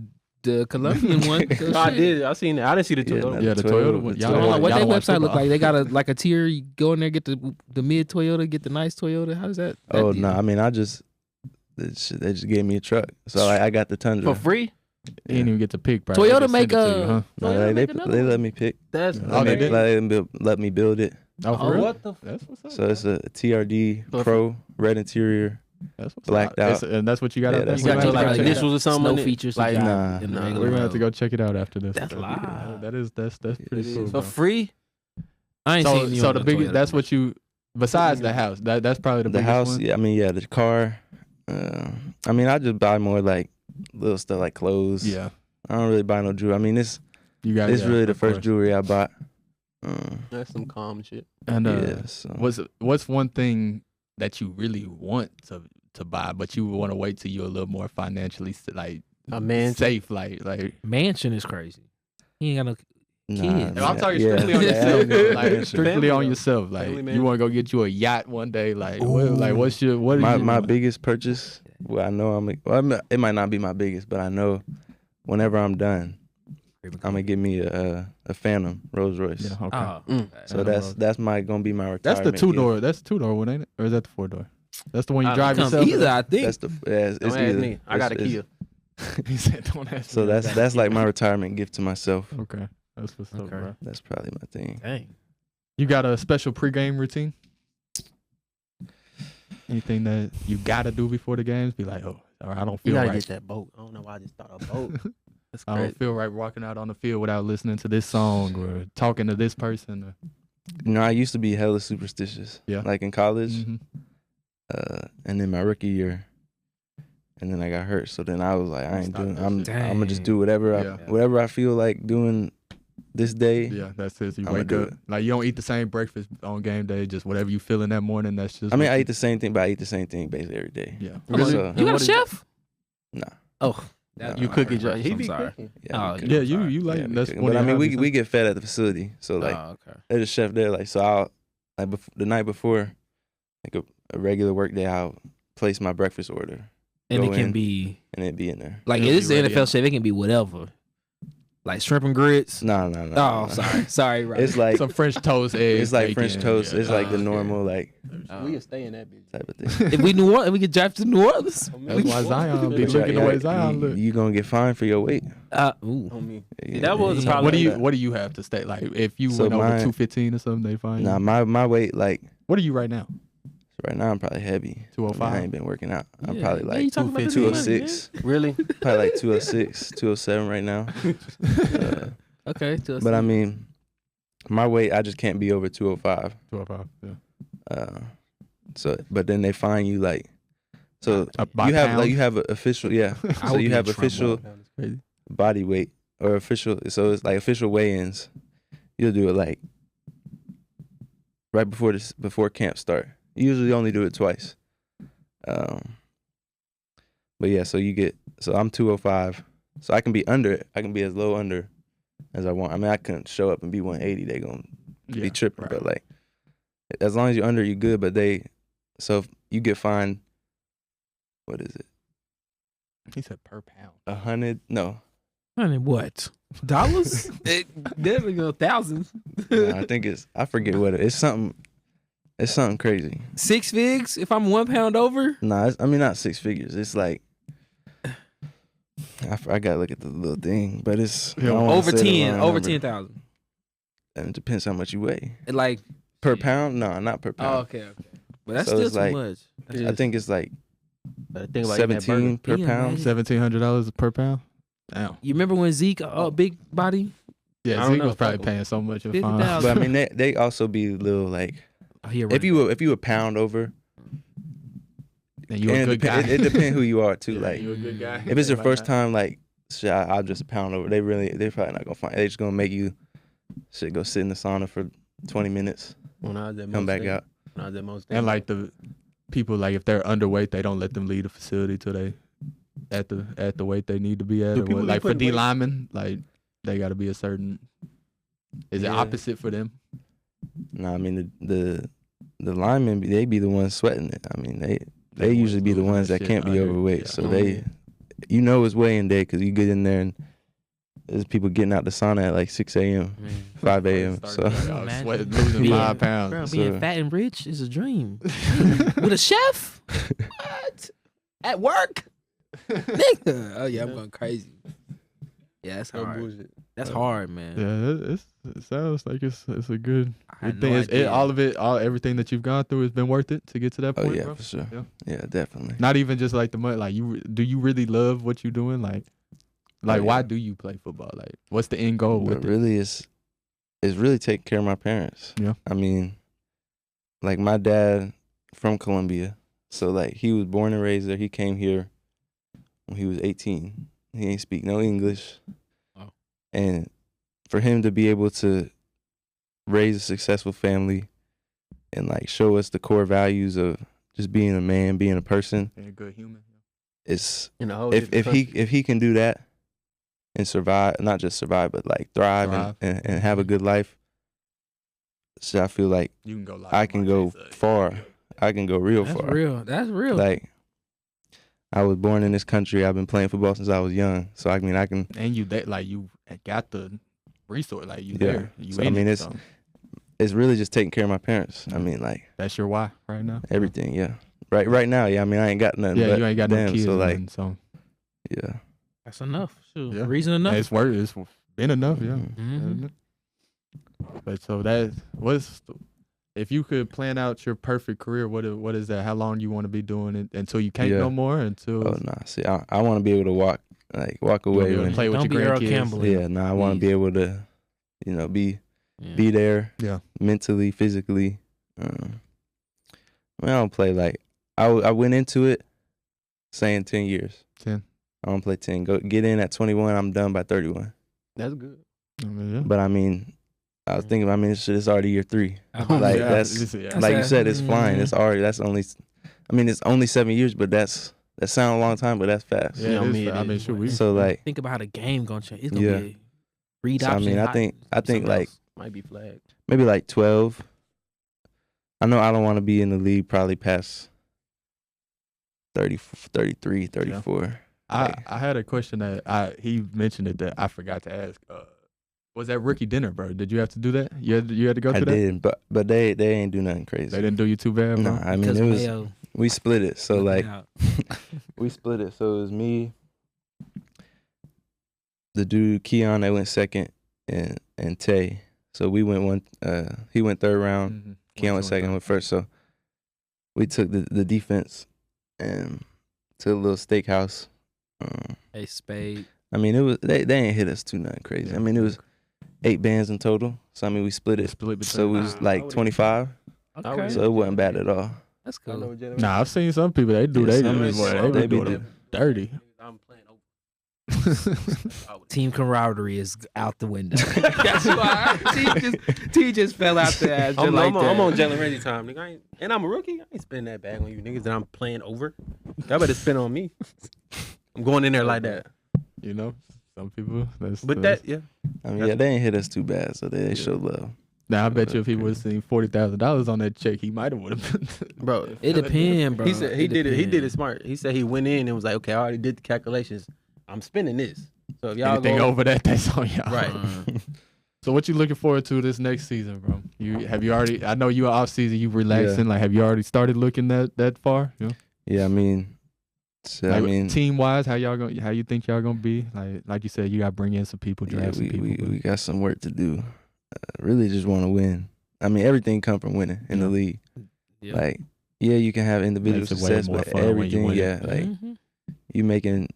the Colombian one. So No, I shit. did. I seen it. I didn't see the Yeah, Toyota. no, Yeah, the Toyota one. Y'all I don't know Y'all what their watch website look football. like. They got a tier. You go in there, get the mid Toyota, get the nice Toyota. How does that? Oh deal? no, I mean they just gave me a truck, so I got the Tundra. For free? He didn't even get to pick. Probably. Toyota They just make send it to you, a- huh? No, Toyota make they another let one? me pick. That's Oh, they did? Let me build it. Oh, for real? what the? That's what's up. So it's a TRD So if- Pro, red interior. That's what's blacked up. out. And that's what you got Yeah, out there. that's You got what your I like check it initials or something? Snow on it? features. Like, Like nah, in the nah. regular We're gonna have to road. go check it out after this. That's live. That's pretty cool. So bro. free? I ain't seen you So on the no biggest. Toyota That's what you. Besides the house, that's probably the The biggest house, one. yeah, I mean, yeah, the car. I mean, I just buy more like little stuff like clothes. Yeah, I don't really buy no jewelry. I mean, this you got. it's yeah, really the of first course. jewelry I bought. That's some calm shit. And Yeah, so. what's one thing that you really want to buy, but you want to wait till you're a little more financially like A man. safe, like. Mansion is crazy. He ain't got no. Nah, kids. I'm talking yeah, strictly on yeah. yourself, though, like Yeah, strictly Family, on though. yourself. Like Family you man. want to go get you a yacht one day, like what's your what? my are you my biggest purchase. Well, I know it might not be my biggest, but I know whenever I'm done, I'm gonna get me a Phantom Rolls Royce. Yeah, okay. Oh, So Phantom that's gonna be my retirement. That's the gift. 2-door. That's the 2-door one, ain't it? Or is that the 4-door? That's the one you I drive come yourself. either. I think. That's the yeah, it's Don't ask either. me. I got a It's- Kia. He said, "Don't ask So me." that's like my retirement gift to myself. Okay. That's what's up, Okay. bro. That's probably my thing. Dang. You got a special pregame routine? Anything that you gotta do before the games? Be like, oh, or I don't You feel gotta right. get that boat. I don't know why I just thought a boat. That's I crazy. don't feel right walking out on the field without listening to this song or talking to this person. Or, You know, I used to be hella superstitious. Yeah. Like in college, Mhm. and then my rookie year, and then I got hurt. So then I was like, I ain't Stop doing. that I'm shit. gonna just Dang. do whatever Yeah. whatever I feel like doing this day. Yeah, that's it. You I'ma wake do up like you don't eat the same breakfast on game day. Just whatever you feeling that morning. That's just. I mean, what I you- eat the same thing, but I eat the same thing basically every day. Yeah. Really? You And got a what is- chef? Nah. Oh, Nah, You cook it, Joe. He I'm be sorry. cooking. Yeah, Oh, we cook. Yeah, I'm sorry. you like Yeah, we that's cook. one But of I your mean, we hobbies, huh? get fed at the facility, so like Oh, okay. there's a chef there. Like so, I'll like the night before, like a regular work day, I'll place my breakfast order And Go it can in. be and it'd be in there. like It'll it is be the ready NFL up. chef. It can be whatever, like shrimp and grits. No. Oh, sorry, right. It's like Some French toast, eggs. it's like French bacon, toast. yeah. It's like the okay. normal like We can stay in that bitch. type of thing. if we New Orleans, we get drafted to New Orleans. That's why Zion be But looking the yeah, way Zion look. you gonna get fined for your weight. Ooh. On me. Yeah, that was yeah. probably What do you have to stay? Like if you So went over mine- 215 or something, they find Nah, you. my weight like What are you right now? right now I'm probably heavy. 205? I ain't been working out. I'm Yeah. probably Yeah, you like talking about the 206. really. Probably like 206, 207 right now. Okay. But I mean, my weight I just can't be over 205. 205. Yeah. So but then they fine you like so By you have pound? like you have an official I so would you be have in trouble. official Crazy. body weight or official so it's like official weigh-ins. You'll do it like right before camp start. You usually only do it twice. But yeah, so I'm 205. So I can be under it. I can be as low under as I want. I mean, I couldn't show up and be 180. They gonna be Yeah, tripping. right. But like, as long as you're under, you good. But so if you get fined, what is it? He said per pound. 100? No, Honey, what? Dollars? Definitely go thousands. Nah, I think I forget what it's something. It's something crazy. 6 figs if I'm 1 pound over? Nah, I mean not 6 figures. It's like I gotta look at the little thing, but it's I don't wanna Over say the 10, wrong over number. 10,000. And it depends how much you weigh. Like Per pound? No, not per Oh, pound. okay. But that's So still it's too like- much. Yeah. I think it's like But think about eating that 17 per Can you pound. imagine? $1,700 per pound. Damn. You remember when Zeke, big body? I Yeah, don't Zeke know. was probably paying so much in fine. 50,000. But I mean, they also be little like Oh, he a if you a pound over, And you a and good guy. it depends who you are too. Yeah, Like you a good guy. if it's your They might first not. time, like shit, I'm just a pound over. They probably not gonna find. They just gonna make you shit go sit in the sauna for 20 minutes, When I was at come Most back State- out. When I was at Most And State, like the people, like if they're underweight, they don't let them leave the facility till they at the weight they need to be at. Do Or people what. be Like for putting D weights? linemen, like they got to be a certain. Is it Yeah. opposite for them? No, I mean the linemen they be the ones sweating it. I mean they They usually be the losing ones that that shit can't be under- overweight. yeah. So Oh, they, yeah. you know, it's weighing day because you get in there and there's people getting out the sauna at like 6 a.m., 5 a.m. So Y'all Imagine. sweating, losing Being- 5 pounds. Bro, So- being fat and rich is a dream. With a chef? What? At work? Nigga. Oh, yeah, I'm going crazy. Yeah, that's no hard. bullshit. That's hard, man. Yeah, it sounds like it's a good I had thing. no It's- idea. everything that you've gone through has been worth it to get to that oh point, yeah, bro. for sure. Yeah. Yeah, definitely. Not even just like the money. Like do you really love what you're doing? Like Oh, why yeah. do you play football? Like what's the end goal But with it? really, it's really taking care of my parents. Yeah. I mean, like my dad from Colombia, so like he was born and raised there. He came here when he was 18. He ain't speak no English, Oh. and for him to be able to raise a successful family and like show us the core values of just being a man, being a person, Being a good human. it's In the whole if he can do that and survive, not just survive, but like thrive. And have a good life. So I feel like You can go live. I can go far. I can go real That's far. real. That's real. Like I was born in this country. I've been playing football since I was young. So I mean, I can. And you like you got the resource. Like you Yeah. there. You So, in I mean, it, it's really just taking care of my parents. I mean, like that's your why right now. everything. Yeah. Right now. Yeah. I mean, I ain't got nothing. Yeah, but you ain't got them, no kids. So or like, nothing, so yeah. That's enough. Shoot. Yeah. Reason enough. it's been enough. Yeah. Mhm. Mhm. But so if you could plan out your perfect career, what is that? How long you want to be doing it until you can't Yeah. no more? Until Oh nah. See, I want to be able to walk you wanna away be able to when. play with Don't your be Earl grandkids. Campbell. Yeah. Nah. I want to be Please. able to, be Yeah. there. Yeah. Mentally, physically. I don't play like I went into it saying 10 years. 10. I don't play 10. Go get in at 21. I'm done by 31. That's good. I mean, yeah. But I mean, I was thinking. I mean, it's already year 3. Oh, Like yeah. that's Yeah. like you That's said, it's that- flying. It's already. That's only. I mean, it's only 7 years, but that sounds a long time, but that's fast. Yeah, You know it is, me, it I mean, is. sure, we So like, Think about how the game gonna change. It's gonna Yeah. be a read so, I option. mean, I think Something like else might be flagged. maybe like 12. I know I don't want to be in the league probably past 30, 33, 34. I had a question that he mentioned it that I forgot to ask. Was that rookie dinner, bro? Did you have to do that? You had to go I through that? did, but they ain't do nothing crazy. They didn't do you too bad, bro? No, I mean because it was Mayo we split it. So looking like out. we split it. So it was me, the dude Keon that went second, and Tay. So we went he went third round. Mm-hmm. Keon went second, went first. So we took the defense and to a little steakhouse. A spade. I mean it was they ain't hit us too nothing crazy. Yeah. I mean it was 8 bands in total. So I mean we split it. Split between. So it was I like would've- 25. Okay. So it wasn't bad at all. That's I know cool. what generation- Nah, I've seen some people they do. Yeah, They some do. is- Boy, they they be do the- them dirty. I'm playing over. Team camaraderie is out the window. That's why T just fell out the ass. I'm on Jalen Ramsey time, nigga. And I'm a rookie. I ain't spending that bag on you niggas that I'm playing over. Y'all better spend on me. I'm going in there like that. You know, some people. But that, yeah. I mean, yeah, they ain't hit us too bad, so they show love. Now I bet you if he would have seen $40,000 on that check, he might have would have been. Bro, It depends, bro. he said he It did it. He did depend. it smart. He said he went in and was like, okay, I already did the calculations. I'm spending this. So if y'all Anything go over that, that's on y'all. right. So what you looking forward to this next season, bro? You already? I know you are off season. You relaxing? Yeah. Like, have you already started looking that far? Yeah. Yeah, I mean, Team wise, how you think y'all gonna be? Like you said, you got to bring in some people, yeah, draft some people. we got some work to do. Really, just want to win. I mean, everything come from winning in the league. Yeah. Like, yeah, you can have individual Makes it way success, more but fun when you everything, win it. yeah, like you making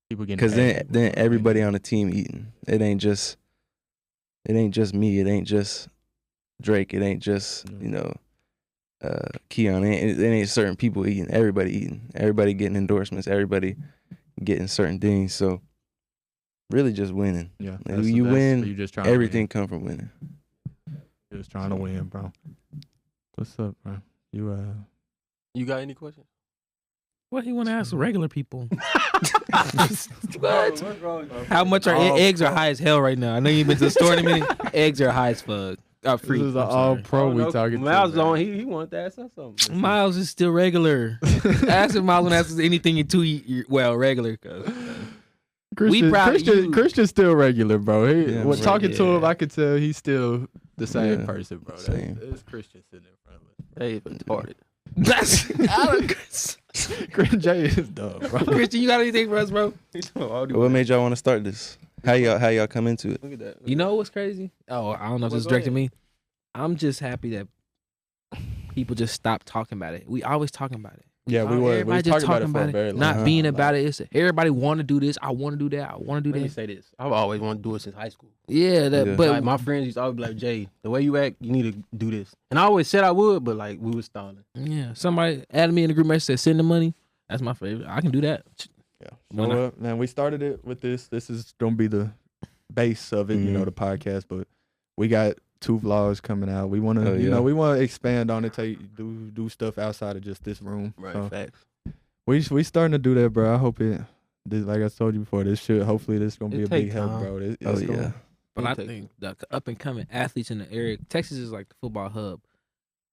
People getting because paid. then everybody on the team eating. It ain't just me. It ain't just Drake. It ain't just Keon. It ain't certain people eating. Everybody eating. Everybody getting endorsements. Everybody getting certain things. So really, just winning. Yeah, Like, you win. You just trying Everything come from winning. Just trying to win, bro. What's up, bro? You got any questions? What he want to ask regular people? What's wrong? How much are eggs are high as hell right now? I know you've been to the store in a minute. Eggs are high as fuck. Free. This is an I'm all sorry. pro we talking Miles to. on. He wanted to ask us something. Miles is still regular. Ask if Miles want to ask us anything in 2 years. Well, regular. We proud of you. Christian's still regular, bro. Yeah, Talking to yeah. him, I could tell he's still the same Yeah, person, bro. same. That's Christian sitting in front of us. Hey, retarded. That's Christian J is dumb, bro. Christian, you got anything for us, bro? What made y'all want to start this? How y'all come into it? Look at that. You know what's crazy? Oh, I don't know if this is Go directed ahead. me. I'm just happy that people just stop talking about it. We always talking about it. Yeah, we were Everybody talking just about it talking for a about very it, long not time. being about it. It's everybody want to do this. I want to do that. I want to do Let me that. say this. I've always wanted to do it since high school. Yeah, that. Yeah. But Like my friends used to always be like, Jay, the way you act, you need to do this. And I always said I would, but like we was stalling. yeah, somebody added me in the group message, said send the money. That's my favorite. I can do that. Yeah. Why So, not? man, we started it with this. This is gonna be the base of it, Mhm. the podcast. But we got 2 vlogs coming out. We want to, Oh, yeah. we want to expand on it. Do stuff outside of just this room. So Facts. we starting to do that, bro. I hope like I told you before, hopefully this gonna be It a big take help, time. bro. It's Oh gonna- yeah. But I Take- think the up and coming athletes in the area, Texas is like the football hub.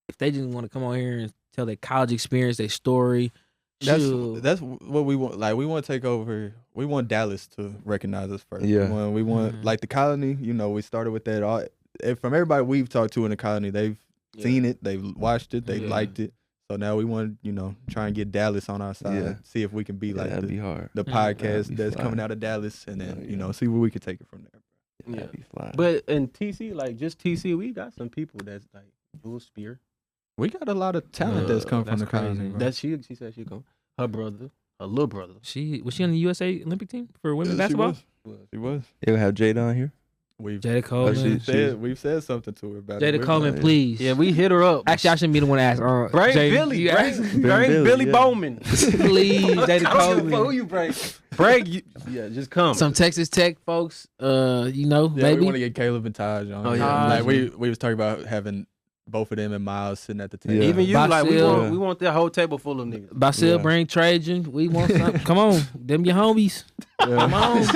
If they just want to come on here and tell their college experience, their story, shoot. That's what we want. Like we want to take over. We want Dallas to recognize us first. Yeah. We want Mhm. like the colony. We started with that. From everybody we've talked to in the colony, they've seen it, they've watched it, they Yeah. liked it. So now we want try and get Dallas on our side. Yeah. See if we can be Yeah, like that'd the, be hard. the Yeah, podcast that'd be that's fly. coming out of Dallas, and then Oh, yeah. see where we can take it from there. Yeah. That'd be fly. But in TC, like just TC, we got some people that's like dual spear. We got a lot of talent that's come from that's the colony. crazy. Bro. That she said she come. Her brother, her little brother. Was she on the USA Olympic team for women's She basketball? was. She was. You gonna have Jada on here? Jada Coleman. We've said something to her about it. Jada Coleman, yeah. please. Yeah, we hit her up. Actually, I shouldn't be the one to ask. Bring Jay, Billy. you Bring, ask- bring Billy, Billy yeah. Bowman. Please, Jada I don't give a fuck who Coleman. you bring. Bring you. Yeah, just come. Some Texas Tech folks, Yeah, we maybe. want to get Caleb and Taj on. Oh, yeah. Like we was talking about having both of them and Miles sitting at the table. Yeah. Even you, like Basil. we want that whole table full of niggas. Basil, Yeah. bring Trajan. We want some. Come on, them your homies. Come on,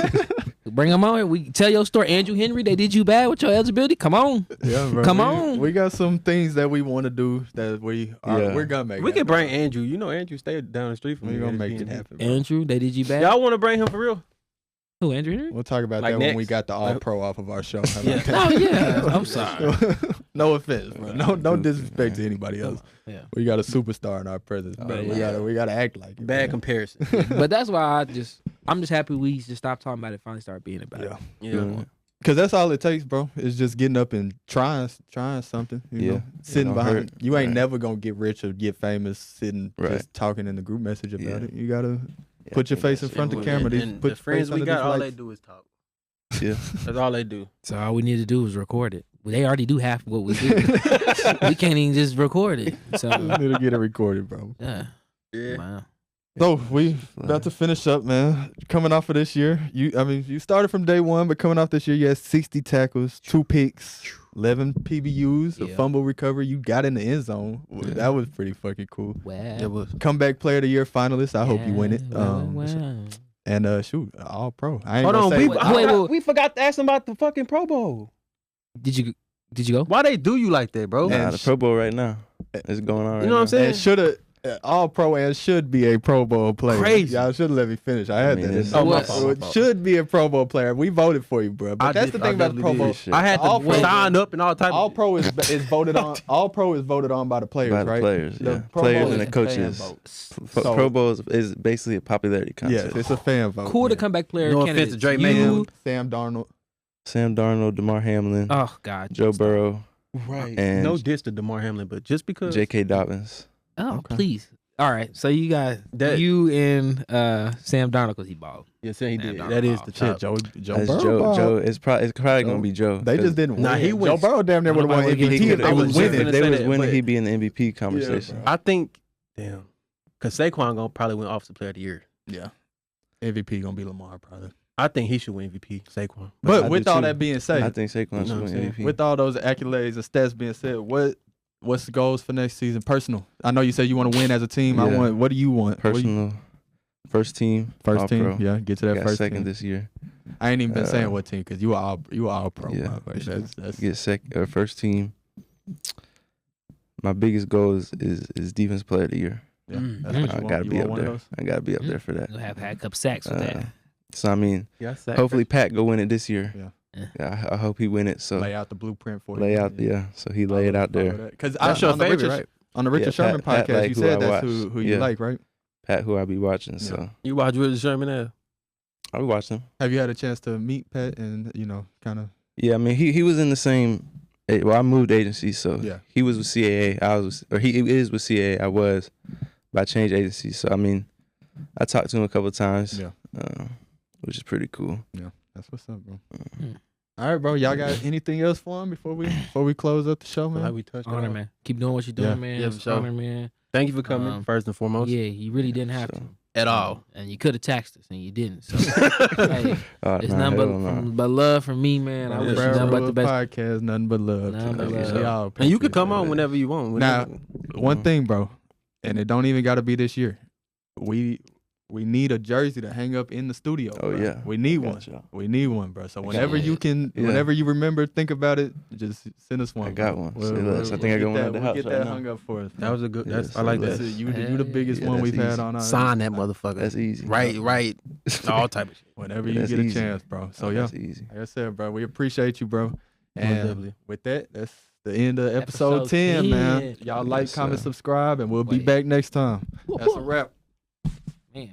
bring them on here. We tell your story. Andrew Henry, they did you bad with your eligibility. Come on. Yeah, bro. Come We- on. We got some things that we want to do that we're gonna make. We can happen. bring Andrew. You know Andrew stayed down the street from me. We're gonna make it happen. Bro. Andrew, they did you bad. Y'all want to bring him for real? Who, Andrew Henry? We'll talk about Like that when we next. got the All Pro off of our show. How Yeah. about that? Oh yeah, I'm sorry. No offense, bro. No disrespect to anybody else. Yeah. We got a superstar in our presence, bro. yeah. We gotta act like it. Bad man. comparison. But that's why I'm just happy we just stopped talking about it. Finally start being about it. Yeah. Yeah. Cause that's all it takes, bro. It's just getting up and trying something. You know, sitting don't behind. hurt. You ain't Right. never gonna get rich or get famous sitting Right. just talking in the group message about Yeah. it. You gotta Yeah, put your I think face in that's front of it. the camera. And Put the friends we got, all they lights. do is talk. Yeah. That's all they do. So all we need to do is record it. They already do half of what we do. We can't even just record it. So Need to get it recorded, bro. yeah. Yeah. Wow. So we about to finish up, man. Coming off of this year, you started from day one, but coming off this year, you had 60 tackles, 2 picks, 11 PBUs, a Yeah. fumble recovery. You got in the end zone. Yeah. That was pretty fucking cool. Wow. It was. Comeback Player of the Year finalist. I hope you win it. Wow. And shoot, All Pro. I ain't Hold gonna on, say. wait. we forgot to ask them about the fucking Pro Bowl. Did you go? Why they do you like that, bro? Nah, And the Pro Bowl right now. It's going on right You know what I'm now. saying? And shoulda All pro and should be a Pro Bowl player. Crazy. Y'all should let me finish. I had mean, that. it's- Oh, my What? fault, my It fault. should be a Pro Bowl player. We voted for you, bro. But that's the thing about the Pro Bowl. Shit. I had All to pro- sign up and all type All of pro is voted on. All pro is voted on by the players, By the right? players, The yeah. Pro Players Bowl and is the a fan coaches. vote. Pro So- Bowl is basically a popularity Yes, contest. it's a fan vote. Cool to man. comeback player No offense candidates. to Drake You- May. Sam Darnold. Sam Darnold, DeMar Hamlin, Oh God. Joe Burrow, Right. and no diss to DeMar Hamlin, but just because J.K. Dobbins. Oh Okay. please. All right. So you got That- you and Sam Darnold because he balled. yes, he Sam did. Darnold That is ball. the Shit, top. Joe That's Burrow. Joe. ball. Joe. It's probably gonna be Joe. They just didn't Nah, win. he Joe went- Burrow damn near would have won Nobody wanna MVP give if him they credit. was I was winning. just They gonna was say winning. that, He'd be in the MVP conversation. bro. I think, damn, because Saquon gonna probably win Offensive Player of the Year. Yeah. MVP gonna be Lamar, probably. I think he should win MVP. Saquon. But I with do all too. that being I said, think Saquon You know should what I'm win saying? MVP. with all those accolades and stats being said, what's the goals for next season? Personal. I know you said you want to win as a team. I Yeah. want. What do you want? What do you- Personal, first team, First all team. pro. Yeah, get to that Got first second team. this year. I ain't even been saying uh, what team because you are all pro. Yeah. motherfucker. That's Get first team. My biggest goal is defense player of the year. yeah, Mm. that's what I you want. gotta You be want up one of there. those? I gotta be up there for that. You'll have had a couple sacks with that. So I mean, Yeah, hopefully Pat go win it this year. Yeah. Yeah, I hope he win it. So Lay out the blueprint for lay you. out, yeah. So he lay it out there. Because That's your on the favorite, Richard, right? on the Richard Yeah, Sherman Pat podcast, like you who said I that's watched. who you Yeah. like, right? Pat, who I be watching. So You watch Richard Sherman now? I be watching him. Have you had a chance to meet Pat and kind of? Yeah, I mean he was in the same. Well, I moved agencies, so Yeah. he was with CAA. He is with CAA. I was, but I changed agencies. So I mean, I talked to him a couple of times. Yeah. Which is pretty cool. Yeah, that's what's up, bro. Mm. All right, bro. Y'all got anything else for him before we close up the show, man? Like we touched Honor, on. man. Keep doing what you're doing, Yeah. man. Yeah, for sure. Honor, man. Thank you for coming, first and foremost. Yeah, you really didn't have So- to. At all. And you could have taxed us, and you didn't. So, hey, it's Nah, nothing hell no. but love from me, man. I Yeah, wish you nothing but the best. podcast, nothing but love. Nothing to but you. love. We all And you can come appreciate on that. whenever you want. Now, whenever- one thing, bro, and it don't even got to be this year. We need a jersey to hang up in the studio. Oh, bro. yeah. we need one. Gotcha. We need one, bro. So got whenever one. you can, Yeah. whenever you remember, think about it. Just send us one. I got bro. one. Say less. I think I got one at the we'll house get right that now. hung up for us. that was a good. Yeah, That's, so I like That's that. it. You the biggest Yeah, one that's we've had easy. on our Sign that motherfucker. That's easy. Right. All type of shit. whenever Yeah, you that's get a easy. chance, bro. So yeah, That's easy. like I said, bro, we appreciate you, bro. And definitely. with that, that's the end of episode Episode 10, man. 10. Y'all like, Yes, comment, sir. subscribe, and we'll be Wait. back next time. That's a wrap. Man.